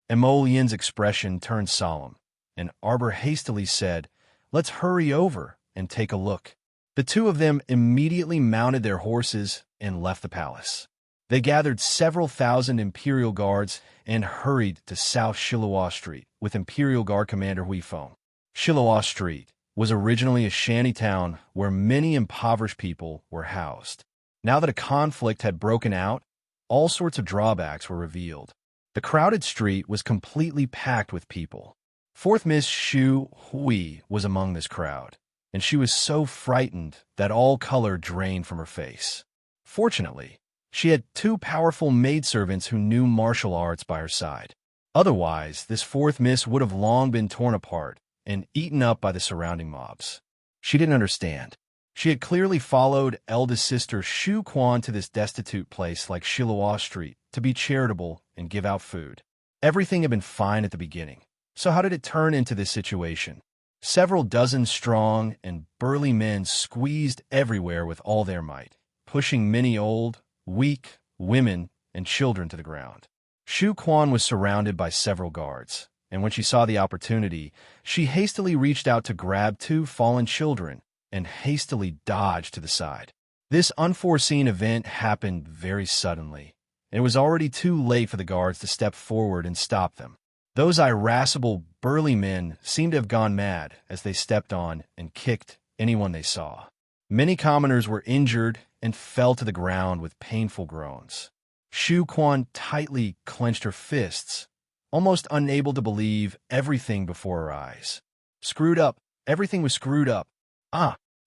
Emollien's expression turned solemn, and Arbor hastily said, "Let's hurry over and take a look." The two of them immediately mounted their horses and left the palace. They gathered several thousand Imperial Guards and hurried to South Shilua Street with Imperial Guard Commander Huifeng. Shilua Street was originally a shanty town where many impoverished people were housed. Now that a conflict had broken out, all sorts of drawbacks were revealed. The crowded street was completely packed with people. Fourth Miss Xu Hui was among this crowd, and she was so frightened that all color drained from her face. Fortunately, she had two powerful maidservants who knew martial arts by her side. Otherwise, this fourth miss would have long been torn apart and eaten up by the surrounding mobs. She didn't understand. She had clearly followed eldest sister Xu Quan to this destitute place like Shilua Street to be charitable and give out food. Everything had been fine at the beginning. So how did it turn into this situation? Several dozen strong and burly men squeezed everywhere with all their might, pushing many old, weak women and children to the ground. Xu Quan was surrounded by several guards, and when she saw the opportunity, she hastily reached out to grab two fallen children and hastily dodged to the side. This unforeseen event happened very suddenly, and it was already too late for the guards to step forward and stop them. Those irascible, burly men seemed to have gone mad as they stepped on and kicked anyone they saw. Many commoners were injured and fell to the ground with painful groans. Xu Quan tightly clenched her fists, almost unable to believe everything before her eyes. Screwed up. Everything was screwed up.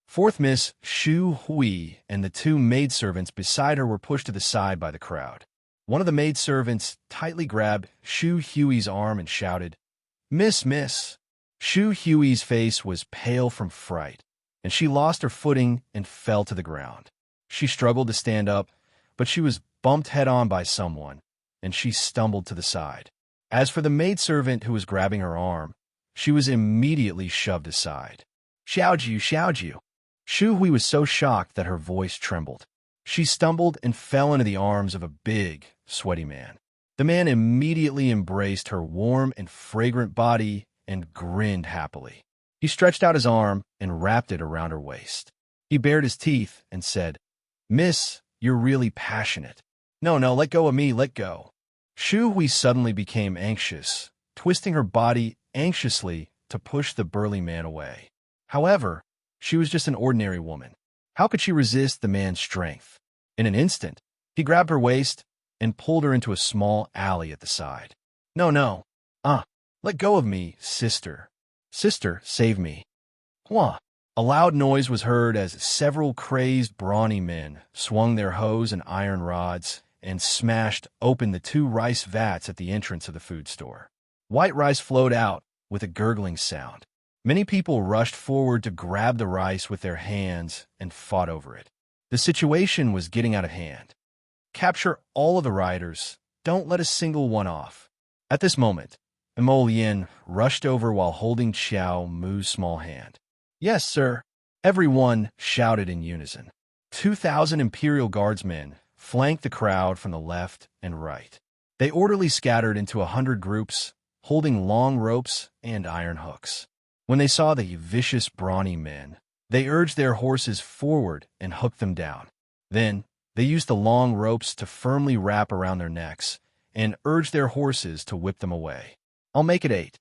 Fourth Miss Xu Hui and the two maidservants beside her were pushed to the side by the crowd. One of the maidservants tightly grabbed Xu Hui's arm and shouted, "Miss, miss." Xu Hui's face was pale from fright, and she lost her footing and fell to the ground. She struggled to stand up, but she was bumped head-on by someone, and she stumbled to the side. As for the maidservant who was grabbing her arm, she was immediately shoved aside. "Xiaoju, Xiaoju." Xu Hui was so shocked that her voice trembled. She stumbled and fell into the arms of a big, sweaty man. The man immediately embraced her warm and fragrant body and grinned happily. He stretched out his arm and wrapped it around her waist. He bared his teeth and said, "Miss, you're really passionate." No, let go of me, let go." Xu Hui suddenly became anxious, twisting her body anxiously to push the burly man away. However, she was just an ordinary woman. How could she resist the man's strength? In an instant, he grabbed her waist and pulled her into a small alley at the side. No. Let go of me, sister. Sister, save me. Wah! A loud noise was heard as several crazed, brawny men swung their hoes and iron rods and smashed open the two rice vats at the entrance of the food store. White rice flowed out with a gurgling sound. Many people rushed forward to grab the rice with their hands and fought over it. The situation was getting out of hand. Capture all of the riders. Don't let a single one off. At this moment, Emollien rushed over while holding Xiao Mu's small hand. "Yes, sir," everyone shouted in unison. 2,000 Imperial Guardsmen flanked the crowd from the left and right. They orderly scattered into 100 groups, holding long ropes and iron hooks. When they saw the vicious, brawny men, they urged their horses forward and hooked them down. Then, they used the long ropes to firmly wrap around their necks and urged their horses to whip them away. I'll make it 8.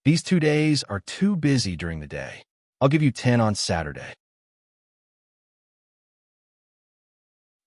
These 2 days are too busy during the day. I'll give you 10 on Saturday.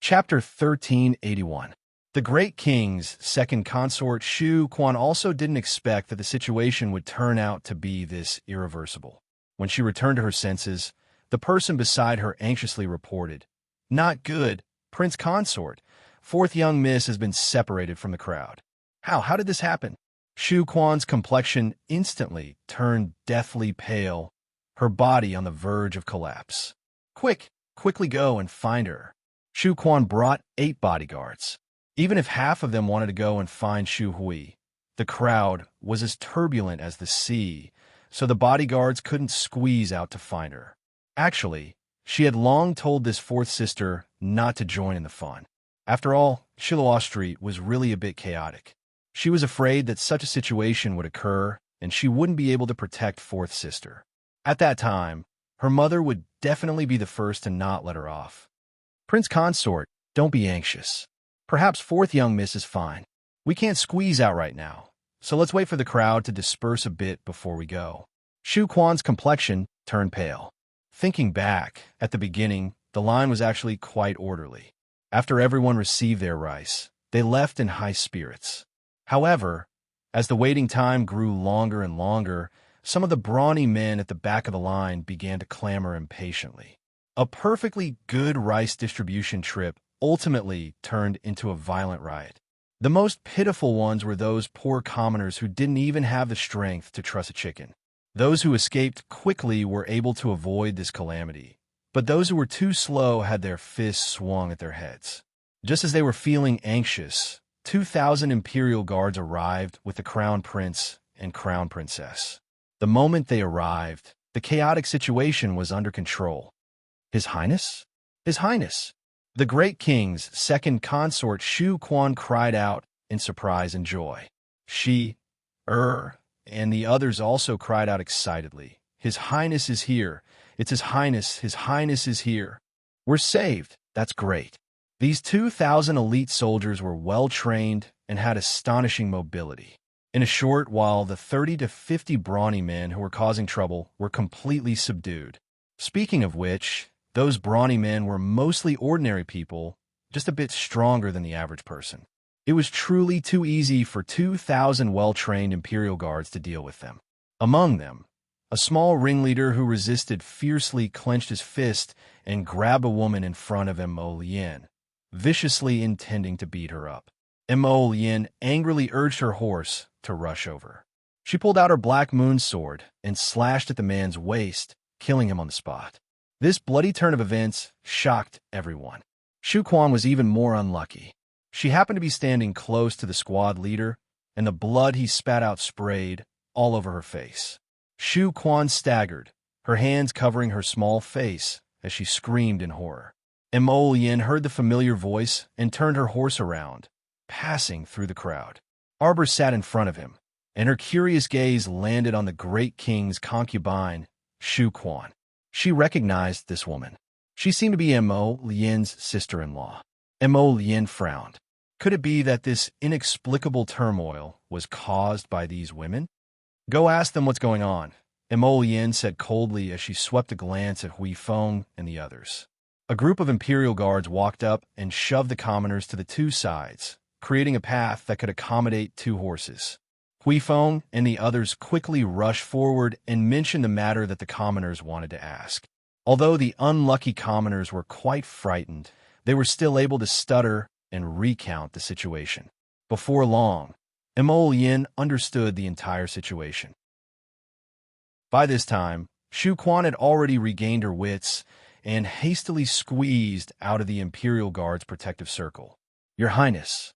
Chapter 1381. The Great King's second consort Shu Quan also didn't expect that the situation would turn out to be this irreversible. When she returned to her senses, the person beside her anxiously reported, "Not good, Prince Consort. Fourth young miss has been separated from the crowd." How did this happen? Shu Quan's complexion instantly turned deathly pale, her body on the verge of collapse. Quickly go and find her." Shu Quan brought 8 bodyguards. Even if half of them wanted to go and find Shu Hui, the crowd was as turbulent as the sea, so the bodyguards couldn't squeeze out to find her. Actually, she had long told this fourth sister not to join in the fun. After all, Shiluo Street was really a bit chaotic. She was afraid that such a situation would occur, and she wouldn't be able to protect fourth sister. At that time, her mother would definitely be the first to not let her off. "Prince Consort, don't be anxious. Perhaps fourth young miss is fine. We can't squeeze out right now, so let's wait for the crowd to disperse a bit before we go." Shu Quan's complexion turned pale. Thinking back, at the beginning, the line was actually quite orderly. After everyone received their rice, they left in high spirits. However, as the waiting time grew longer and longer, some of the brawny men at the back of the line began to clamor impatiently. A perfectly good rice distribution trip ultimately turned into a violent riot. The most pitiful ones were those poor commoners who didn't even have the strength to truss a chicken. Those who escaped quickly were able to avoid this calamity, but those who were too slow had their fists swung at their heads. Just as they were feeling anxious, 2,000 imperial guards arrived with the crown prince and crown princess. The moment they arrived, the chaotic situation was under control. "His Highness? His Highness!" The Great King's second consort Shu Quan cried out in surprise and joy. And the others also cried out excitedly, "His Highness is here! It's His Highness is here! We're saved! That's great!" These 2,000 elite soldiers were well-trained and had astonishing mobility. In a short while, the 30 to 50 brawny men who were causing trouble were completely subdued. Speaking of which, those brawny men were mostly ordinary people, just a bit stronger than the average person. It was truly too easy for 2,000 well-trained imperial guards to deal with them. Among them, a small ringleader who resisted fiercely clenched his fist and grabbed a woman in front of Mo Lien, viciously intending to beat her up. Mo Lien angrily urged her horse to rush over. She pulled out her black moon sword and slashed at the man's waist, killing him on the spot. This bloody turn of events shocked everyone. Shu Quan was even more unlucky. She happened to be standing close to the squad leader, and the blood he spat out sprayed all over her face. Shu Quan staggered, her hands covering her small face as she screamed in horror. Mo Lien heard the familiar voice and turned her horse around, passing through the crowd. Arbor sat in front of him, and her curious gaze landed on the Great King's concubine, Shu Quan. She recognized this woman. She seemed to be Mo Lien's sister-in-law. Mo Lien frowned. Could it be that this inexplicable turmoil was caused by these women? "Go ask them what's going on," Mo Lien said coldly as she swept a glance at Hui Feng and the others. A group of imperial guards walked up and shoved the commoners to the two sides, creating a path that could accommodate 2 horses. Hui Feng and the others quickly rushed forward and mentioned the matter that the commoners wanted to ask. Although the unlucky commoners were quite frightened, they were still able to stutter and recount the situation. Before long, Mo Lien understood the entire situation. By this time, Shu Quan had already regained her wits and hastily squeezed out of the Imperial Guard's protective circle. "Your Highness."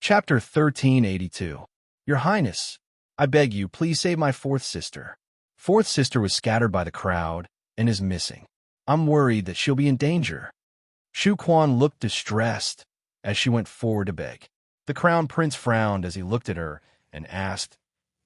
Chapter 1382. "Your Highness, I beg you, please save my fourth sister. Fourth sister was scattered by the crowd and is missing. I'm worried that she'll be in danger." Shu Quan looked distressed as she went forward to beg. The crown prince frowned as he looked at her and asked,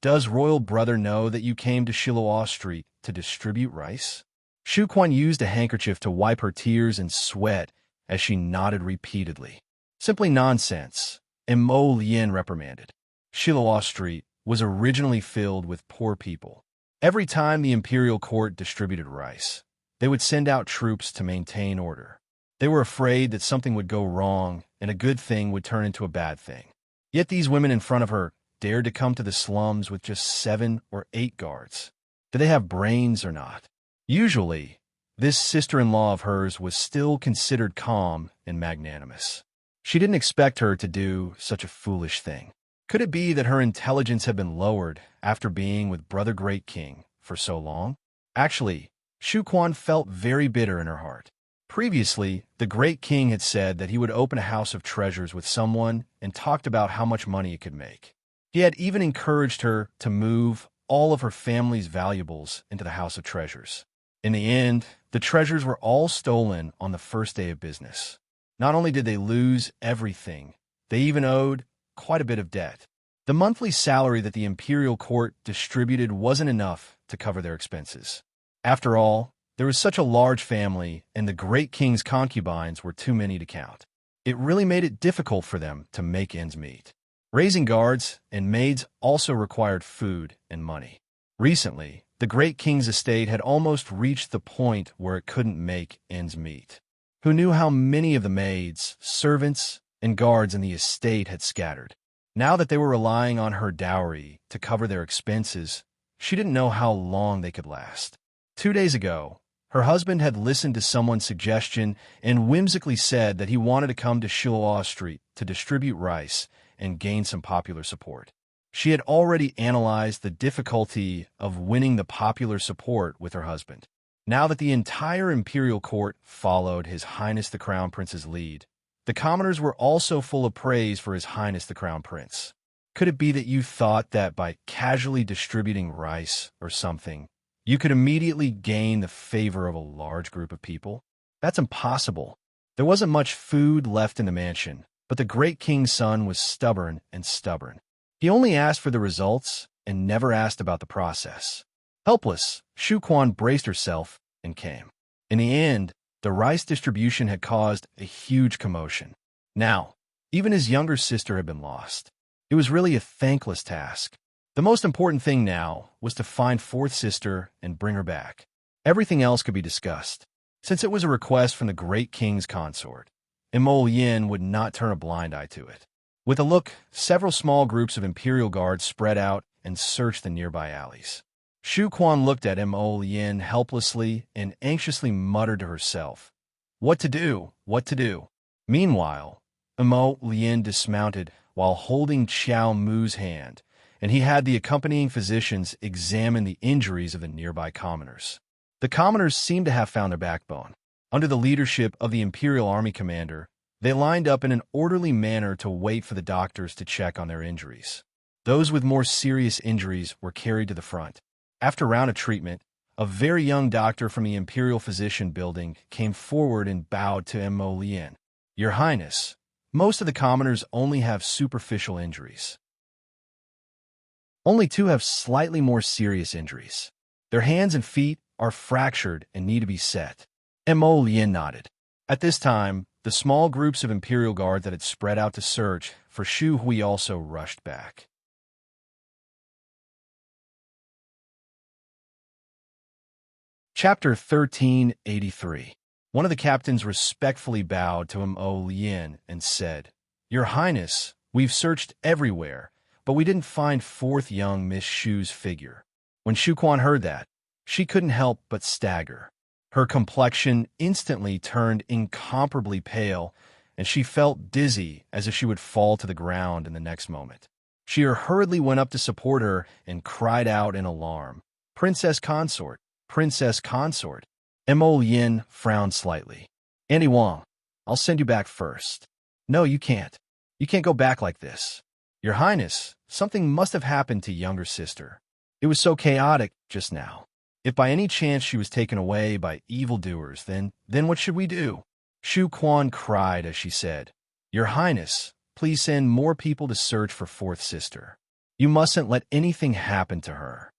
"Does royal brother know that you came to Shiluo Street to distribute rice?" Shu Quan used a handkerchief to wipe her tears and sweat as she nodded repeatedly. "Simply nonsense," Mo Lien reprimanded. Shiluo Street was originally filled with poor people. Every time the imperial court distributed rice, they would send out troops to maintain order. They were afraid that something would go wrong and a good thing would turn into a bad thing. Yet these women in front of her dared to come to the slums with just 7 or 8 guards. Do they have brains or not? Usually, this sister-in-law of hers was still considered calm and magnanimous. She didn't expect her to do such a foolish thing. Could it be that her intelligence had been lowered after being with Brother Great King for so long? Actually, Shu Quan felt very bitter in her heart. Previously, the Great King had said that he would open a house of treasures with someone and talked about how much money it could make. He had even encouraged her to move all of her family's valuables into the house of treasures. In the end, the treasures were all stolen on the first day of business. Not only did they lose everything, they even owed quite a bit of debt. The monthly salary that the imperial court distributed wasn't enough to cover their expenses. After all, there was such a large family, and the Great King's concubines were too many to count. It really made it difficult for them to make ends meet. Raising guards and maids also required food and money. Recently, the Great King's estate had almost reached the point where it couldn't make ends meet. Who knew how many of the maids, servants, and guards in the estate had scattered? Now that they were relying on her dowry to cover their expenses, she didn't know how long they could last. 2 days ago, her husband had listened to someone's suggestion and whimsically said that he wanted to come to Shiloh Street to distribute rice and gain some popular support. She had already analyzed the difficulty of winning the popular support with her husband. Now that the entire imperial court followed His Highness the Crown Prince's lead, the commoners were also full of praise for His Highness the Crown Prince. Could it be that you thought that by casually distributing rice or something, you could immediately gain the favor of a large group of people? That's impossible. There wasn't much food left in the mansion, but the Great King's son was stubborn and stubborn. He only asked for the results and never asked about the process. Helpless, Shu Quan braced herself and came. In the end, the rice distribution had caused a huge commotion. Now, even his younger sister had been lost. It was really a thankless task. The most important thing now was to find fourth sister and bring her back. Everything else could be discussed, since it was a request from the Great King's consort. Imol Yin would not turn a blind eye to it. With a look, several small groups of imperial guards spread out and searched the nearby alleys. Shu Quan looked at Imol Yin helplessly and anxiously muttered to herself, "What to do? What to do?" Meanwhile, Imol Yin dismounted while holding Qiao Mu's hand, and he had the accompanying physicians examine the injuries of the nearby commoners. The commoners seemed to have found their backbone. Under the leadership of the Imperial Army commander, they lined up in an orderly manner to wait for the doctors to check on their injuries. Those with more serious injuries were carried to the front. After a round of treatment, a very young doctor from the Imperial Physician Building came forward and bowed to Imol Yin. "Your Highness, most of the commoners only have superficial injuries. Only 2 have slightly more serious injuries. Their hands and feet are fractured and need to be set." Imol Yin nodded. At this time, the small groups of Imperial Guard that had spread out to search for Shu Hui also rushed back. Chapter 1383. One of the captains respectfully bowed to Imol Yin and said, "Your Highness, we've searched everywhere, but we didn't find fourth young Miss Shu's figure." When Shu Quan heard that, she couldn't help but stagger. Her complexion instantly turned incomparably pale, and she felt dizzy as if she would fall to the ground in the next moment. She hurriedly went up to support her and cried out in alarm, "Princess Consort! Princess Consort!" Imol Yin frowned slightly. "Andy Wang, I'll send you back first." "No, you can't. You can't go back like this." "Your Highness, something must have happened to younger sister. It was so chaotic just now. If by any chance she was taken away by evildoers, then what should we do?" Shu Quan cried as she said, "Your Highness, please send more people to search for fourth sister. You mustn't let anything happen to her.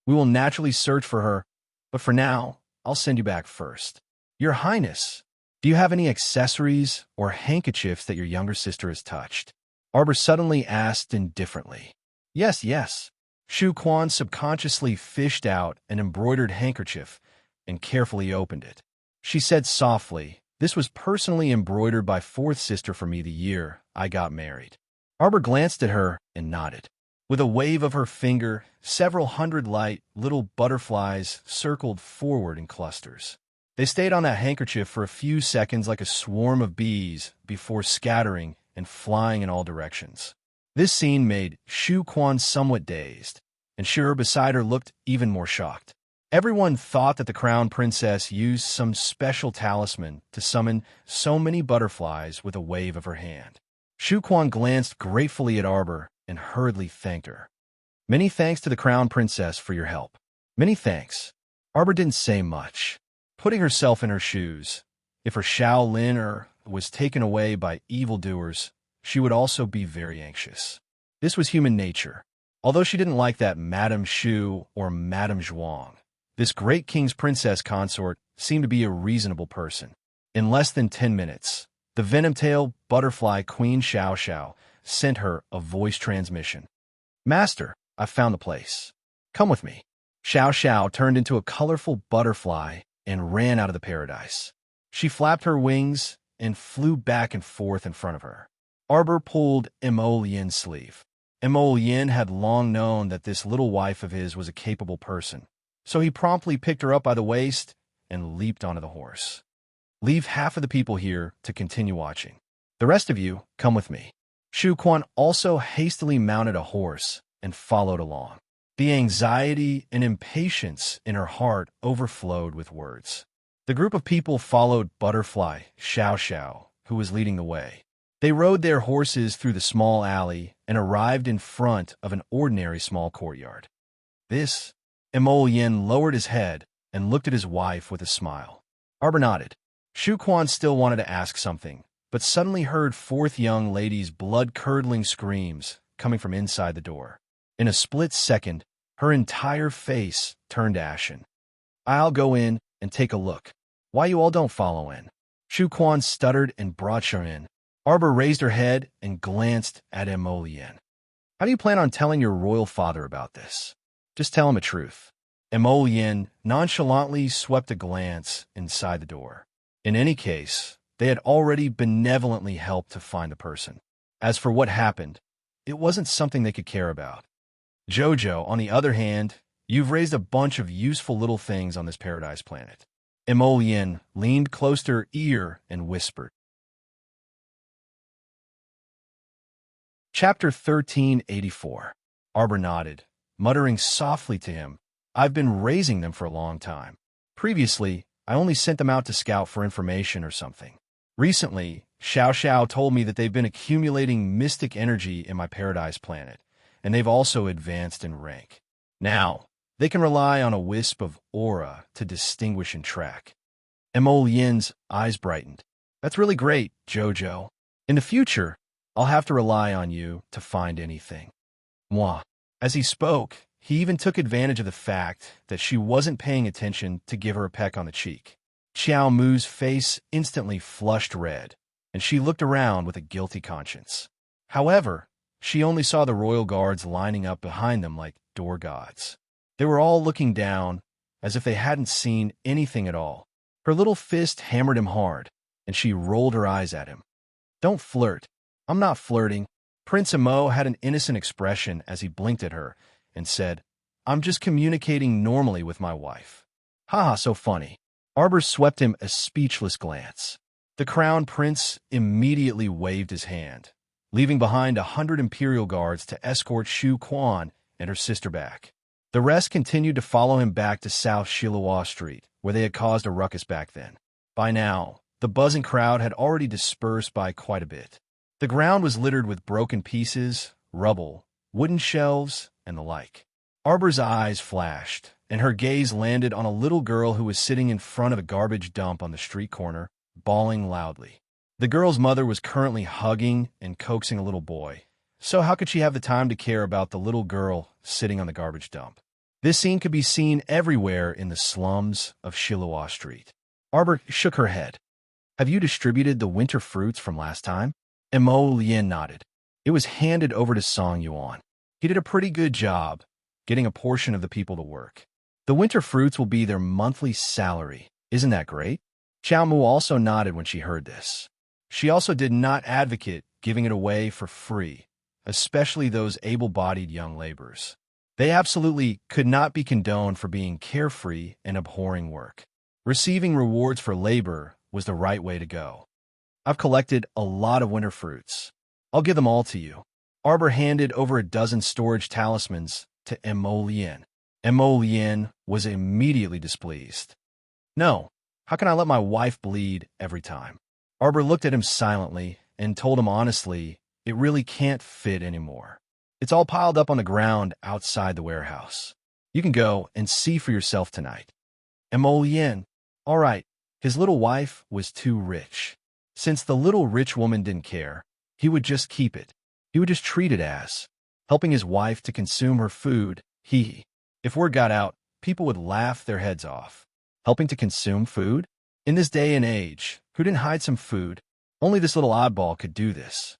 We will naturally search for her, but for now, I'll send you back first." "Your Highness, do you have any accessories or handkerchiefs that your younger sister has touched?" Arbor suddenly asked indifferently. Yes. Shu Quan subconsciously fished out an embroidered handkerchief and carefully opened it. She said softly, "This was personally embroidered by fourth sister for me the year I got married." Arbor glanced at her and nodded. With a wave of her finger, several hundred light, little butterflies circled forward in clusters. They stayed on that handkerchief for a few seconds like a swarm of bees before scattering and flying in all directions. This scene made Shu Quan somewhat dazed, and Shur beside her looked even more shocked. Everyone thought that the crown princess used some special talisman to summon so many butterflies with a wave of her hand. Shu Quan glanced gratefully at Arbor and hurriedly thanked her. "Many thanks to the crown princess for your help." "Many thanks." Arbor didn't say much. Putting herself in her shoes, if her Shaolin was taken away by evildoers, she would also be very anxious. This was human nature. Although she didn't like that Madame Shu or Madame Zhuang, this great king's princess consort seemed to be a reasonable person. In less than 10 minutes, the venom-tailed butterfly Queen Xiao Xiao sent her a voice transmission. "Master, I've found the place. Come with me." Xiao Xiao turned into a colorful butterfly and ran out of the paradise. She flapped her wings and flew back and forth in front of her. Arbor pulled Mo Lian's sleeve. Mo Lian had long known that this little wife of his was a capable person, so he promptly picked her up by the waist and leaped onto the horse. "Leave half of the people here to continue watching. The rest of you, come with me." Shu Quan also hastily mounted a horse and followed along. The anxiety and impatience in her heart overflowed with words. The group of people followed Butterfly Xiao Xiao, who was leading the way. They rode their horses through the small alley and arrived in front of an ordinary small courtyard. Mo Yin lowered his head and looked at his wife with a smile. Arbor nodded. Shu Quan still wanted to ask something, but suddenly heard fourth young lady's blood-curdling screams coming from inside the door. In a split second, her entire face turned ashen. "I'll go in and take a look. Why you all don't follow in?" Shu Quan stuttered and brought her in. Arbor raised her head and glanced at Mo Lian. "How do you plan on telling your royal father about this?" "Just tell him the truth." Mo Lian nonchalantly swept a glance inside the door. In any case, they had already benevolently helped to find the person. As for what happened, it wasn't something they could care about. "Jojo, on the other hand, you've raised a bunch of useful little things on this paradise planet." Mo Lian leaned close to her ear and whispered. Chapter 1384. Arbor nodded, muttering softly to him, "I've been raising them for a long time. Previously, I only sent them out to scout for information or something. Recently, Xiao Xiao told me that they've been accumulating mystic energy in my paradise planet, and they've also advanced in rank. Now, they can rely on a wisp of aura to distinguish and track." Mo Yin's eyes brightened. "That's really great, Jojo. In the future, I'll have to rely on you to find anything." Mwah. As he spoke, he even took advantage of the fact that she wasn't paying attention to give her a peck on the cheek. Xiao Mu's face instantly flushed red, and she looked around with a guilty conscience. However, she only saw the royal guards lining up behind them like door gods. They were all looking down, as if they hadn't seen anything at all. Her little fist hammered him hard, and she rolled her eyes at him. "Don't flirt." "I'm not flirting." Prince Mo had an innocent expression as he blinked at her and said, "I'm just communicating normally with my wife." "Haha, so funny." Arbor swept him a speechless glance. The crown prince immediately waved his hand, leaving behind 100 imperial guards to escort Shu Quan and her sister back. The rest continued to follow him back to South Shiluo Street, where they had caused a ruckus back then. By now, the buzzing crowd had already dispersed by quite a bit. The ground was littered with broken pieces, rubble, wooden shelves, and the like. Arbor's eyes flashed, and her gaze landed on a little girl who was sitting in front of a garbage dump on the street corner, bawling loudly. The girl's mother was currently hugging and coaxing a little boy, so how could she have the time to care about the little girl sitting on the garbage dump? This scene could be seen everywhere in the slums of Shiluo Street. Arbor shook her head. "Have you distributed the winter fruits from last time?" Mo Lian nodded. "It was handed over to Song Yuan. He did a pretty good job, getting a portion of the people to work. The winter fruits will be their monthly salary. Isn't that great? Xiao Mu also nodded when she heard this. She also did not advocate giving it away for free, especially those able-bodied young laborers. They absolutely could not be condoned for being carefree and abhorring work. Receiving rewards for labor was the right way to go. I've collected a lot of winter fruits. I'll give them all to you. Arbor handed over a dozen storage talismans to Mo Lien. Mo Lien was immediately displeased. No, how can I let my wife bleed every time? Arbor looked at him silently and told him honestly, it really can't fit anymore. It's all piled up on the ground outside the warehouse. You can go and see for yourself tonight. Mo Lien, all right, his little wife was too rich. Since the little rich woman didn't care, he would just keep it. He would just treat it as helping his wife to consume her food. If word got out, people would laugh their heads off. Helping to consume food? In this day and age, who didn't hide some food? Only this little oddball could do this.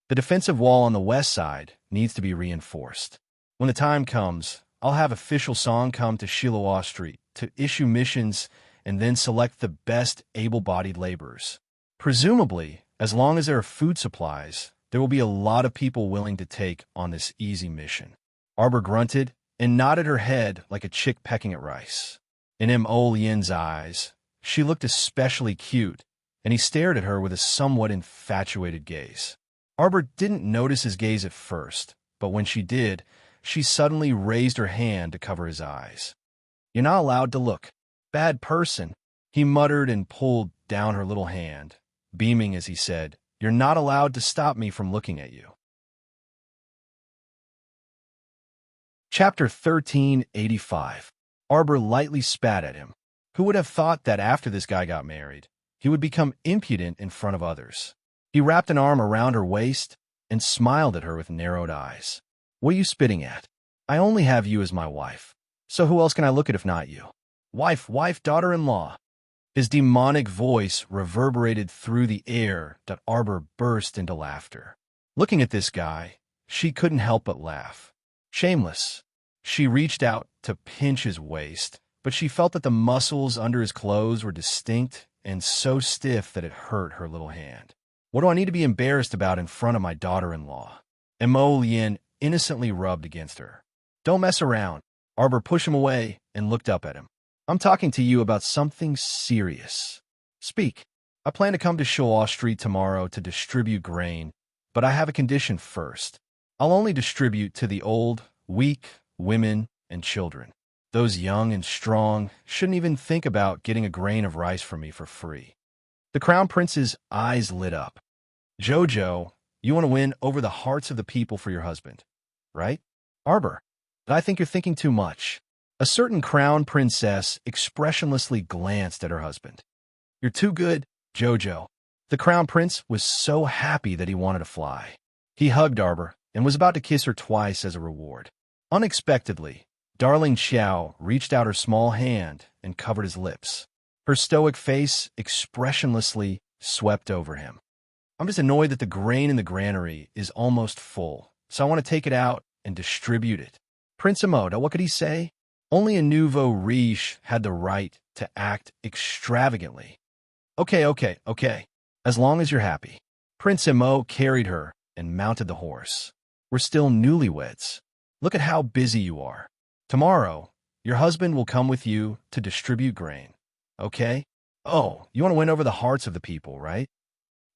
The defensive wall on the west side needs to be reinforced. When the time comes, I'll have official Song come to Shiloh Street to issue missions and then select the best able-bodied laborers. Presumably, as long as there are food supplies, there will be a lot of people willing to take on this easy mission. Arbor grunted and nodded her head like a chick pecking at rice. In Mo Lien's eyes, she looked especially cute, and he stared at her with a somewhat infatuated gaze. Arbor didn't notice his gaze at first, but when she did, she suddenly raised her hand to cover his eyes. You're not allowed to look. Bad person, he muttered and pulled down her little hand, beaming as he said, You're not allowed to stop me from looking at you. Chapter 1385. Arbor lightly spat at him. Who would have thought that after this guy got married, he would become impudent in front of others? He wrapped an arm around her waist and smiled at her with narrowed eyes. What are you spitting at? I only have you as my wife. So who else can I look at if not you? Wife, daughter-in-law. His demonic voice reverberated through the air that Arbor burst into laughter. Looking at this guy, she couldn't help but laugh. Shameless. She reached out to pinch his waist, but she felt that the muscles under his clothes were distinct and so stiff that it hurt her little hand. What do I need to be embarrassed about in front of my daughter-in-law? Mo Lien innocently rubbed against her. Don't mess around. Arbor pushed him away and looked up at him. I'm talking to you about something serious. Speak. I plan to come to Shaw Street tomorrow to distribute grain, but I have a condition first. I'll only distribute to the old, weak, women, and children. Those young and strong shouldn't even think about getting a grain of rice from me for free. The Crown Prince's eyes lit up. Jojo, you want to win over the hearts of the people for your husband, right? Arbor, I think you're thinking too much. A certain crown princess expressionlessly glanced at her husband. You're too good, Jojo. The crown prince was so happy that he wanted to fly. He hugged Arbor and was about to kiss her twice as a reward. Unexpectedly, darling Xiao reached out her small hand and covered his lips. Her stoic face expressionlessly swept over him. I'm just annoyed that the grain in the granary is almost full, so I want to take it out and distribute it. Prince Emoda, what could he say? Only a nouveau riche had the right to act extravagantly. Okay. As long as you're happy. Prince Emo carried her and mounted the horse. We're still newlyweds. Look at how busy you are. Tomorrow, your husband will come with you to distribute grain. Okay? Oh, you want to win over the hearts of the people, right?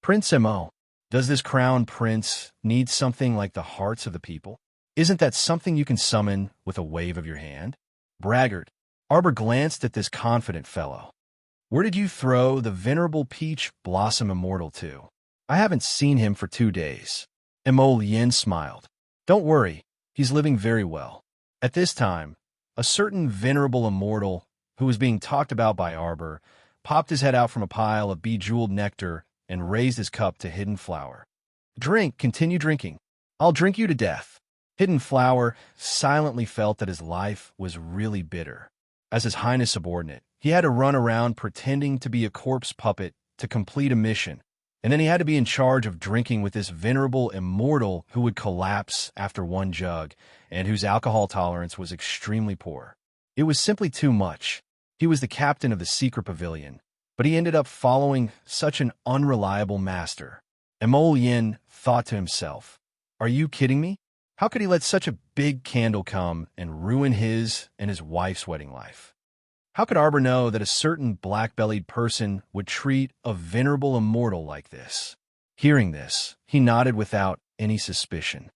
Prince Emo, does this crown prince need something like the hearts of the people? Isn't that something you can summon with a wave of your hand? Braggart. Arbor glanced at this confident fellow. Where did you throw the venerable peach blossom immortal to? I haven't seen him for 2 days. Mo Lien smiled. Don't worry, he's living very well. At this time, a certain venerable immortal, who was being talked about by Arbor, popped his head out from a pile of bejeweled nectar and raised his cup to Hidden Flower. Drink, continue drinking. I'll drink you to death. Hidden Flower silently felt that his life was really bitter. As His Highness subordinate, he had to run around pretending to be a corpse puppet to complete a mission, And then he had to be in charge of drinking with this venerable immortal who would collapse after one jug and whose alcohol tolerance was extremely poor. It was simply too much. He was the captain of the secret pavilion, but he ended up following such an unreliable master. Yin thought to himself, "Are you kidding me? How could he let such a big candle come and ruin his and his wife's wedding life? How could Arbor know that a certain black-bellied person would treat a venerable immortal like this?" Hearing this, he nodded without any suspicion.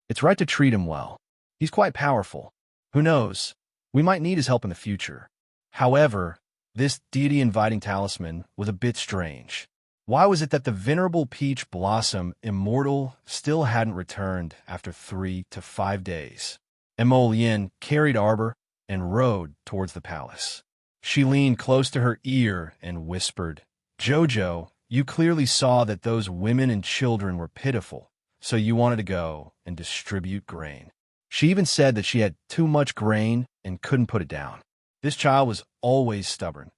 "It's right to treat him well. He's quite powerful. Who knows? We might need his help in the future." However, this deity-inviting talisman was a bit strange. Why was it that the venerable peach blossom immortal still hadn't returned after 3 to 5 days? Yin carried Arbor and rode towards the palace. She leaned close to her ear and whispered, "Jojo, you clearly saw that those women and children were pitiful, so you wanted to go and distribute grain." She even said that she had too much grain and couldn't put it down. This child was always stubborn.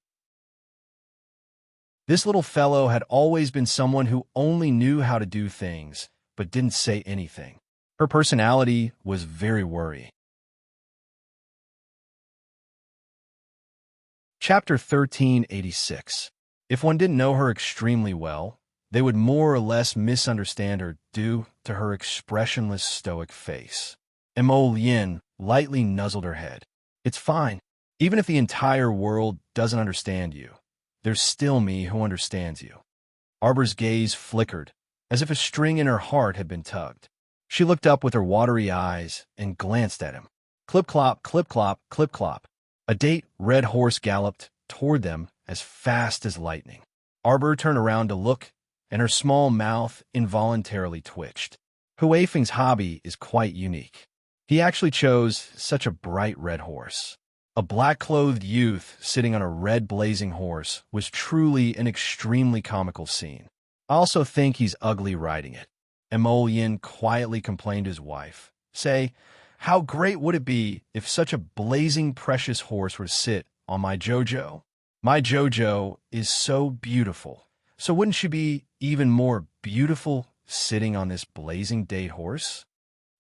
This little fellow had always been someone who only knew how to do things, but didn't say anything. Her personality was very worrying. Chapter 1386. If one didn't know her extremely well, they would more or less misunderstand her due to her expressionless stoic face. Yin lightly nuzzled her head. "It's fine. Even if the entire world doesn't understand you, there's still me who understands you." Arbor's gaze flickered, as if a string in her heart had been tugged. She looked up with her watery eyes and glanced at him. Clip-clop, clip-clop, clip-clop. A red horse galloped toward them as fast as lightning. Arbor turned around to look, and her small mouth involuntarily twitched. Huifeng's hobby is quite unique. He actually chose such a bright red horse. A black-clothed youth sitting on a red blazing horse was truly an extremely comical scene. I also think he's ugly riding it. Yin quietly complained to his wife. "Say, how great would it be if such a blazing precious horse were to sit on my Jojo? My Jojo is so beautiful, so wouldn't she be even more beautiful sitting on this blazing date horse?"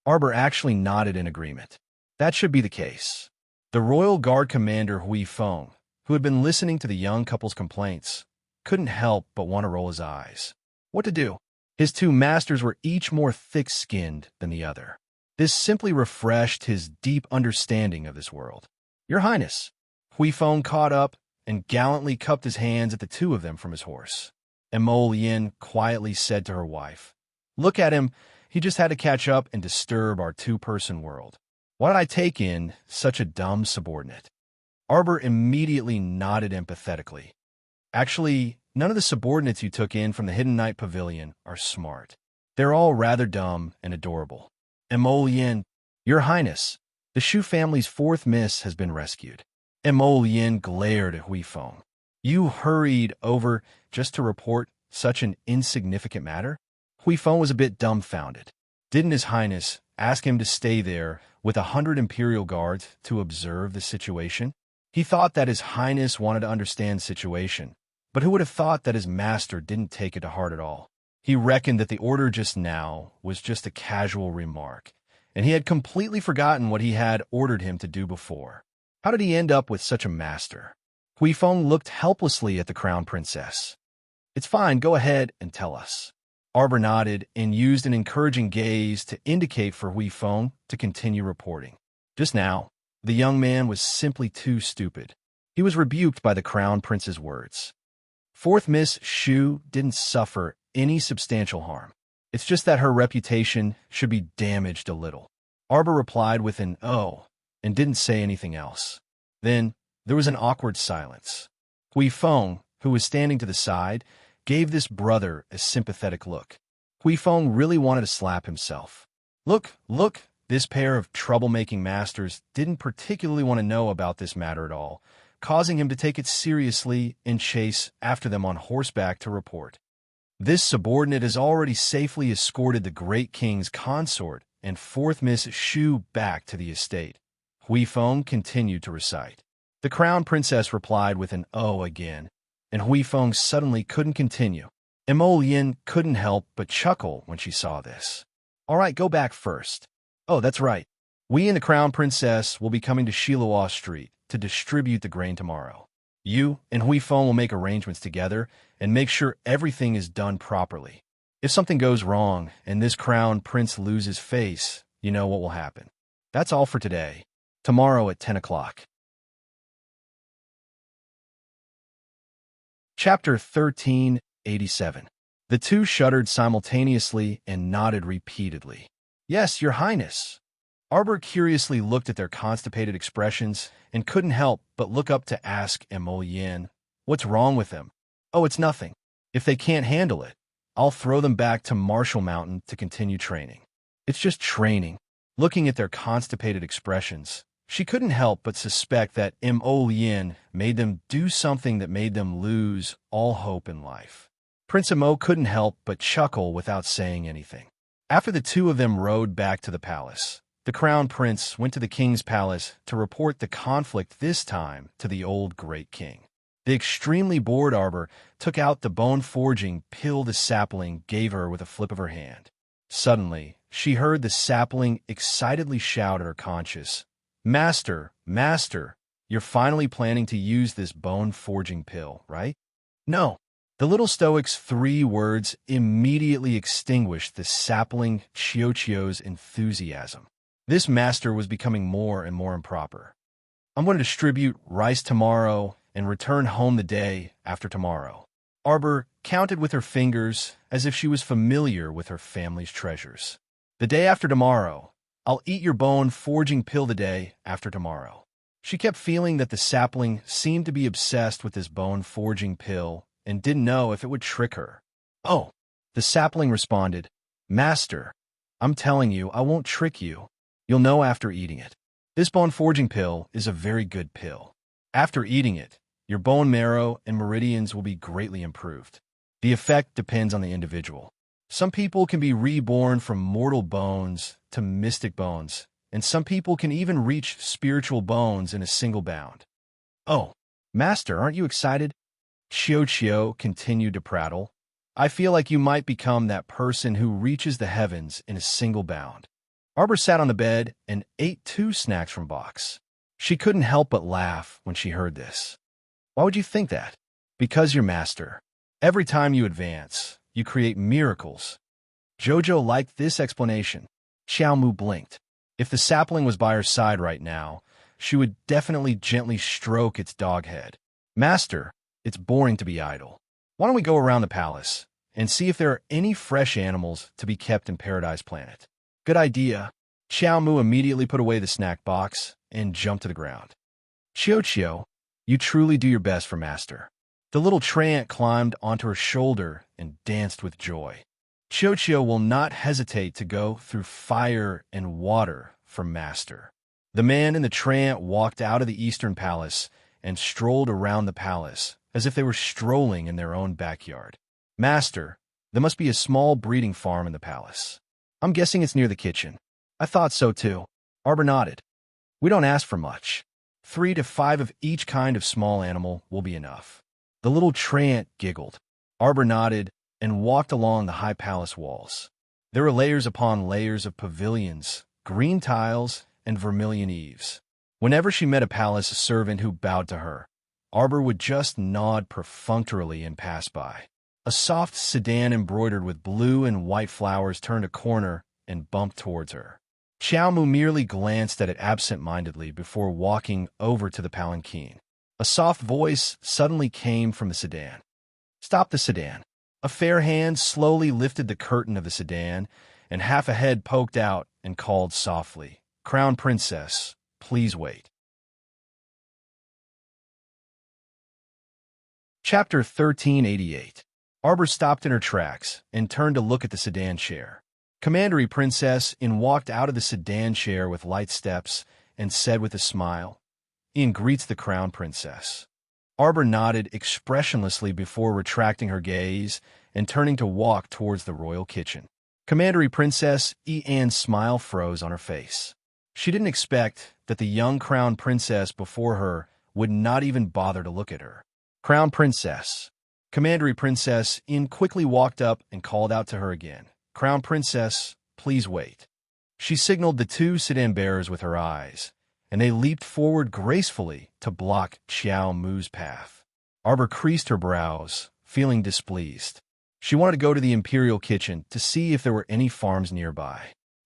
Arbor actually nodded in agreement. That should be the case. The Royal Guard commander Huifeng, who had been listening to the young couple's complaints, couldn't help but want to roll his eyes. What to do? His two masters were each more thick-skinned than the other. This simply refreshed his deep understanding of this world. "Your Highness." Huifeng caught up and gallantly cupped his hands at the two of them from his horse. Yin quietly said to her wife, "Look at him. He just had to catch up and disturb our two-person world. Why did I take in such a dumb subordinate?" Arbor immediately nodded empathetically. "Actually, none of the subordinates you took in from the Hidden Night Pavilion are smart. They're all rather dumb and adorable." Yin, "Your Highness, the Shu family's fourth miss has been rescued." Yin glared at Huifeng. "You hurried over just to report such an insignificant matter?" Huifeng was a bit dumbfounded. Didn't His Highness ask him to stay there with 100 Imperial Guards to observe the situation? He thought that His Highness wanted to understand the situation, but who would have thought that his master didn't take it to heart at all? He reckoned that the order just now was just a casual remark, and he had completely forgotten what he had ordered him to do before. How did he end up with such a master? Huifeng looked helplessly at the crown princess. "It's fine, go ahead and tell us." Arbor nodded and used an encouraging gaze to indicate for Huifeng to continue reporting. Just now, the young man was simply too stupid. He was rebuked by the crown prince's words. Fourth Miss Shu didn't suffer any substantial harm. It's just that her reputation should be damaged a little. Arbor replied with an "oh," and didn't say anything else. Then there was an awkward silence. Huifeng, who was standing to the side, gave this brother a sympathetic look. Huifeng really wanted to slap himself. Look, this pair of troublemaking masters didn't particularly want to know about this matter at all, causing him to take it seriously and chase after them on horseback to report. This subordinate has already safely escorted the great king's consort and fourth Miss Shu back to the estate. Huifeng continued to recite. The crown princess replied with an "oh" again, and Huifeng suddenly couldn't continue. Emollian couldn't help but chuckle when she saw this. All right, go back first. Oh, that's right. We and the Crown Princess will be coming to Shiloah Street to distribute the grain tomorrow. You and Huifeng will make arrangements together and make sure everything is done properly. If something goes wrong and this Crown Prince loses face, you know what will happen. That's all for today. Tomorrow at 10 o'clock. Chapter 1387. The two shuddered simultaneously and nodded repeatedly. Yes, Your Highness. Arbor curiously looked at their constipated expressions and couldn't help but look up to ask Emollian, what's wrong with them? Oh, it's nothing. If they can't handle it, I'll throw them back to Marshall Mountain to continue training. It's just training. Looking at their constipated expressions, she couldn't help but suspect that Emollian made them do something that made them lose all hope in life. Prince Emo couldn't help but chuckle without saying anything. After the two of them rode back to the palace, the Crown Prince went to the king's palace to report the conflict this time to the old great king. The extremely bored Arbor took out the bone-forging pill the sapling gave her with a flip of her hand. Suddenly, she heard the sapling excitedly shout at her conscience, Master, Master, you're finally planning to use this bone-forging pill, right? No. The little stoic's 3 words immediately extinguished the sapling Chiochio's enthusiasm. This master was becoming more and more improper. I'm going to distribute rice tomorrow and return home the day after tomorrow. Arbor counted with her fingers as if she was familiar with her family's treasures. The day after tomorrow, I'll eat your bone-forging pill the day after tomorrow. She kept feeling that the sapling seemed to be obsessed with this bone-forging pill and didn't know if it would trick her. Oh, the sapling responded, Master, I'm telling you, I won't trick you. You'll know after eating it. This bone-forging pill is a very good pill. After eating it, your bone marrow and meridians will be greatly improved. The effect depends on the individual. Some people can be reborn from mortal bones to mystic bones, and some people can even reach spiritual bones in a single bound. Oh, Master, aren't you excited? Chio continued to prattle. I feel like you might become that person who reaches the heavens in a single bound. Arbor sat on the bed and ate 2 snacks from box. She couldn't help but laugh when she heard this. Why would you think that? Because you're Master. Every time you advance, you create miracles. Jojo liked this explanation. Xiaomu blinked. If the sapling was by her side right now, she would definitely gently stroke its dog head. Master, it's boring to be idle. Why don't we go around the palace and see if there are any fresh animals to be kept in Paradise Planet? Good idea. Xiaomu immediately put away the snack box and jumped to the ground. Chio, you truly do your best for Master. The little treant climbed onto her shoulder and danced with joy. Chio will not hesitate to go through fire and water for Master. The man and the treant walked out of the Eastern Palace and strolled around the palace as if they were strolling in their own backyard. Master, there must be a small breeding farm in the palace. I'm guessing it's near the kitchen. I thought so too. Arbor nodded. We don't ask for much. 3 to 5 of each kind of small animal will be enough. The little treant giggled. Arbor nodded and walked along the high palace walls. There were layers upon layers of pavilions, green tiles, and vermilion eaves. Whenever she met a palace servant who bowed to her, Arbor would just nod perfunctorily and pass by. A soft sedan embroidered with blue and white flowers turned a corner and bumped towards her. Xiaomu merely glanced at it absent-mindedly before walking over to the palanquin. A soft voice suddenly came from the sedan. Stop the sedan. A fair hand slowly lifted the curtain of the sedan, and half a head poked out and called softly, Crown Princess, please wait. Chapter 1388. Arbor stopped in her tracks and turned to look at the sedan chair. Commandery Princess walked out of the sedan chair with light steps and said with a smile, Ian greets the Crown Princess. Arbor nodded expressionlessly before retracting her gaze and turning to walk towards the royal kitchen. Commandery Princess Ian's smile froze on her face. She didn't expect that the young Crown Princess before her would not even bother to look at her. Crown Princess, Commandery Princess Ian quickly walked up and called out to her again. Crown Princess, please wait. She signaled the two sedan bearers with her eyes, and they leaped forward gracefully to block Xiao Mu's path. Arbor creased her brows, feeling displeased. She wanted to go to the Imperial kitchen to see if there were any farms nearby.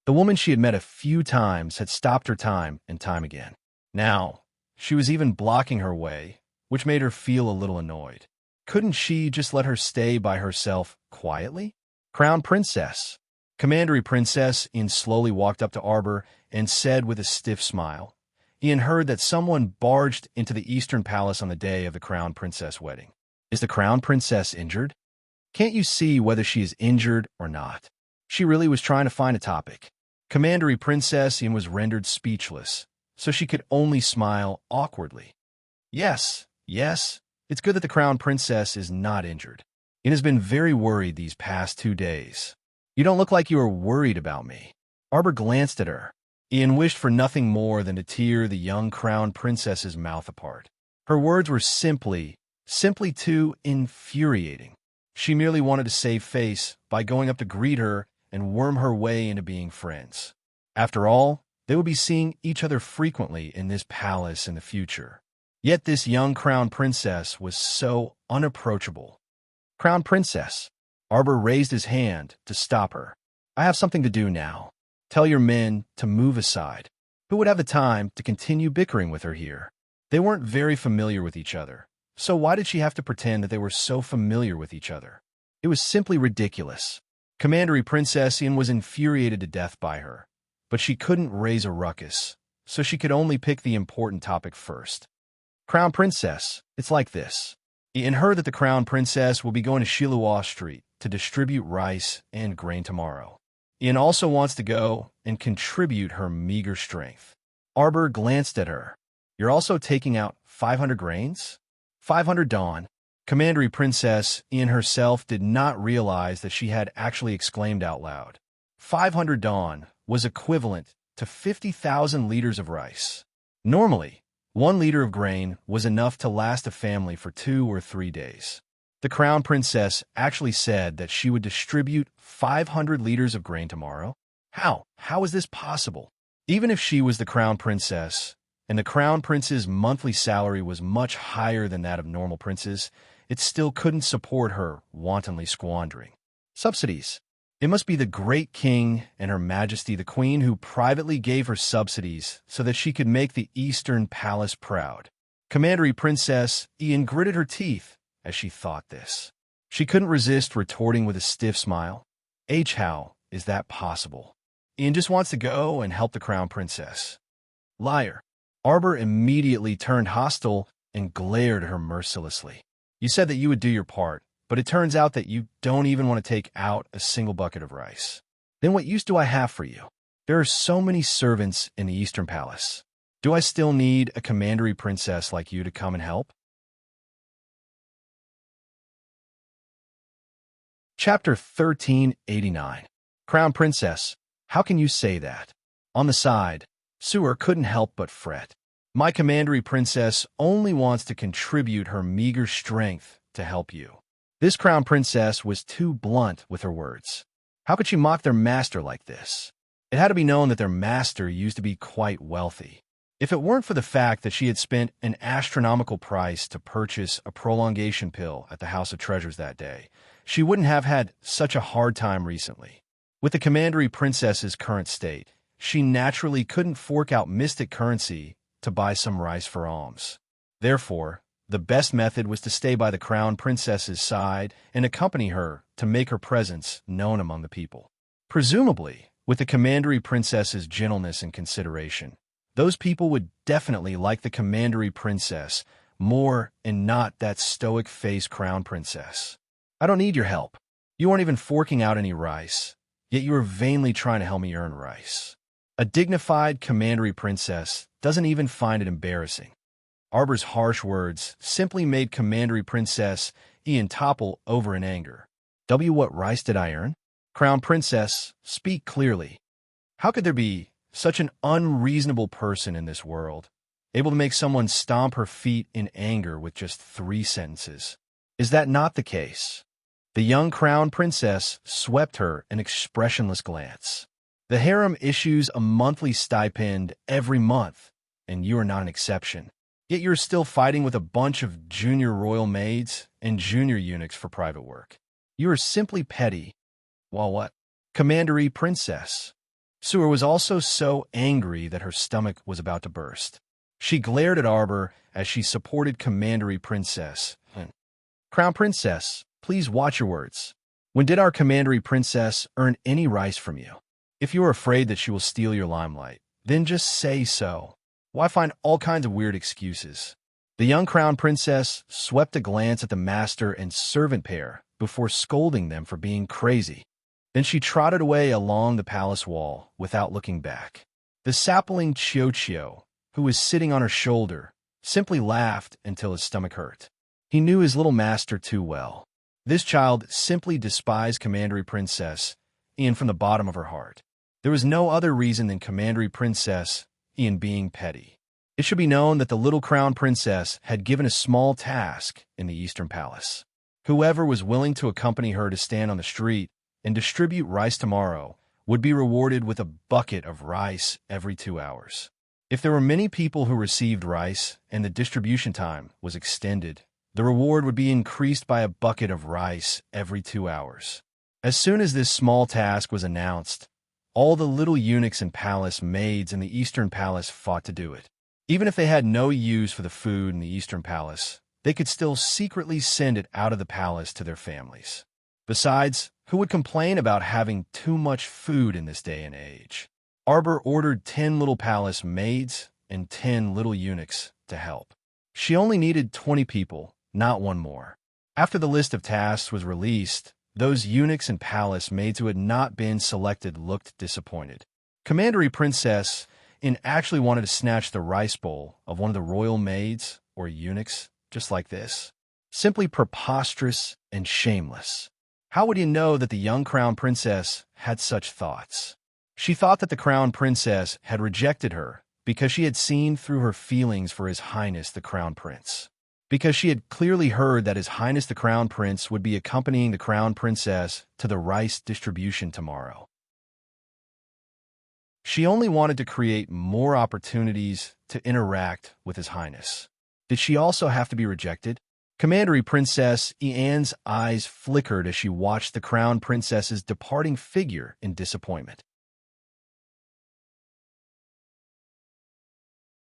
The woman she had met a few times had stopped her time and time again. Now, she was even blocking her way, which made her feel a little annoyed. Couldn't she just let her stay by herself quietly? Crown Princess. Commandery Princess Ian slowly walked up to Arbor and said with a stiff smile. Ian heard that someone barged into the Eastern Palace on the day of the Crown Princess wedding. Is the Crown Princess injured? Can't you see whether she is injured or not? She really was trying to find a topic. Commandery Princess Ian was rendered speechless, so she could only smile awkwardly. Yes, it's good that the Crown Princess is not injured. Ian has been very worried these past 2 days. You don't look like you are worried about me. Arbor glanced at her. Ian wished for nothing more than to tear the young Crown Princess's mouth apart. Her words were simply too infuriating. She merely wanted to save face by going up to greet her and worm her way into being friends. After all, they would be seeing each other frequently in this palace in the future. Yet this young Crown Princess was so unapproachable. Crown Princess. Arbor raised his hand to stop her. I have something to do now. Tell your men to move aside. Who would have the time to continue bickering with her here? They weren't very familiar with each other, so why did she have to pretend that they were so familiar with each other? It was simply ridiculous. Commandery Princess Ian was infuriated to death by her, but she couldn't raise a ruckus, so she could only pick the important topic first. Crown Princess, it's like this. Ian heard that the Crown Princess will be going to Shiluo Street to distribute rice and grain tomorrow. Ian also wants to go and contribute her meager strength. Arbor glanced at her. You're also taking out 500 grains? 500 Dawn. Commandery Princess Ian herself did not realize that she had actually exclaimed out loud. 500 Dawn was equivalent to 50,000 liters of rice. Normally, 1 liter of grain was enough to last a family for 2 or 3 days. The Crown Princess actually said that she would distribute 500 liters of grain tomorrow. How? How is this possible? Even if she was the Crown Princess, and the Crown Prince's monthly salary was much higher than that of normal princes, it still couldn't support her wantonly squandering. Subsidies. It must be the great king and Her Majesty the Queen who privately gave her subsidies so that she could make the Eastern Palace proud. Commandery Princess Ian gritted her teeth as she thought this. She couldn't resist retorting with a stiff smile. How is that possible? Ian just wants to go and help the Crown Princess. Liar. Arbor immediately turned hostile and glared at her mercilessly. You said that you would do your part, but it turns out that you don't even want to take out a single bucket of rice. Then what use do I have for you? There are so many servants in the Eastern Palace. Do I still need a commandery princess like you to come and help? Chapter 1389. Crown Princess, how can you say that? On the side, Sewer couldn't help but fret. My commandery princess only wants to contribute her meager strength to help you. This Crown Princess was too blunt with her words. How could she mock their master like this? It had to be known that their master used to be quite wealthy. If it weren't for the fact that she had spent an astronomical price to purchase a prolongation pill at the House of Treasures that day, she wouldn't have had such a hard time recently. With the commandery princess's current state, she naturally couldn't fork out mystic currency to buy some rice for alms. Therefore, the best method was to stay by the Crown Princess's side and accompany her to make her presence known among the people. Presumably, with the commandery princess's gentleness and consideration, those people would definitely like the commandery princess more and not that stoic-faced Crown Princess. I don't need your help. You aren't even forking out any rice, yet you are vainly trying to help me earn rice. A dignified commandery princess doesn't even find it embarrassing. Arbor's harsh words simply made commandery princess Ian topple over in anger. What rice did I earn? Crown Princess, speak clearly. How could there be such an unreasonable person in this world, able to make someone stomp her feet in anger with just 3 sentences? Is that not the case? The young crown princess swept her an expressionless glance. The harem issues a monthly stipend every month, and you are not an exception. Yet you're still fighting with a bunch of junior royal maids and junior eunuchs for private work. You are simply petty. Well, what? Commandery princess. Suor was also so angry that her stomach was about to burst. She glared at Arbor as she supported Commandery princess. Crown princess, please watch your words. When did our Commandery princess earn any rice from you? If you are afraid that she will steal your limelight, then just say so. Why find all kinds of weird excuses? The young crown princess swept a glance at the master and servant pair before scolding them for being crazy. Then she trotted away along the palace wall without looking back. The sapling Chio, who was sitting on her shoulder, simply laughed until his stomach hurt. He knew his little master too well. This child simply despised Commandery Princess Ian from the bottom of her heart. There was no other reason than Commandery Princess Ian being petty. It should be known that the little crown princess had given a small task in the Eastern Palace. Whoever was willing to accompany her to stand on the street and distribute rice tomorrow would be rewarded with a bucket of rice every 2 hours. If there were many people who received rice and the distribution time was extended, the reward would be increased by a bucket of rice every 2 hours. As soon as this small task was announced, all the little eunuchs and palace maids in the Eastern Palace fought to do it. Even if they had no use for the food in the Eastern Palace, they could still secretly send it out of the palace to their families. Besides, who would complain about having too much food in this day and age? Arbor ordered 10 little palace maids and 10 little eunuchs to help. She only needed 20 people, not one more. After the list of tasks was released, those eunuchs and palace maids who had not been selected looked disappointed. Commandery Princess Ian actually wanted to snatch the rice bowl of one of the royal maids or eunuchs just like this. Simply preposterous and shameless. How would you know that the young crown princess had such thoughts? She thought that the crown princess had rejected her because she had seen through her feelings for His Highness the Crown Prince. Because she had clearly heard that His Highness the Crown Prince would be accompanying the crown princess to the rice distribution tomorrow. She only wanted to create more opportunities to interact with His Highness. Did she also have to be rejected? Commandery Princess Ian's eyes flickered as she watched the crown princess's departing figure in disappointment.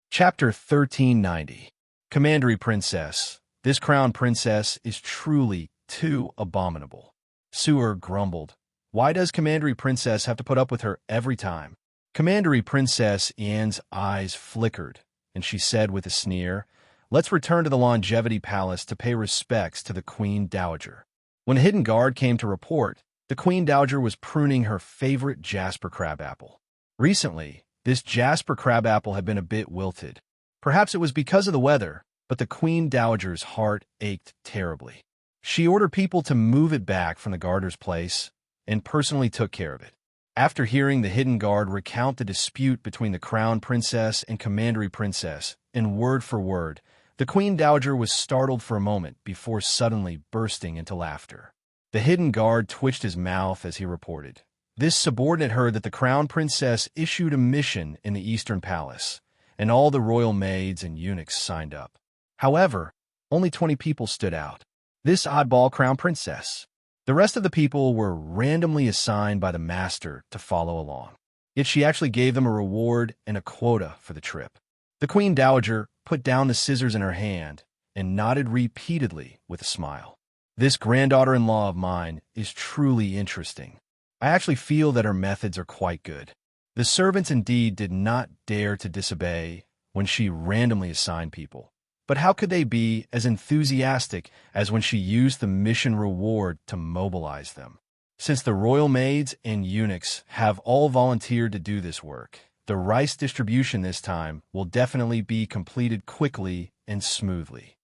Chapter 1390. Commandery Princess, this crown princess is truly too abominable. Suor grumbled. Why does Commandery Princess have to put up with her every time? Commandery Princess Ian's eyes flickered, and she said with a sneer, Let's return to the Longevity Palace to pay respects to the Queen Dowager. When a hidden guard came to report, the Queen Dowager was pruning her favorite jasper crabapple. Recently, this jasper crabapple had been a bit wilted. Perhaps it was because of the weather, but the Queen Dowager's heart ached terribly. She ordered people to move it back from the gardener's place and personally took care of it. After hearing the hidden guard recount the dispute between the Crown Princess and Commandery Princess, in word for word, the Queen Dowager was startled for a moment before suddenly bursting into laughter. The hidden guard twitched his mouth as he reported. This subordinate heard that the Crown Princess issued a mission in the Eastern Palace, and all the royal maids and eunuchs signed up. However, only 20 people stood out. This oddball Crown Princess. The rest of the people were randomly assigned by the master to follow along. Yet she actually gave them a reward and a quota for the trip. The Queen Dowager put down the scissors in her hand and nodded repeatedly with a smile. This granddaughter-in-law of mine is truly interesting. I actually feel that her methods are quite good. The servants indeed did not dare to disobey when she randomly assigned people. But how could they be as enthusiastic as when she used the mission reward to mobilize them? Since the royal maids and eunuchs have all volunteered to do this work, the rice distribution this time will definitely be completed quickly and smoothly.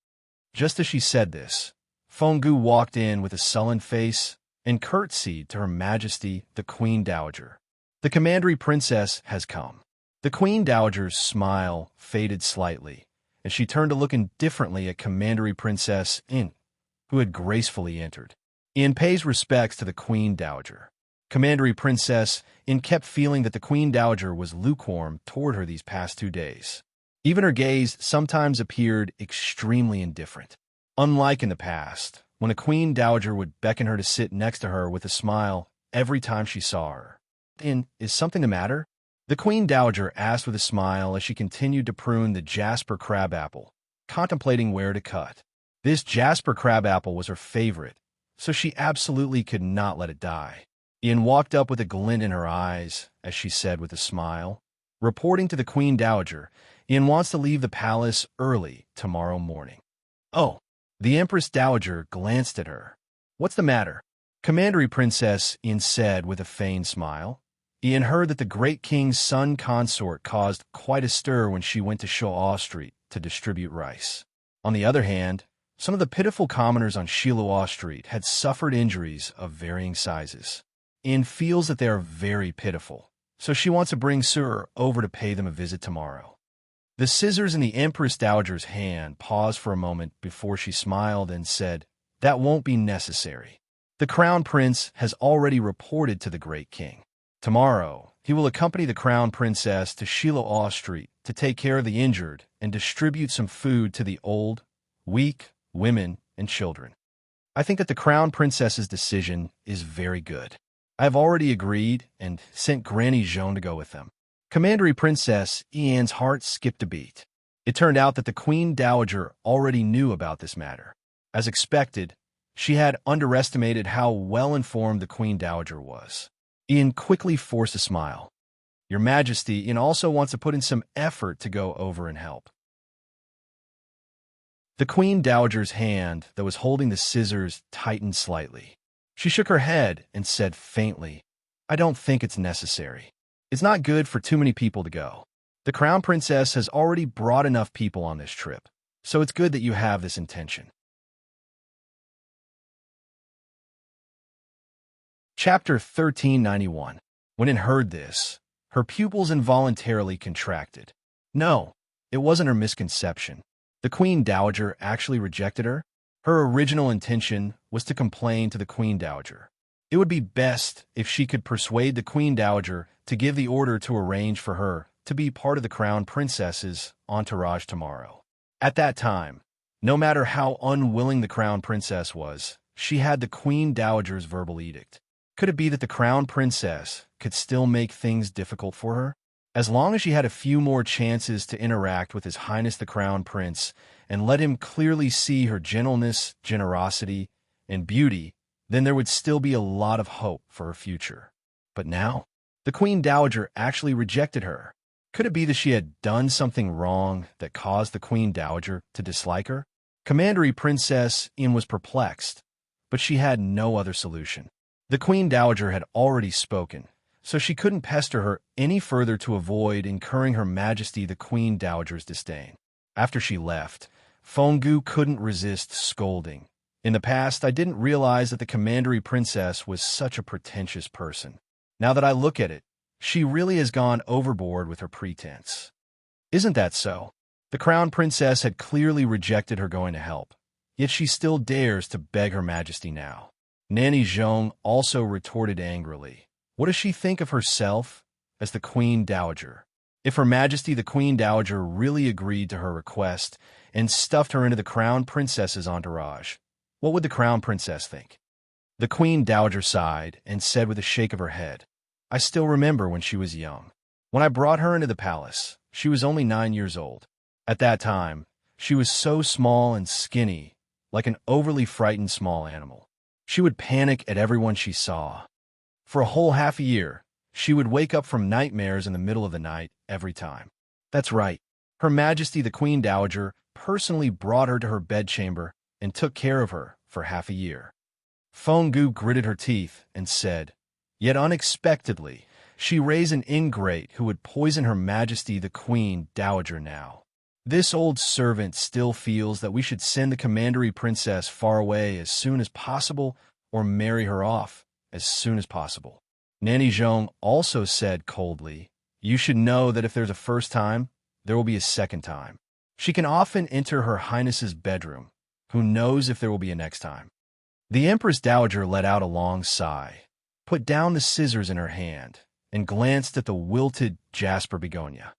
Just as she said this, Fenggu walked in with a sullen face and curtsied to Her Majesty the Queen Dowager. The Commandery Princess has come. The Queen Dowager's smile faded slightly, and she turned to look indifferently at Commandery Princess Ian, who had gracefully entered. Ian pays respects to the Queen Dowager. Commandery Princess Ian kept feeling that the Queen Dowager was lukewarm toward her these past 2 days. Even her gaze sometimes appeared extremely indifferent. Unlike in the past, when the Queen Dowager would beckon her to sit next to her with a smile every time she saw her. "Ian, is something the matter?" The Queen Dowager asked with a smile as she continued to prune the jasper crabapple, contemplating where to cut. This jasper crabapple was her favorite, so she absolutely could not let it die. Ian walked up with a glint in her eyes as she said with a smile, reporting to the Queen Dowager, "Ian wants to leave the palace early tomorrow morning." "Oh." The Empress Dowager glanced at her. "What's the matter?" Commandery Princess Ian said with a feigned smile. Ian heard that the great king's son Consort caused quite a stir when she went to Shiloh Street to distribute rice. On the other hand, some of the pitiful commoners on Shiloh Street had suffered injuries of varying sizes. Ian feels that they are very pitiful, so she wants to bring Sir over to pay them a visit tomorrow. The scissors in the Empress Dowager's hand paused for a moment before she smiled and said, "That won't be necessary. The Crown Prince has already reported to the Great King. Tomorrow, he will accompany the Crown Princess to Shiloh Street to take care of the injured and distribute some food to the old, weak, women, and children. I think that the Crown Princess's decision is very good. I have already agreed and sent Granny Jeanne to go with them." Commandery Princess Ian's heart skipped a beat. It turned out that the Queen Dowager already knew about this matter. As expected, she had underestimated how well-informed the Queen Dowager was. Ian quickly forced a smile. "Your Majesty, Ian also wants to put in some effort to go over and help." The Queen Dowager's hand that was holding the scissors tightened slightly. She shook her head and said faintly, "I don't think it's necessary. It's not good for too many people to go. The Crown Princess has already brought enough people on this trip, so it's good that you have this intention." Chapter 1391. When Ian heard this, her pupils involuntarily contracted. No, it wasn't her misconception. The Queen Dowager actually rejected her. Her original intention was to complain to the Queen Dowager. It would be best if she could persuade the Queen Dowager to give the order to arrange for her to be part of the Crown Princess's entourage tomorrow. At that time, no matter how unwilling the Crown Princess was, she had the Queen Dowager's verbal edict. Could it be that the Crown Princess could still make things difficult for her? As long as she had a few more chances to interact with His Highness the Crown Prince and let him clearly see her gentleness, generosity, and beauty, then there would still be a lot of hope for her future. But now, the Queen Dowager actually rejected her. Could it be that she had done something wrong that caused the Queen Dowager to dislike her? Commandery Princess Ian was perplexed, but she had no other solution. The Queen Dowager had already spoken, so she couldn't pester her any further to avoid incurring Her Majesty the Queen Dowager's disdain. After she left, Fongu couldn't resist scolding. "In the past, I didn't realize that the Commandery Princess was such a pretentious person. Now that I look at it, she really has gone overboard with her pretense." Isn't that so? The Crown Princess had clearly rejected her going to help, yet she still dares to beg Her Majesty now. Nanny Jeanne also retorted angrily. What does she think of herself as the Queen Dowager? If Her Majesty the Queen Dowager really agreed to her request and stuffed her into the Crown Princess's entourage, what would the Crown Princess think? The Queen Dowager sighed and said with a shake of her head, "I still remember when she was young. When I brought her into the palace, she was only 9 years old. At that time, she was so small and skinny, like an overly frightened small animal. She would panic at everyone she saw. For a whole half a year, she would wake up from nightmares in the middle of the night every time. That's right. Her Majesty the Queen Dowager personally brought her to her bedchamber and took care of her for half a year." Fongu gritted her teeth and said, "Yet unexpectedly, she raised an ingrate who would poison Her Majesty the Queen Dowager now. This old servant still feels that we should send the Commandery Princess far away as soon as possible or marry her off as soon as possible." Nanny Jeanne also said coldly, "You should know that if there's a first time, there will be a second time. She can often enter Her Highness's bedroom, Who knows if there will be a next time? The Empress Dowager let out a long sigh, put down the scissors in her hand, and glanced at the wilted jasper begonia.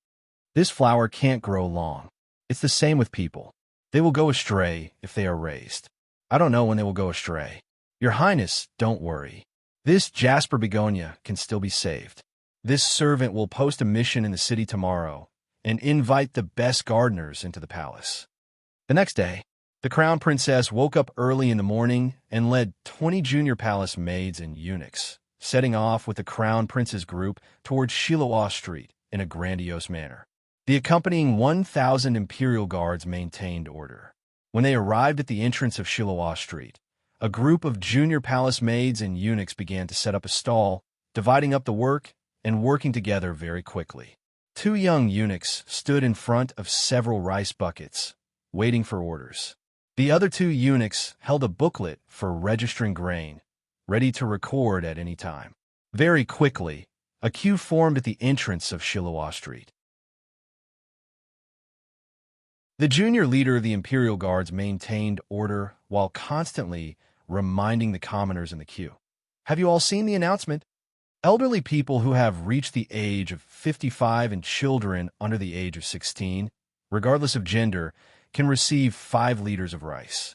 This flower can't grow long. It's the same with people. They will go astray if they are raised. I don't know when they will go astray. Your Highness, don't worry. This jasper begonia can still be saved. This servant will post a mission in the city tomorrow and invite the best gardeners into the palace. The next day, the crown princess woke up early in the morning and led 20 junior palace maids and eunuchs, setting off with the crown prince's group towards Shiloh Street in a grandiose manner. The accompanying 1,000 imperial guards maintained order. When they arrived at the entrance of Shiloh Street, a group of junior palace maids and eunuchs began to set up a stall, dividing up the work and working together very quickly. 2 young eunuchs stood in front of several rice buckets, waiting for orders. The other 2 eunuchs held a booklet for registering grain, ready to record at any time. Very quickly, a queue formed at the entrance of Shiloh Street. The junior leader of the Imperial Guards maintained order while constantly reminding the commoners in the queue. Have you all seen the announcement? Elderly people who have reached the age of 55 and children under the age of 16, regardless of gender, can receive 5 liters of rice.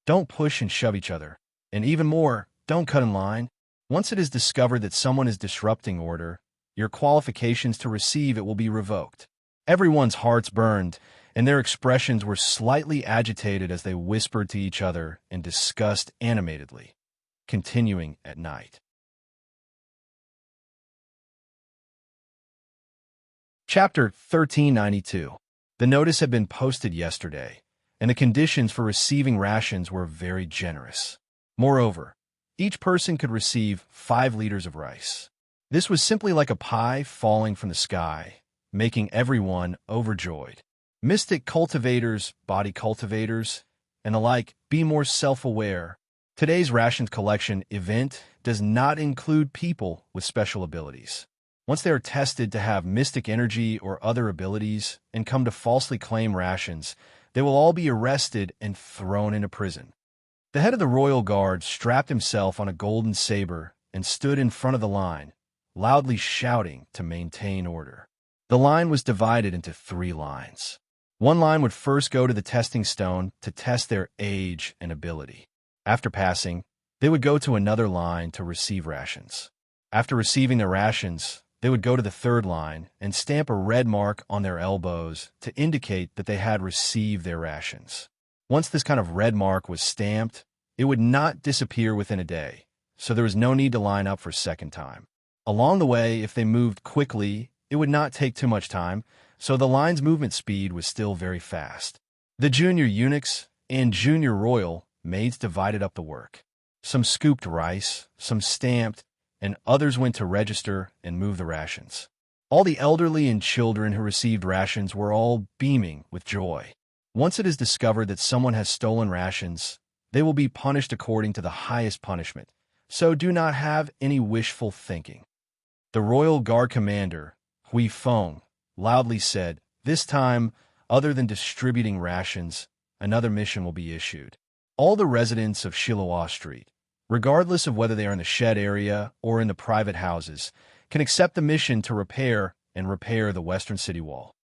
Don't push and shove each other. And even more, don't cut in line. Once it is discovered that someone is disrupting order, your qualifications to receive it will be revoked. Everyone's hearts burned, and their expressions were slightly agitated as they whispered to each other and discussed animatedly, continuing at night. Chapter 1392. The notice had been posted yesterday, and the conditions for receiving rations were very generous. Moreover, each person could receive 5 liters of rice. This was simply like a pie falling from the sky, making everyone overjoyed. Mystic cultivators, body cultivators, and the like, be more self-aware. Today's rations collection event does not include people with special abilities. Once they are tested to have mystic energy or other abilities and come to falsely claim rations, they will all be arrested and thrown into prison. The head of the royal guard strapped himself on a golden saber and stood in front of the line, loudly shouting to maintain order. The line was divided into 3 lines. One line would first go to the testing stone to test their age and ability. After passing, they would go to another line to receive rations. After receiving their rations, they would go to the 3rd line and stamp a red mark on their elbows to indicate that they had received their rations. Once this kind of red mark was stamped, it would not disappear within a day, so there was no need to line up for a second time. Along the way, if they moved quickly, it would not take too much time, so the line's movement speed was still very fast. The junior eunuchs and junior royal maids divided up the work. Some scooped rice, some stamped, and others went to register and move the rations. All the elderly and children who received rations were all beaming with joy. Once it is discovered that someone has stolen rations, they will be punished according to the highest punishment, so do not have any wishful thinking. The royal guard commander, Hui Feng, loudly said, "This time, other than distributing rations, another mission will be issued. All the residents of Shiloh Street, regardless of whether they are in the shed area or in the private houses, can accept the mission to repair the western city wall.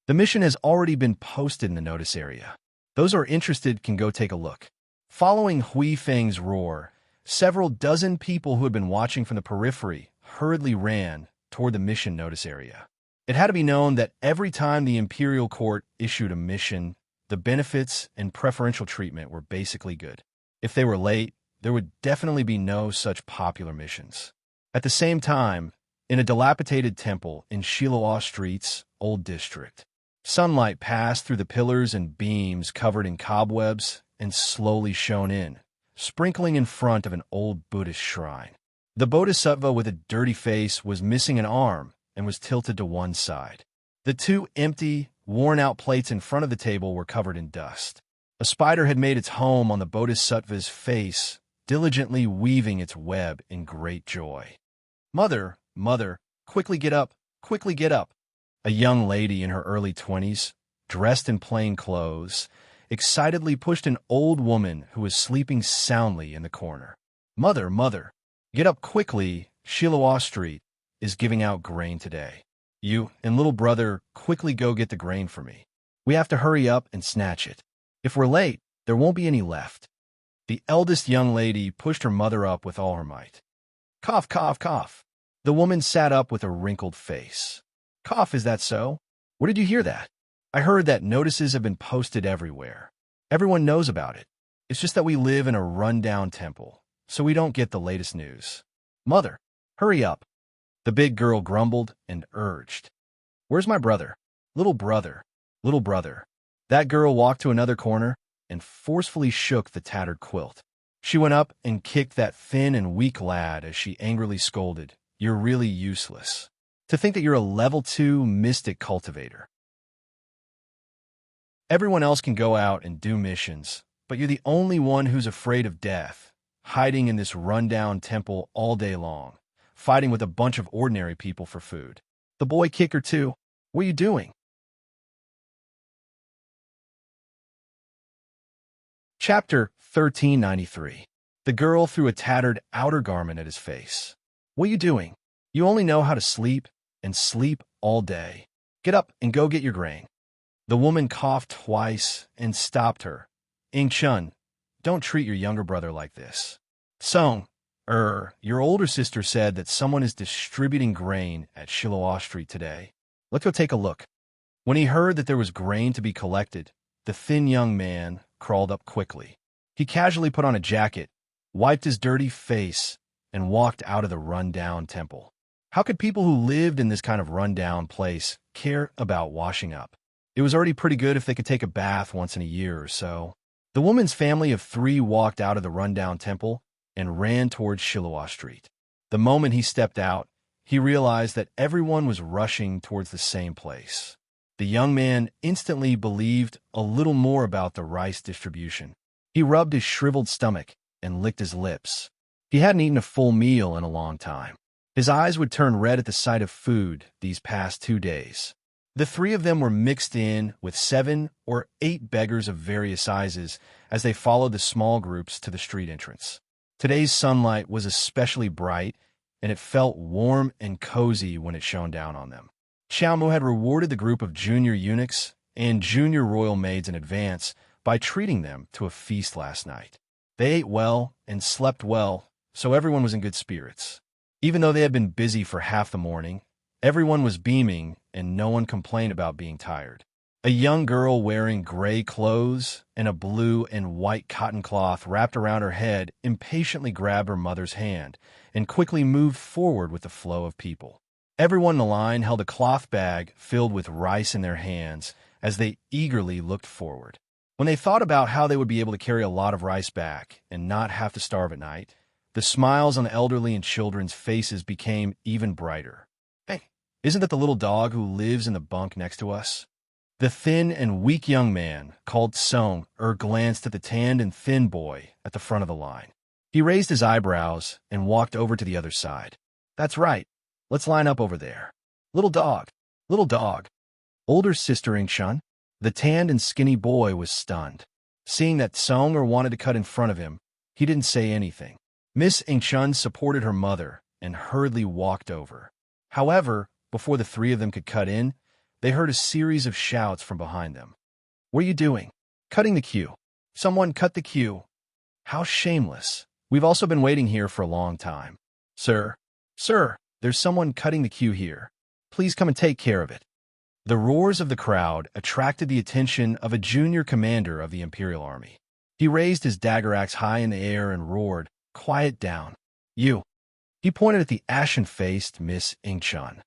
The mission has already been posted in the notice area. Those who are interested can go take a look." Following Hui Feng's roar, several dozen people who had been watching from the periphery hurriedly ran toward the mission notice area. It had to be known that every time the imperial court issued a mission, the benefits and preferential treatment were basically good. If they were late, there would definitely be no such popular missions. At the same time, in a dilapidated temple in Shiloh Street's old district, sunlight passed through the pillars and beams covered in cobwebs and slowly shone in, sprinkling in front of an old Buddhist shrine. The bodhisattva with a dirty face was missing an arm and was tilted to one side. The 2 empty, worn-out plates in front of the table were covered in dust. A spider had made its home on the bodhisattva's face, diligently weaving its web in great joy. "Mother, mother, quickly get up, quickly get up." A young lady in her early 20s, dressed in plain clothes, excitedly pushed an old woman who was sleeping soundly in the corner. "Mother, mother, get up quickly. Shiloh Street is giving out grain today. You and little brother quickly go get the grain for me. We have to hurry up and snatch it. If we're late, there won't be any left." The eldest young lady pushed her mother up with all her might. "Cough, cough, cough." The woman sat up with a wrinkled face. "Cough, is that so? Where did you hear that?" "I heard that notices have been posted everywhere. Everyone knows about it. It's just that we live in a run-down temple, so we don't get the latest news." "Mother, hurry up." The big girl grumbled and urged. "Where's my brother? Little brother, little brother." That girl walked to another corner and forcefully shook the tattered quilt. She went up and kicked that thin and weak lad as she angrily scolded, "You're really useless. To think that you're a level 2 mystic cultivator. Everyone else can go out and do missions, but you're the only one who's afraid of death, hiding in this rundown temple all day long, fighting with a bunch of ordinary people for food." The boy kicker too. "What are you doing?" Chapter 1393. The girl threw a tattered outer garment at his face. "What are you doing? You only know how to sleep and sleep all day. Get up and go get your grain." The woman coughed twice and stopped her. "Chun, don't treat your younger brother like this. Song, your older sister said that someone is distributing grain at Shiloh Street today. Let's go take a look." When he heard that there was grain to be collected, the thin young man crawled up quickly. He casually put on a jacket, wiped his dirty face, and walked out of the run-down temple. How could people who lived in this kind of run-down place care about washing up? It was already pretty good if they could take a bath once in a year or so. The woman's family of 3 walked out of the run-down temple and ran towards Shiloh Street. The moment he stepped out, he realized that everyone was rushing towards the same place. The young man instantly believed a little more about the rice distribution. He rubbed his shriveled stomach and licked his lips. He hadn't eaten a full meal in a long time. His eyes would turn red at the sight of food these past 2 days. The 3 of them were mixed in with 7 or 8 beggars of various sizes as they followed the small groups to the street entrance. Today's sunlight was especially bright, and it felt warm and cozy when it shone down on them. Xiaomu had rewarded the group of junior eunuchs and junior royal maids in advance by treating them to a feast last night. They ate well and slept well, so everyone was in good spirits. Even though they had been busy for half the morning, everyone was beaming and no one complained about being tired. A young girl wearing gray clothes and a blue and white cotton cloth wrapped around her head impatiently grabbed her mother's hand and quickly moved forward with the flow of people. Everyone in the line held a cloth bag filled with rice in their hands as they eagerly looked forward. When they thought about how they would be able to carry a lot of rice back and not have to starve at night, the smiles on the elderly and children's faces became even brighter. "Hey, isn't that the little dog who lives in the bunk next to us?" The thin and weak young man, called Song, glanced at the tanned and thin boy at the front of the line. He raised his eyebrows and walked over to the other side. "That's right. Let's line up over there. Little dog, little dog." Older sister Chun. The tanned and skinny boy was stunned. Seeing that Song wanted to cut in front of him, he didn't say anything. Miss Chun supported her mother and hurriedly walked over. However, before the 3 of them could cut in, they heard a series of shouts from behind them. "What are you doing?" "Cutting the queue. Someone cut the queue." "How shameless. We've also been waiting here for a long time." Sir, there's someone cutting the queue here. Please come and take care of it." The roars of the crowd attracted the attention of a junior commander of the Imperial Army. He raised his dagger axe high in the air and roared, "Quiet down. You." He pointed at the ashen-faced Miss Chun.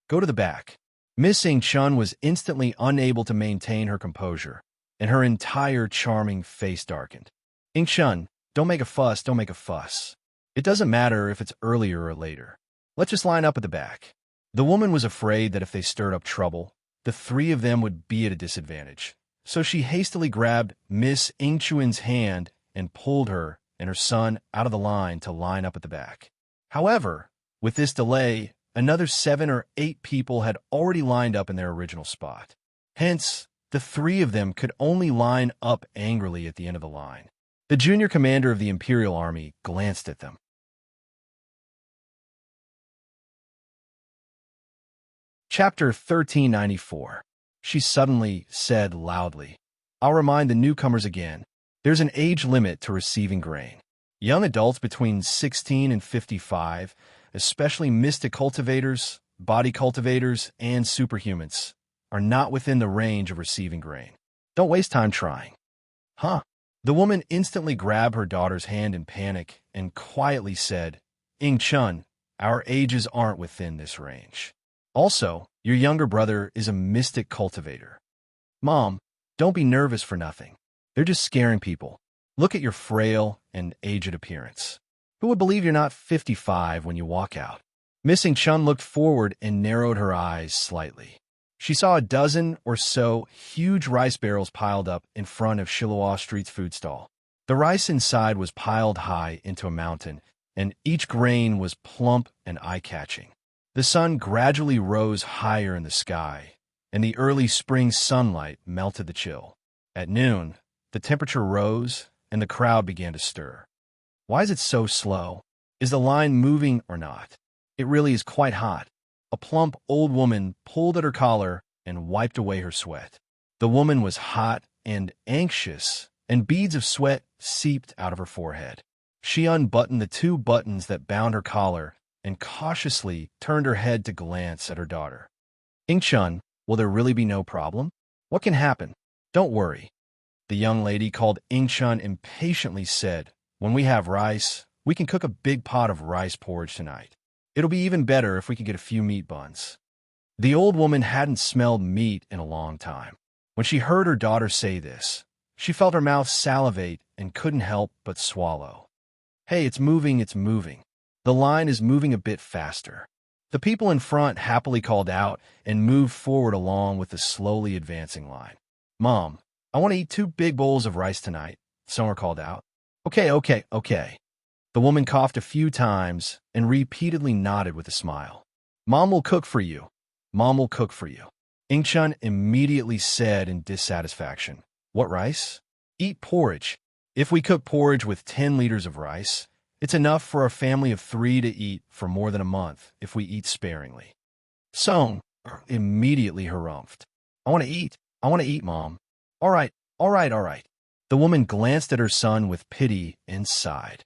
"Go to the back." Miss Chun was instantly unable to maintain her composure, and her entire charming face darkened. "Chun, don't make a fuss, don't make a fuss. It doesn't matter if it's earlier or later. Let's just line up at the back." The woman was afraid that if they stirred up trouble, the 3 of them would be at a disadvantage, so she hastily grabbed Miss Chun's hand and pulled her and her son out of the line to line up at the back. However, with this delay, another 7 or 8 people had already lined up in their original spot. Hence, The three of them could only line up angrily at the end of the line. The junior commander of the Imperial Army glanced at them. Chapter 1394. She suddenly said loudly, "I'll remind the newcomers again. There's an age limit to receiving grain. Young adults between 16 and 55, especially mystic cultivators, body cultivators, and superhumans, are not within the range of receiving grain. Don't waste time trying." Huh? The woman instantly grabbed her daughter's hand in panic and quietly said, "Chun, our ages aren't within this range. Also, your younger brother is a mystic cultivator. Mom, don't be nervous for nothing. They're just scaring people. Look at your frail and aged appearance. Who would believe you're not 55 when you walk out?" Miss Chun looked forward and narrowed her eyes slightly. She saw a dozen or so huge rice barrels piled up in front of Shiloh Street's food stall. The rice inside was piled high into a mountain, and each grain was plump and eye-catching. The sun gradually rose higher in the sky, and the early spring sunlight melted the chill. At noon, the temperature rose, and the crowd began to stir. Why is it so slow? Is the line moving or not? It really is quite hot. A plump old woman pulled at her collar and wiped away her sweat. The woman was hot and anxious, and beads of sweat seeped out of her forehead. She unbuttoned the two buttons that bound her collar and cautiously turned her head to glance at her daughter. "Chun, will there really be no problem? What can happen? Don't worry." The young lady called Chun impatiently said, "When we have rice, we can cook a big pot of rice porridge tonight. It'll be even better if we can get a few meat buns." The old woman hadn't smelled meat in a long time. When she heard her daughter say this, she felt her mouth salivate and couldn't help but swallow. "Hey, it's moving, it's moving. The line is moving a bit faster." The people in front happily called out and moved forward along with the slowly advancing line. "Mom, I want to eat 2 big bowls of rice tonight," Summer called out. Okay. The woman coughed a few times and repeatedly nodded with a smile. "Mom will cook for you. Mom will cook for you." Chun immediately said in dissatisfaction, "What rice? Eat porridge. If we cook porridge with 10 liters of rice, it's enough for a family of 3 to eat for more than a month if we eat sparingly." Song immediately harumphed. I want to eat, Mom." All right. The woman glanced at her son with pity and sighed.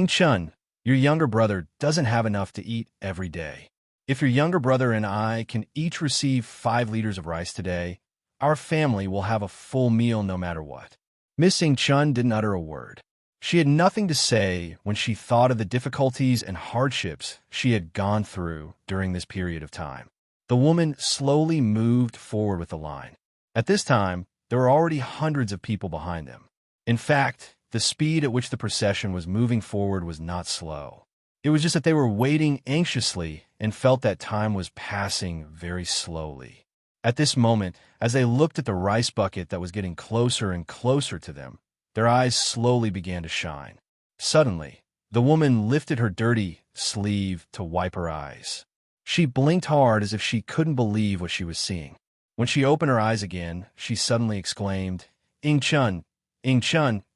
"Chun, your younger brother doesn't have enough to eat every day. If your younger brother and I can each receive 5 liters of rice today, our family will have a full meal no matter what." Miss Chun didn't utter a word. She had nothing to say when she thought of the difficulties and hardships she had gone through during this period of time. The woman slowly moved forward with the line. At this time, there were already hundreds of people behind them. In fact, the speed at which the procession was moving forward was not slow. It was just that they were waiting anxiously and felt that time was passing very slowly. At this moment, as they looked at the rice bucket that was getting closer and closer to them, their eyes slowly began to shine. Suddenly, the woman lifted her dirty sleeve to wipe her eyes. She blinked hard as if she couldn't believe what she was seeing. When she opened her eyes again, she suddenly exclaimed, Chun,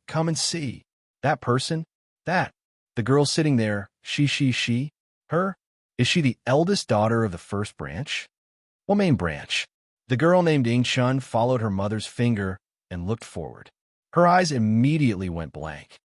come and see. That person? That. The girl sitting there, she. Her? Is she the eldest daughter of the first branch? What main branch? The girl named Chun followed her mother's finger and looked forward. Her eyes immediately went blank.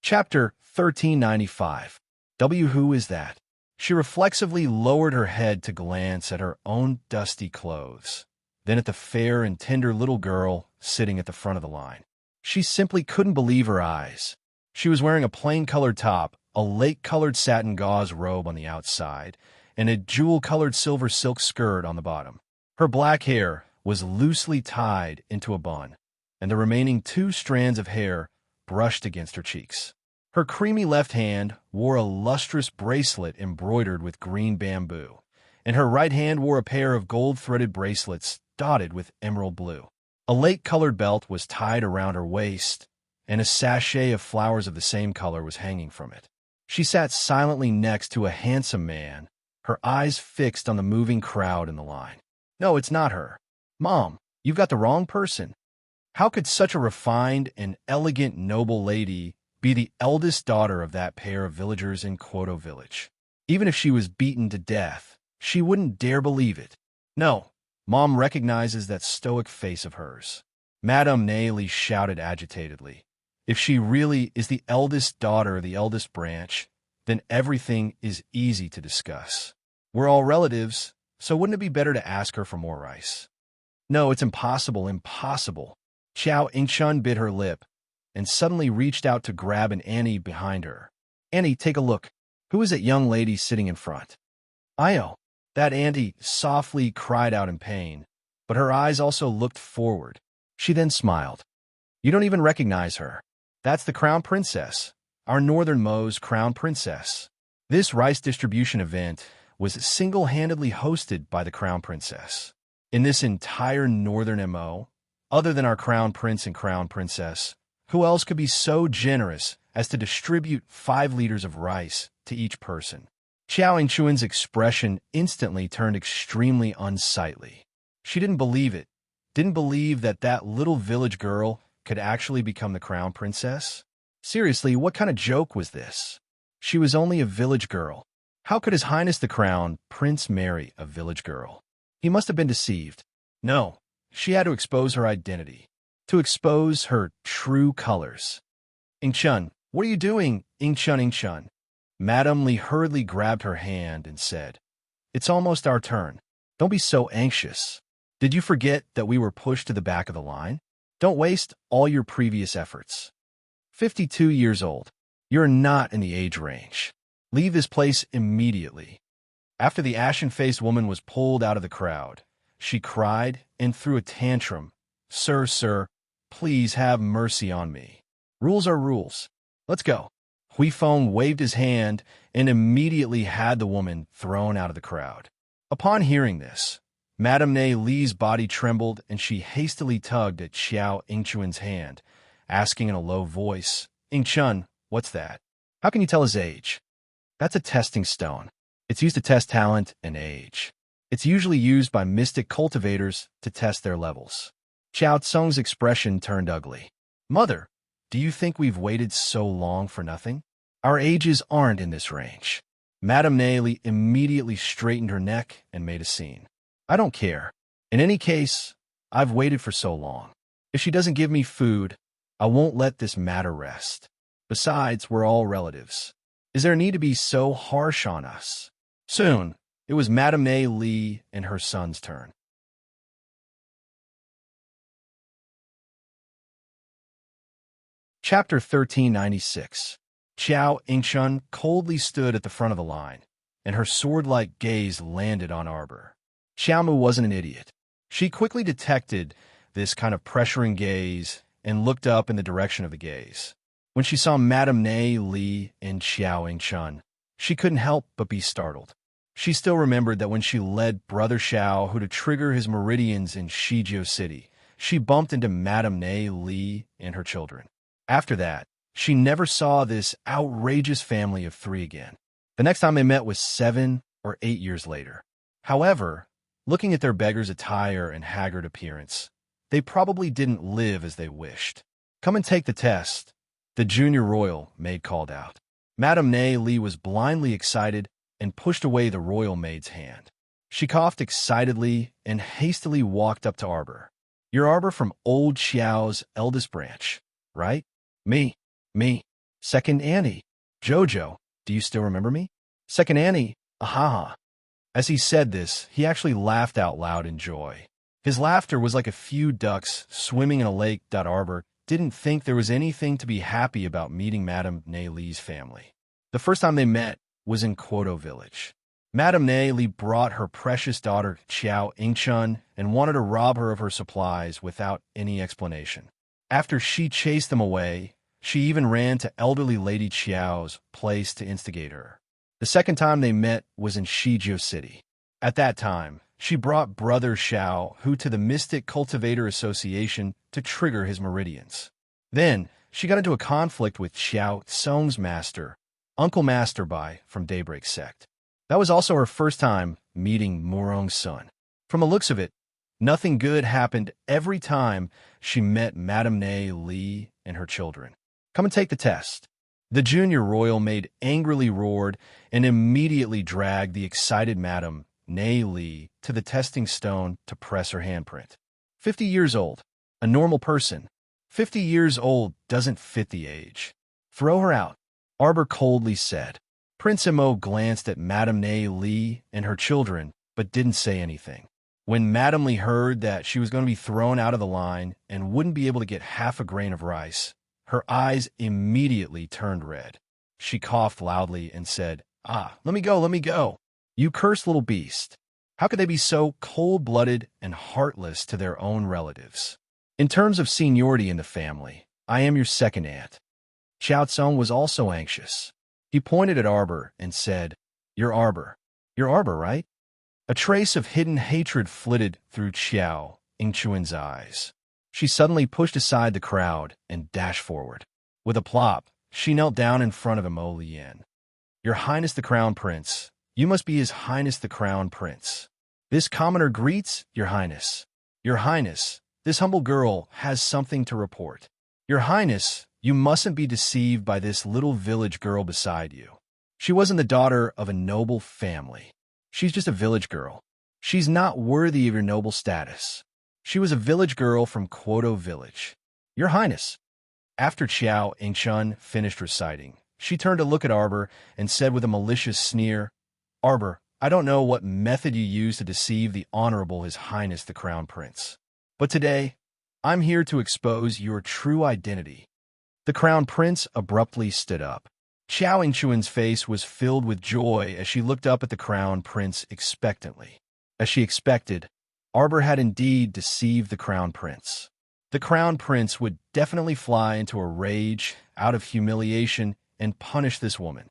Chapter 1395. Who is that? She reflexively lowered her head to glance at her own dusty clothes, then at the fair and tender little girl sitting at the front of the line. She simply couldn't believe her eyes. She was wearing a plain-colored top, a lake-colored satin gauze robe on the outside, and a jewel-colored silver silk skirt on the bottom. Her black hair was loosely tied into a bun, and the remaining 2 strands of hair brushed against her cheeks. Her creamy left hand wore a lustrous bracelet embroidered with green bamboo, and her right hand wore a pair of gold-threaded bracelets dotted with emerald blue. A lake-colored belt was tied around her waist, and a sachet of flowers of the same color was hanging from it. She sat silently next to a handsome man her eyes fixed on the moving crowd in the line. No, it's not her. Mom, you've got the wrong person. How could such a refined and elegant noble lady be the eldest daughter of that pair of villagers in Kyoto Village? Even if she was beaten to death, she wouldn't dare believe it. No, Mom recognizes that stoic face of hers. Madame Naily shouted agitatedly. If she really is the eldest daughter of the eldest branch, then everything is easy to discuss. We're all relatives, so wouldn't it be better to ask her for more rice? No, it's impossible, impossible. Xiao Yingchun bit her lip and suddenly reached out to grab an Annie behind her. Annie, take a look. Who is that young lady sitting in front? Io. That auntie softly cried out in pain, but her eyes also looked forward. She then smiled. You don't even recognize her. That's the Crown Princess, our northernmost Crown Princess. This rice distribution event was single-handedly hosted by the Crown Princess. In this entire northern MO, other than our Crown Prince and Crown Princess, who else could be so generous as to distribute 5 liters of rice to each person? Xiao Yingchun's expression instantly turned extremely unsightly. She didn't believe it. Didn't believe that that little village girl could actually become the Crown Princess? Seriously, what kind of joke was this? She was only a village girl. How could His Highness the Crown Prince marry a village girl? He must have been deceived. No, she had to expose her identity, to expose her true colors. Yingchun, what are you doing, Yingchun? Madame Li hurriedly grabbed her hand and said, It's almost our turn. Don't be so anxious. Did you forget that we were pushed to the back of the line? Don't waste all your previous efforts. 52 years old. You're not in the age range. Leave this place immediately. After the ashen-faced woman was pulled out of the crowd, she cried and threw a tantrum. Sir, please have mercy on me. Rules are rules. Let's go. Huifeng waved his hand and immediately had the woman thrown out of the crowd. Upon hearing this, Madame Li's body trembled and she hastily tugged at Xiao Yingchun's hand, asking in a low voice, Yingchun, what's that? How can you tell his age? That's a testing stone. It's used to test talent and age. It's usually used by mystic cultivators to test their levels. Xiao Tsung's expression turned ugly. Mother, do you think we've waited so long for nothing? Our ages aren't in this range. Madame Naily immediately straightened her neck and made a scene. I don't care. In any case, I've waited for so long. If she doesn't give me food, I won't let this matter rest. Besides, we're all relatives. Is there a need to be so harsh on us? Soon, it was Madame Li and her son's turn. Chapter 1396. Xiao Yingchun coldly stood at the front of the line, and her sword-like gaze landed on Arbor. Xiaomu wasn't an idiot. She quickly detected this kind of pressuring gaze and looked up in the direction of the gaze. When she saw Madame Li and Xiao Yingchun, she couldn't help but be startled. She still remembered that when she led Brother Xiao to trigger his meridians in Shizhou City, she bumped into Madame Li and her children. After that, she never saw this outrageous family of 3 again. The next time they met was 7 or 8 years later. However, looking at their beggar's attire and haggard appearance, they probably didn't live as they wished. Come and take the test, the junior royal maid called out. Madame Li was blindly excited and pushed away the royal maid's hand. She coughed excitedly and hastily walked up to Arbor. You're Arbor from old Xiao's eldest branch, right? Me. Second Annie. Jojo, do you still remember me? Second Annie, ahaha. As he said this, he actually laughed out loud in joy. His laughter was like a few ducks swimming in a lake. Arbor didn't think there was anything to be happy about meeting Madame Li's family. The first time they met was in Kyoto Village. Madame Li brought her precious daughter Xiao Yingchun and wanted to rob her of her supplies without any explanation. After she chased them away, she even ran to elderly Lady Qiao's place to instigate her. The second time they met was in Shizhou City. At that time, she brought Brother Xiao to the Mystic Cultivator Association to trigger his meridians. Then, she got into a conflict with Xiao Tsung's master, Uncle Masterby from Daybreak Sect. That was also her first time meeting Murong's son. From the looks of it, nothing good happened every time she met Madame Ne Li and her children. Come and take the test. The junior royal maid angrily roared and immediately dragged the excited Madame Ne Li to the testing stone to press her handprint. 50 years old, a normal person. 50 years old doesn't fit the age. Throw her out, Arbor coldly said. Prince Mo glanced at Madame Ne Li and her children, but didn't say anything. When Madame Li heard that she was going to be thrown out of the line and wouldn't be able to get half a grain of rice, her eyes immediately turned red. She coughed loudly and said, let me go, let me go. You cursed little beast. How could they be so cold-blooded and heartless to their own relatives? In terms of seniority in the family, I am your second aunt. Xiao Tsong was also anxious. He pointed at Arbor and said, You're Arbor. You're Arbor, right? A trace of hidden hatred flitted through Xiao Yingchuan's eyes. She suddenly pushed aside the crowd and dashed forward. With a plop, she knelt down in front of Mo Lian. Your Highness the Crown Prince, you must be His Highness the Crown Prince. This commoner greets, Your Highness. Your Highness, this humble girl has something to report. Your Highness, you mustn't be deceived by this little village girl beside you. She wasn't the daughter of a noble family. She's just a village girl. She's not worthy of your noble status. She was a village girl from Quoto Village. Your Highness. After Qiao Yingchun finished reciting, she turned to look at Arbor and said with a malicious sneer, Arbor, I don't know what method you use to deceive the Honorable His Highness the Crown Prince. But today, I'm here to expose your true identity. The Crown Prince abruptly stood up. Xiao Yingchuan's face was filled with joy as she looked up at the Crown Prince expectantly. As she expected, Arbor had indeed deceived the Crown Prince. The Crown Prince would definitely fly into a rage out of humiliation and punish this woman.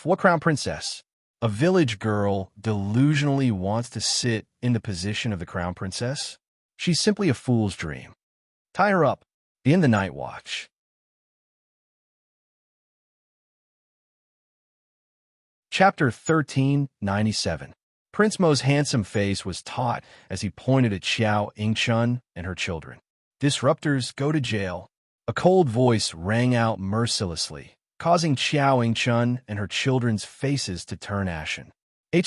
What Crown Princess? A village girl delusionally wants to sit in the position of the Crown Princess? She's simply a fool's dream. Tie her up. In the Night Watch. Chapter 1397. Prince Mo's handsome face was taut as he pointed at Xiao Yingchun and her children. Disruptors go to jail. A cold voice rang out mercilessly, causing Xiao Yingchun and her children's faces to turn ashen.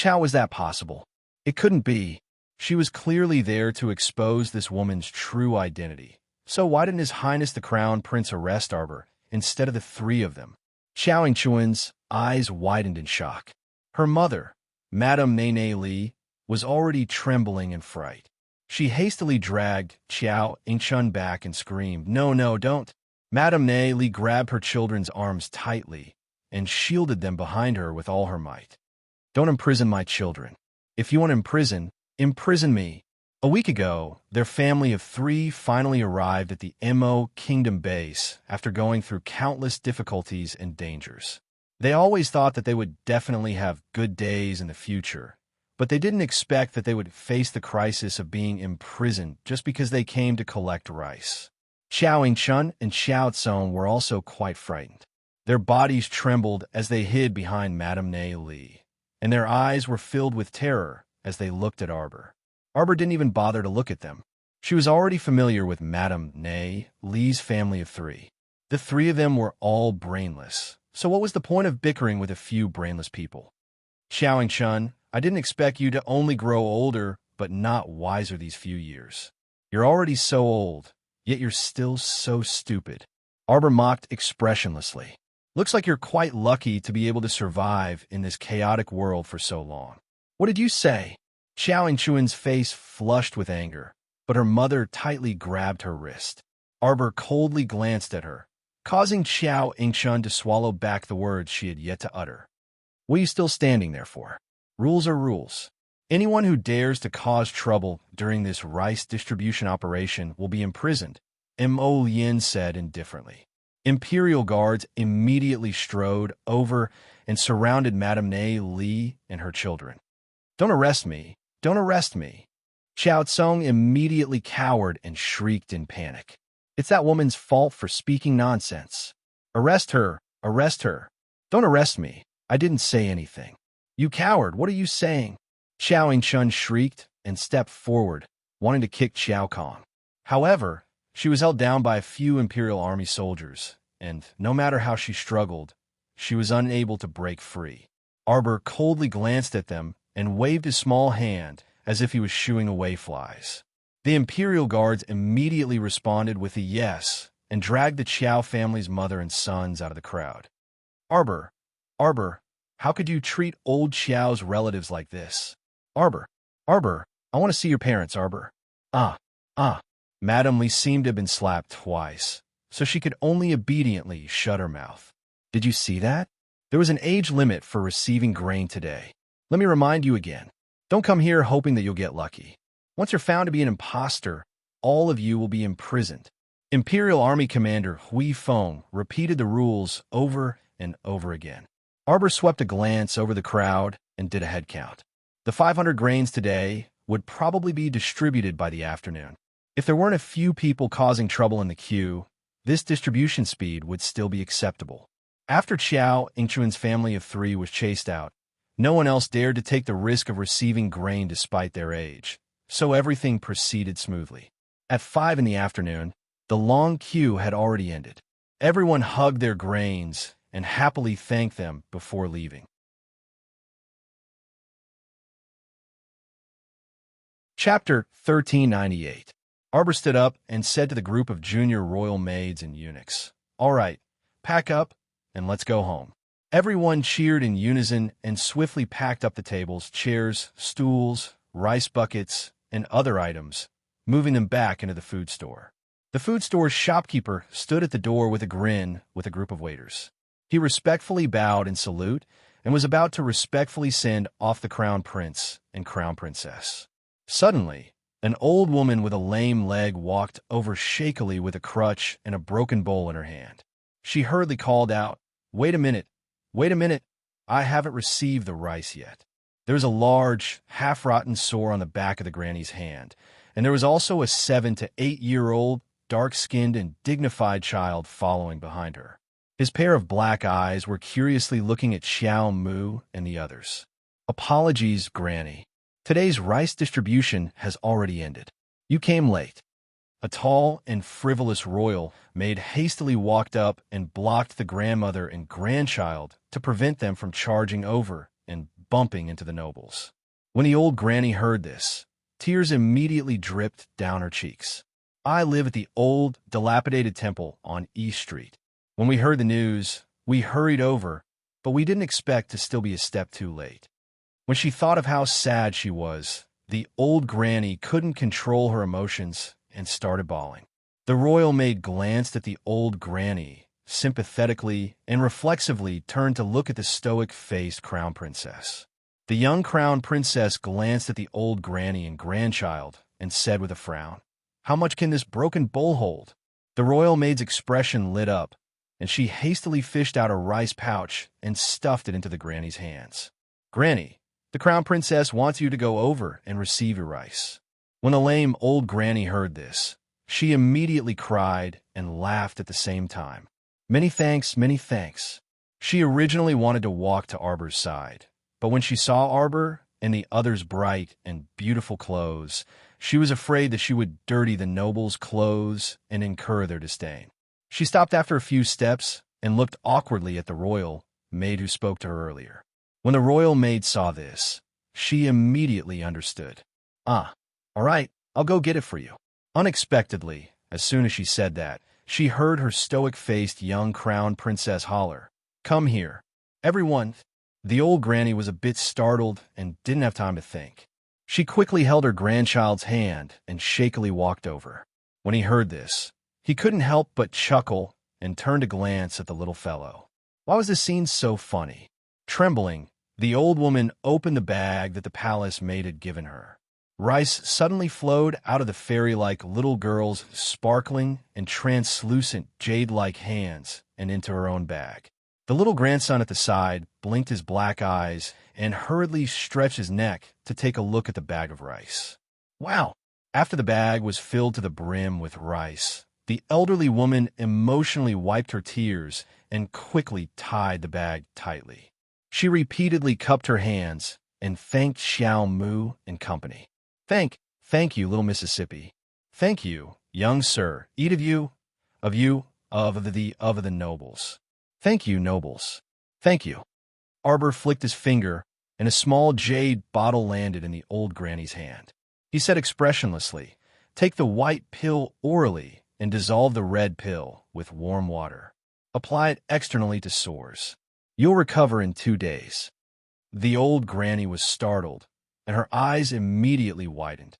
How was that possible? It couldn't be. She was clearly there to expose this woman's true identity. So why didn't His Highness the Crown Prince arrest Arbor instead of the three of them? Xiao Yingchuan's eyes widened in shock. Her mother, Madame Ne Li, was already trembling in fright. She hastily dragged Xiao Yingchun back and screamed, No, don't. Madame Ne Li grabbed her children's arms tightly and shielded them behind her with all her might. Don't imprison my children. If you want to imprison me. A week ago, their family of three finally arrived at the Mo Kingdom base after going through countless difficulties and dangers. They always thought that they would definitely have good days in the future, but they didn't expect that they would face the crisis of being imprisoned just because they came to collect rice. Xiao Yingchun and Xiao Tsong were also quite frightened. Their bodies trembled as they hid behind Madame Ne Li, and their eyes were filled with terror as they looked at Arbor. Arbor didn't even bother to look at them. She was already familiar with Madame Ne Li's family of three. The three of them were all brainless, so what was the point of bickering with a few brainless people? Xiao Yingchun, I didn't expect you to only grow older, but not wiser these few years. You're already so old, yet you're still so stupid. Arbor mocked expressionlessly. Looks like you're quite lucky to be able to survive in this chaotic world for so long. What did you say? Xiao Yingchuan's face flushed with anger, but her mother tightly grabbed her wrist. Arbor coldly glanced at her, causing Xiao Yingchun to swallow back the words she had yet to utter. What are you still standing there for? Rules are rules. Anyone who dares to cause trouble during this rice distribution operation will be imprisoned, Mo Lian said indifferently. Imperial guards immediately strode over and surrounded Madame Ne Li and her children. Don't arrest me. Don't arrest me. Xiao Tsong immediately cowered and shrieked in panic. It's that woman's fault for speaking nonsense. Arrest her. Arrest her. Don't arrest me. I didn't say anything. "You coward, what are you saying?" Xiao Yingchun shrieked and stepped forward, wanting to kick Xiao Kong. However, she was held down by a few Imperial Army soldiers, and no matter how she struggled, she was unable to break free. Arbor coldly glanced at them and waved his small hand as if he was shooing away flies. The Imperial Guards immediately responded with a yes and dragged the Qiao family's mother and sons out of the crowd. Arbor, how could you treat old Qiao's relatives like this? Arbor, I want to see your parents, Arbor. Madame Li seemed to have been slapped twice, so she could only obediently shut her mouth. Did you see that? There was an age limit for receiving grain today. Let me remind you again. Don't come here hoping that you'll get lucky. Once you're found to be an imposter, all of you will be imprisoned. Imperial Army Commander Hui Feng repeated the rules over and over again. Arbor swept a glance over the crowd and did a head count. The 500 grains today would probably be distributed by the afternoon. If there weren't a few people causing trouble in the queue, this distribution speed would still be acceptable. After Qiao Yingchun's family of 3 was chased out, no one else dared to take the risk of receiving grain despite their age, so everything proceeded smoothly. At 5 in the afternoon, the long queue had already ended. Everyone hugged their grains and happily thanked them before leaving. Chapter 1398. Arbor stood up and said to the group of junior royal maids and eunuchs, "All right, pack up and let's go home." Everyone cheered in unison and swiftly packed up the tables, chairs, stools, rice buckets, and other items, moving them back into the food store. The food store's shopkeeper stood at the door with a grin with a group of waiters. He respectfully bowed in salute and was about to respectfully send off the crown prince and crown princess. Suddenly, an old woman with a lame leg walked over shakily with a crutch and a broken bowl in her hand. She hurriedly called out, wait a minute, I haven't received the rice yet." There was a large, half-rotten sore on the back of the granny's hand, and there was also a 7 to 8-year-old, dark-skinned and dignified child following behind her. His pair of black eyes were curiously looking at Xiao Mu and the others. "Apologies, Granny. Today's rice distribution has already ended. You came late." A tall and frivolous royal maid hastily walked up and blocked the grandmother and grandchild to prevent them from charging over and bumping into the nobles. When the old granny heard this, tears immediately dripped down her cheeks. "I live at the old, dilapidated temple on East Street. When we heard the news, we hurried over, but we didn't expect to still be a step too late." When she thought of how sad she was, the old granny couldn't control her emotions and started bawling. The royal maid glanced at the old granny, sympathetically and reflexively turned to look at the stoic-faced crown princess. The young crown princess glanced at the old granny and grandchild and said with a frown, "How much can this broken bowl hold?" The royal maid's expression lit up, and she hastily fished out a rice pouch and stuffed it into the granny's hands. "Granny, the crown princess wants you to go over and receive your rice." When the lame old granny heard this, she immediately cried and laughed at the same time. Many thanks, many thanks." She originally wanted to walk to Arbor's side, but when she saw Arbor and the others' bright and beautiful clothes, she was afraid that she would dirty the nobles' clothes and incur their disdain. She stopped after a few steps and looked awkwardly at the royal maid who spoke to her earlier. When the royal maid saw this, she immediately understood. All right, I'll go get it for you." Unexpectedly, as soon as she said that, she heard her stoic-faced young crown princess holler, "Come here, everyone." The old granny was a bit startled and didn't have time to think. She quickly held her grandchild's hand and shakily walked over. When he heard this, he couldn't help but chuckle and turned to glance at the little fellow. Why was this scene so funny? Trembling, the old woman opened the bag that the palace maid had given her. Rice suddenly flowed out of the fairy-like little girl's sparkling and translucent jade-like hands and into her own bag. The little grandson at the side blinked his black eyes and hurriedly stretched his neck to take a look at the bag of rice. Wow! After the bag was filled to the brim with rice, the elderly woman emotionally wiped her tears and quickly tied the bag tightly. She repeatedly cupped her hands and thanked Xiao Mu and company. Thank you, little Mississippi. Thank you, young sir, each of you, of the nobles. Thank you, nobles. Thank you. Arbor flicked his finger, and a small jade bottle landed in the old granny's hand. He said expressionlessly, "Take the white pill orally and dissolve the red pill with warm water. Apply it externally to sores. You'll recover in 2 days." The old granny was startled, and her eyes immediately widened.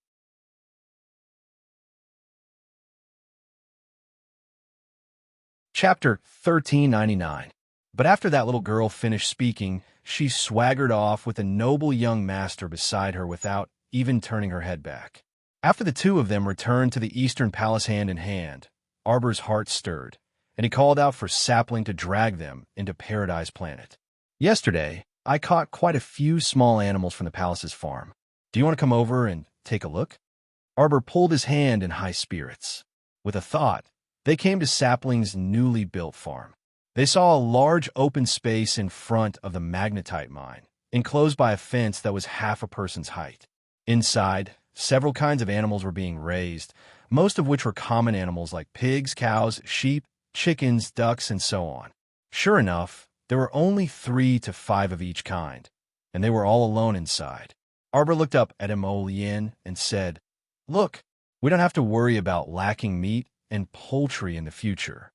Chapter 1399. But after that little girl finished speaking, she swaggered off with a noble young master beside her without even turning her head back. After the two of them returned to the Eastern Palace hand in hand, Arbor's heart stirred, and he called out for Sapling to drag them into Paradise Planet. "Yesterday, I caught quite a few small animals from the palace's farm. Do you want to come over and take a look?" Arbor pulled his hand in high spirits. With a thought, they came to Sapling's newly built farm. They saw a large open space in front of the magnetite mine, enclosed by a fence that was half a person's height. Inside, several kinds of animals were being raised, most of which were common animals like pigs, cows, sheep, chickens, ducks, and so on. Sure enough, there were only 3 to 5 of each kind, and they were all alone inside. Arbor looked up at Emolien and said, "Look, we don't have to worry about lacking meat and poultry in the future.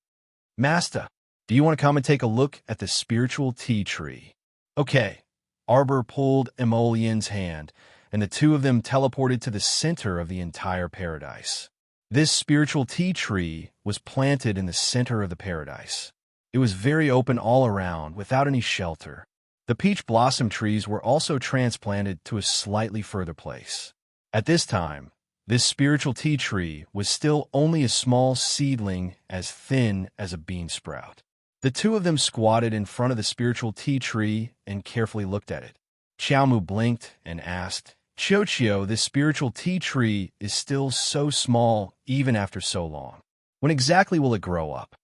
Master, do you want to come and take a look at the spiritual tea tree?" "Okay." Arbor pulled Emolien's hand, and the two of them teleported to the center of the entire paradise. This spiritual tea tree was planted in the center of the paradise. It was very open all around, without any shelter. The peach blossom trees were also transplanted to a slightly further place. At this time, this spiritual tea tree was still only a small seedling as thin as a bean sprout. The two of them squatted in front of the spiritual tea tree and carefully looked at it. Xiaomu blinked and asked, "Chio, this spiritual tea tree is still so small even after so long. When exactly will it grow up?"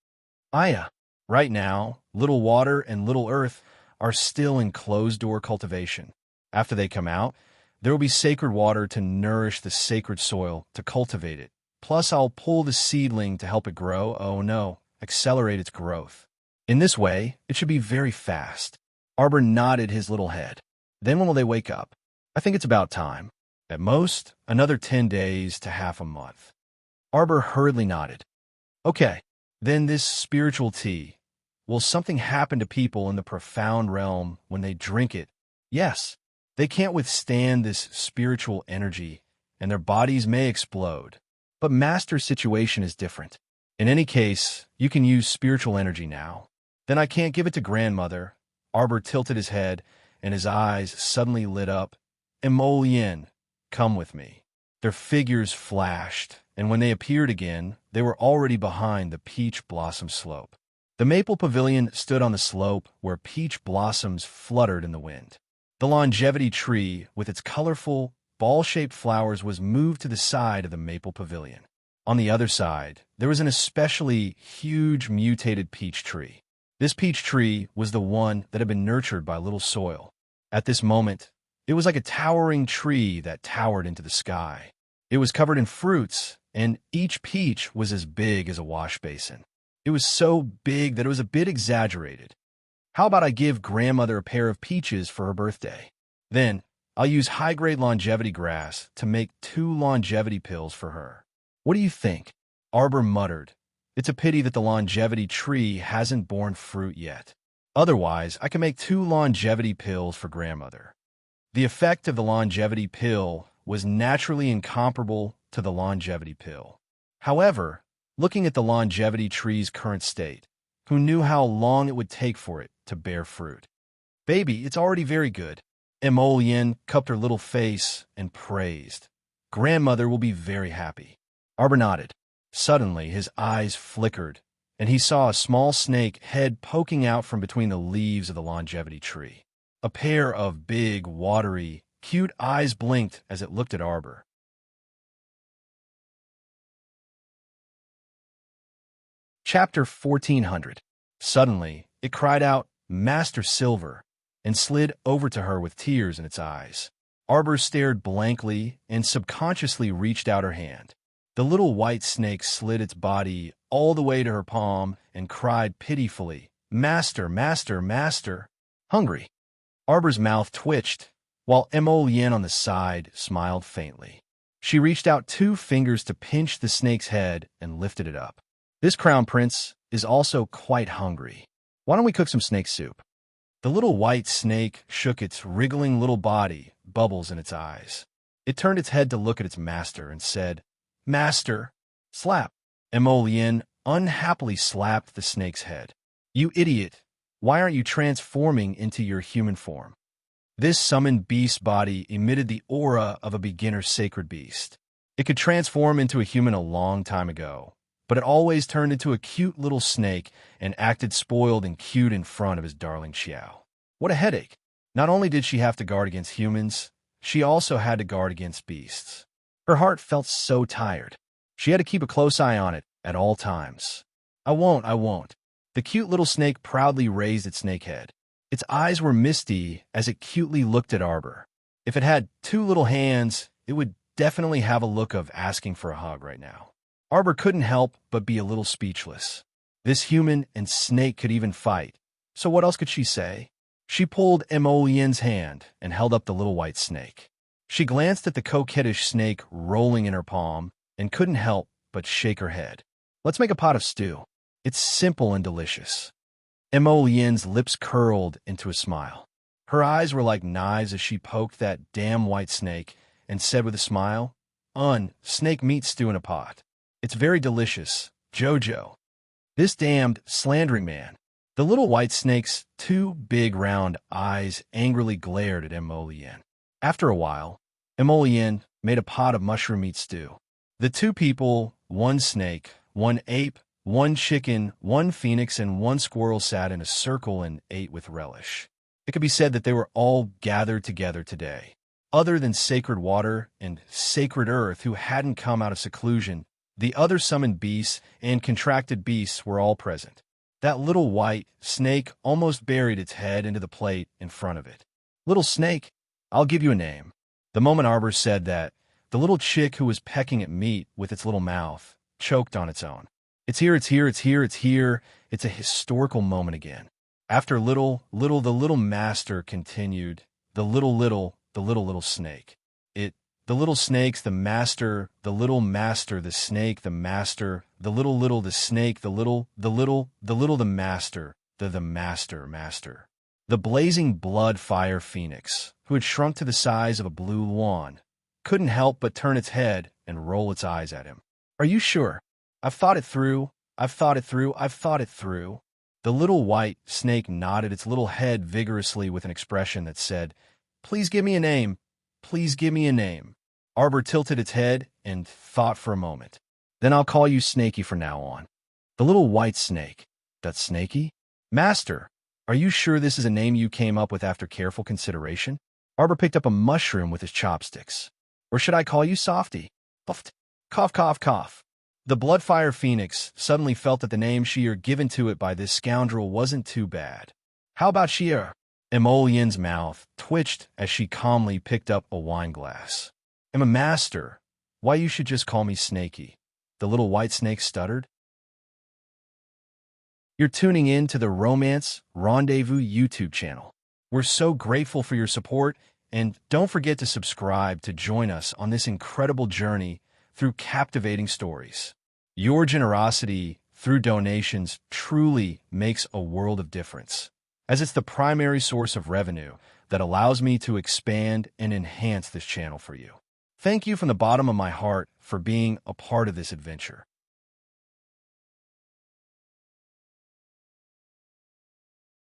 "Aya, right now, Little Water and Little Earth are still in closed-door cultivation. After they come out, there will be sacred water to nourish the sacred soil to cultivate it. Plus, I'll pull the seedling to help it grow, accelerate its growth. In this way, it should be very fast." Arbor nodded his little head. "Then when will they wake up?" "I think it's about time. At most, another 10 days to half a month." Arbor hurriedly nodded. "Okay, then this spiritual tea. Will something happen to people in the profound realm when they drink it?" "Yes. They can't withstand this spiritual energy, and their bodies may explode. But Master's situation is different. In any case, you can use spiritual energy now." "Then I can't give it to grandmother." Arbor tilted his head, and his eyes suddenly lit up. "Emolien, come with me." Their figures flashed, and when they appeared again, they were already behind the peach blossom slope. The maple pavilion stood on the slope where peach blossoms fluttered in the wind. The longevity tree, with its colorful, ball-shaped flowers, was moved to the side of the maple pavilion. On the other side, there was an especially huge mutated peach tree. This peach tree was the one that had been nurtured by little soil. At this moment, it was like a towering tree that towered into the sky. It was covered in fruits, and each peach was as big as a wash basin. It was so big that it was a bit exaggerated. "How about I give grandmother a pair of peaches for her birthday? Then, I'll use high-grade longevity grass to make 2 longevity pills for her. What do you think?" Arbor muttered, "It's a pity that the longevity tree hasn't borne fruit yet. Otherwise, I can make 2 longevity pills for grandmother." The effect of the longevity pill was naturally incomparable to the longevity pill. However, looking at the longevity tree's current state, who knew how long it would take for it to bear fruit? "Baby, it's already very good." Emolien cupped her little face and praised. "Grandmother will be very happy." Arbor nodded. Suddenly, his eyes flickered, and he saw a small snake head poking out from between the leaves of the longevity tree. A pair of big, watery, cute eyes blinked as it looked at Arbor. Chapter 1400. Suddenly, it cried out, "Master Silver, and slid over to her with tears in its eyes. Arbor stared blankly and subconsciously reached out her hand. The little white snake slid its body all the way to her palm and cried pitifully, "Master, master, master." Hungry. Arbor's mouth twitched, while Emolien on the side smiled faintly. She reached out 2 fingers to pinch the snake's head and lifted it up. "This crown prince is also quite hungry. Why don't we cook some snake soup?" The little white snake shook its wriggling little body, bubbles in its eyes. It turned its head to look at its master and said, "Master." Slap. Emolien unhappily slapped the snake's head. "You idiot. Why aren't you transforming into your human form?" This summoned beast body emitted the aura of a beginner sacred beast. It could transform into a human a long time ago, but it always turned into a cute little snake and acted spoiled and cute in front of his darling Xiao. What a headache. Not only did she have to guard against humans, she also had to guard against beasts. Her heart felt so tired. She had to keep a close eye on it at all times. I won't. The cute little snake proudly raised its snake head. Its eyes were misty as it cutely looked at Arbor. If it had 2 little hands, it would definitely have a look of asking for a hug right now. Arbor couldn't help but be a little speechless. This human and snake could even fight, so what else could she say? She pulled Emolien's hand and held up the little white snake. She glanced at the coquettish snake rolling in her palm and couldn't help but shake her head. "Let's make a pot of stew. It's simple and delicious." Emolien's lips curled into a smile. Her eyes were like knives as she poked that damn white snake and said with a smile, Snake meat stew in a pot. It's very delicious, Jojo." This damned slandering man." The little white snake's 2 big round eyes angrily glared at Emolien. After a while, Emolien made a pot of mushroom meat stew. The 2 people, 1 snake, 1 ape, 1 chicken, 1 phoenix, and 1 squirrel sat in a circle and ate with relish. It could be said that they were all gathered together today. Other than sacred water and sacred earth who hadn't come out of seclusion, the other summoned beasts and contracted beasts were all present. That little white snake almost buried its head into the plate in front of it. "Little snake, I'll give you a name." The moment Arbor said that, the little chick who was pecking at meat with its little mouth choked on its own. It's here. It's a historical moment again. After little, the little master continued, the little snake. The little snake's the master, the little master, the snake, the master, the little, the snake, the master, the master. The blazing blood fire phoenix, who had shrunk to the size of a blue lawn, couldn't help but turn its head and roll its eyes at him. "Are you sure? I've thought it through. The little white snake nodded its little head vigorously with an expression that said, "Please give me a name. Please give me a name." Arbor tilted its head and thought for a moment. "Then I'll call you Snaky from now on." The little white snake. "That's Snaky? Master, are you sure this is a name you came up with after careful consideration?" Arbor picked up a mushroom with his chopsticks. "Or should I call you Softy?" Puffed. Cough. The Bloodfire Phoenix suddenly felt that the name she given to it by this scoundrel wasn't too bad. "How about Sheer?" Emolien's mouth twitched as she calmly picked up a wine glass. "I'm a master. Why, you should just call me Snaky." The little white snake stuttered. You're tuning in to the Romance Rendezvous YouTube channel. We're so grateful for your support, and don't forget to subscribe to join us on this incredible journey through captivating stories. Your generosity through donations truly makes a world of difference, as it's the primary source of revenue that allows me to expand and enhance this channel for you. Thank you from the bottom of my heart for being a part of this adventure.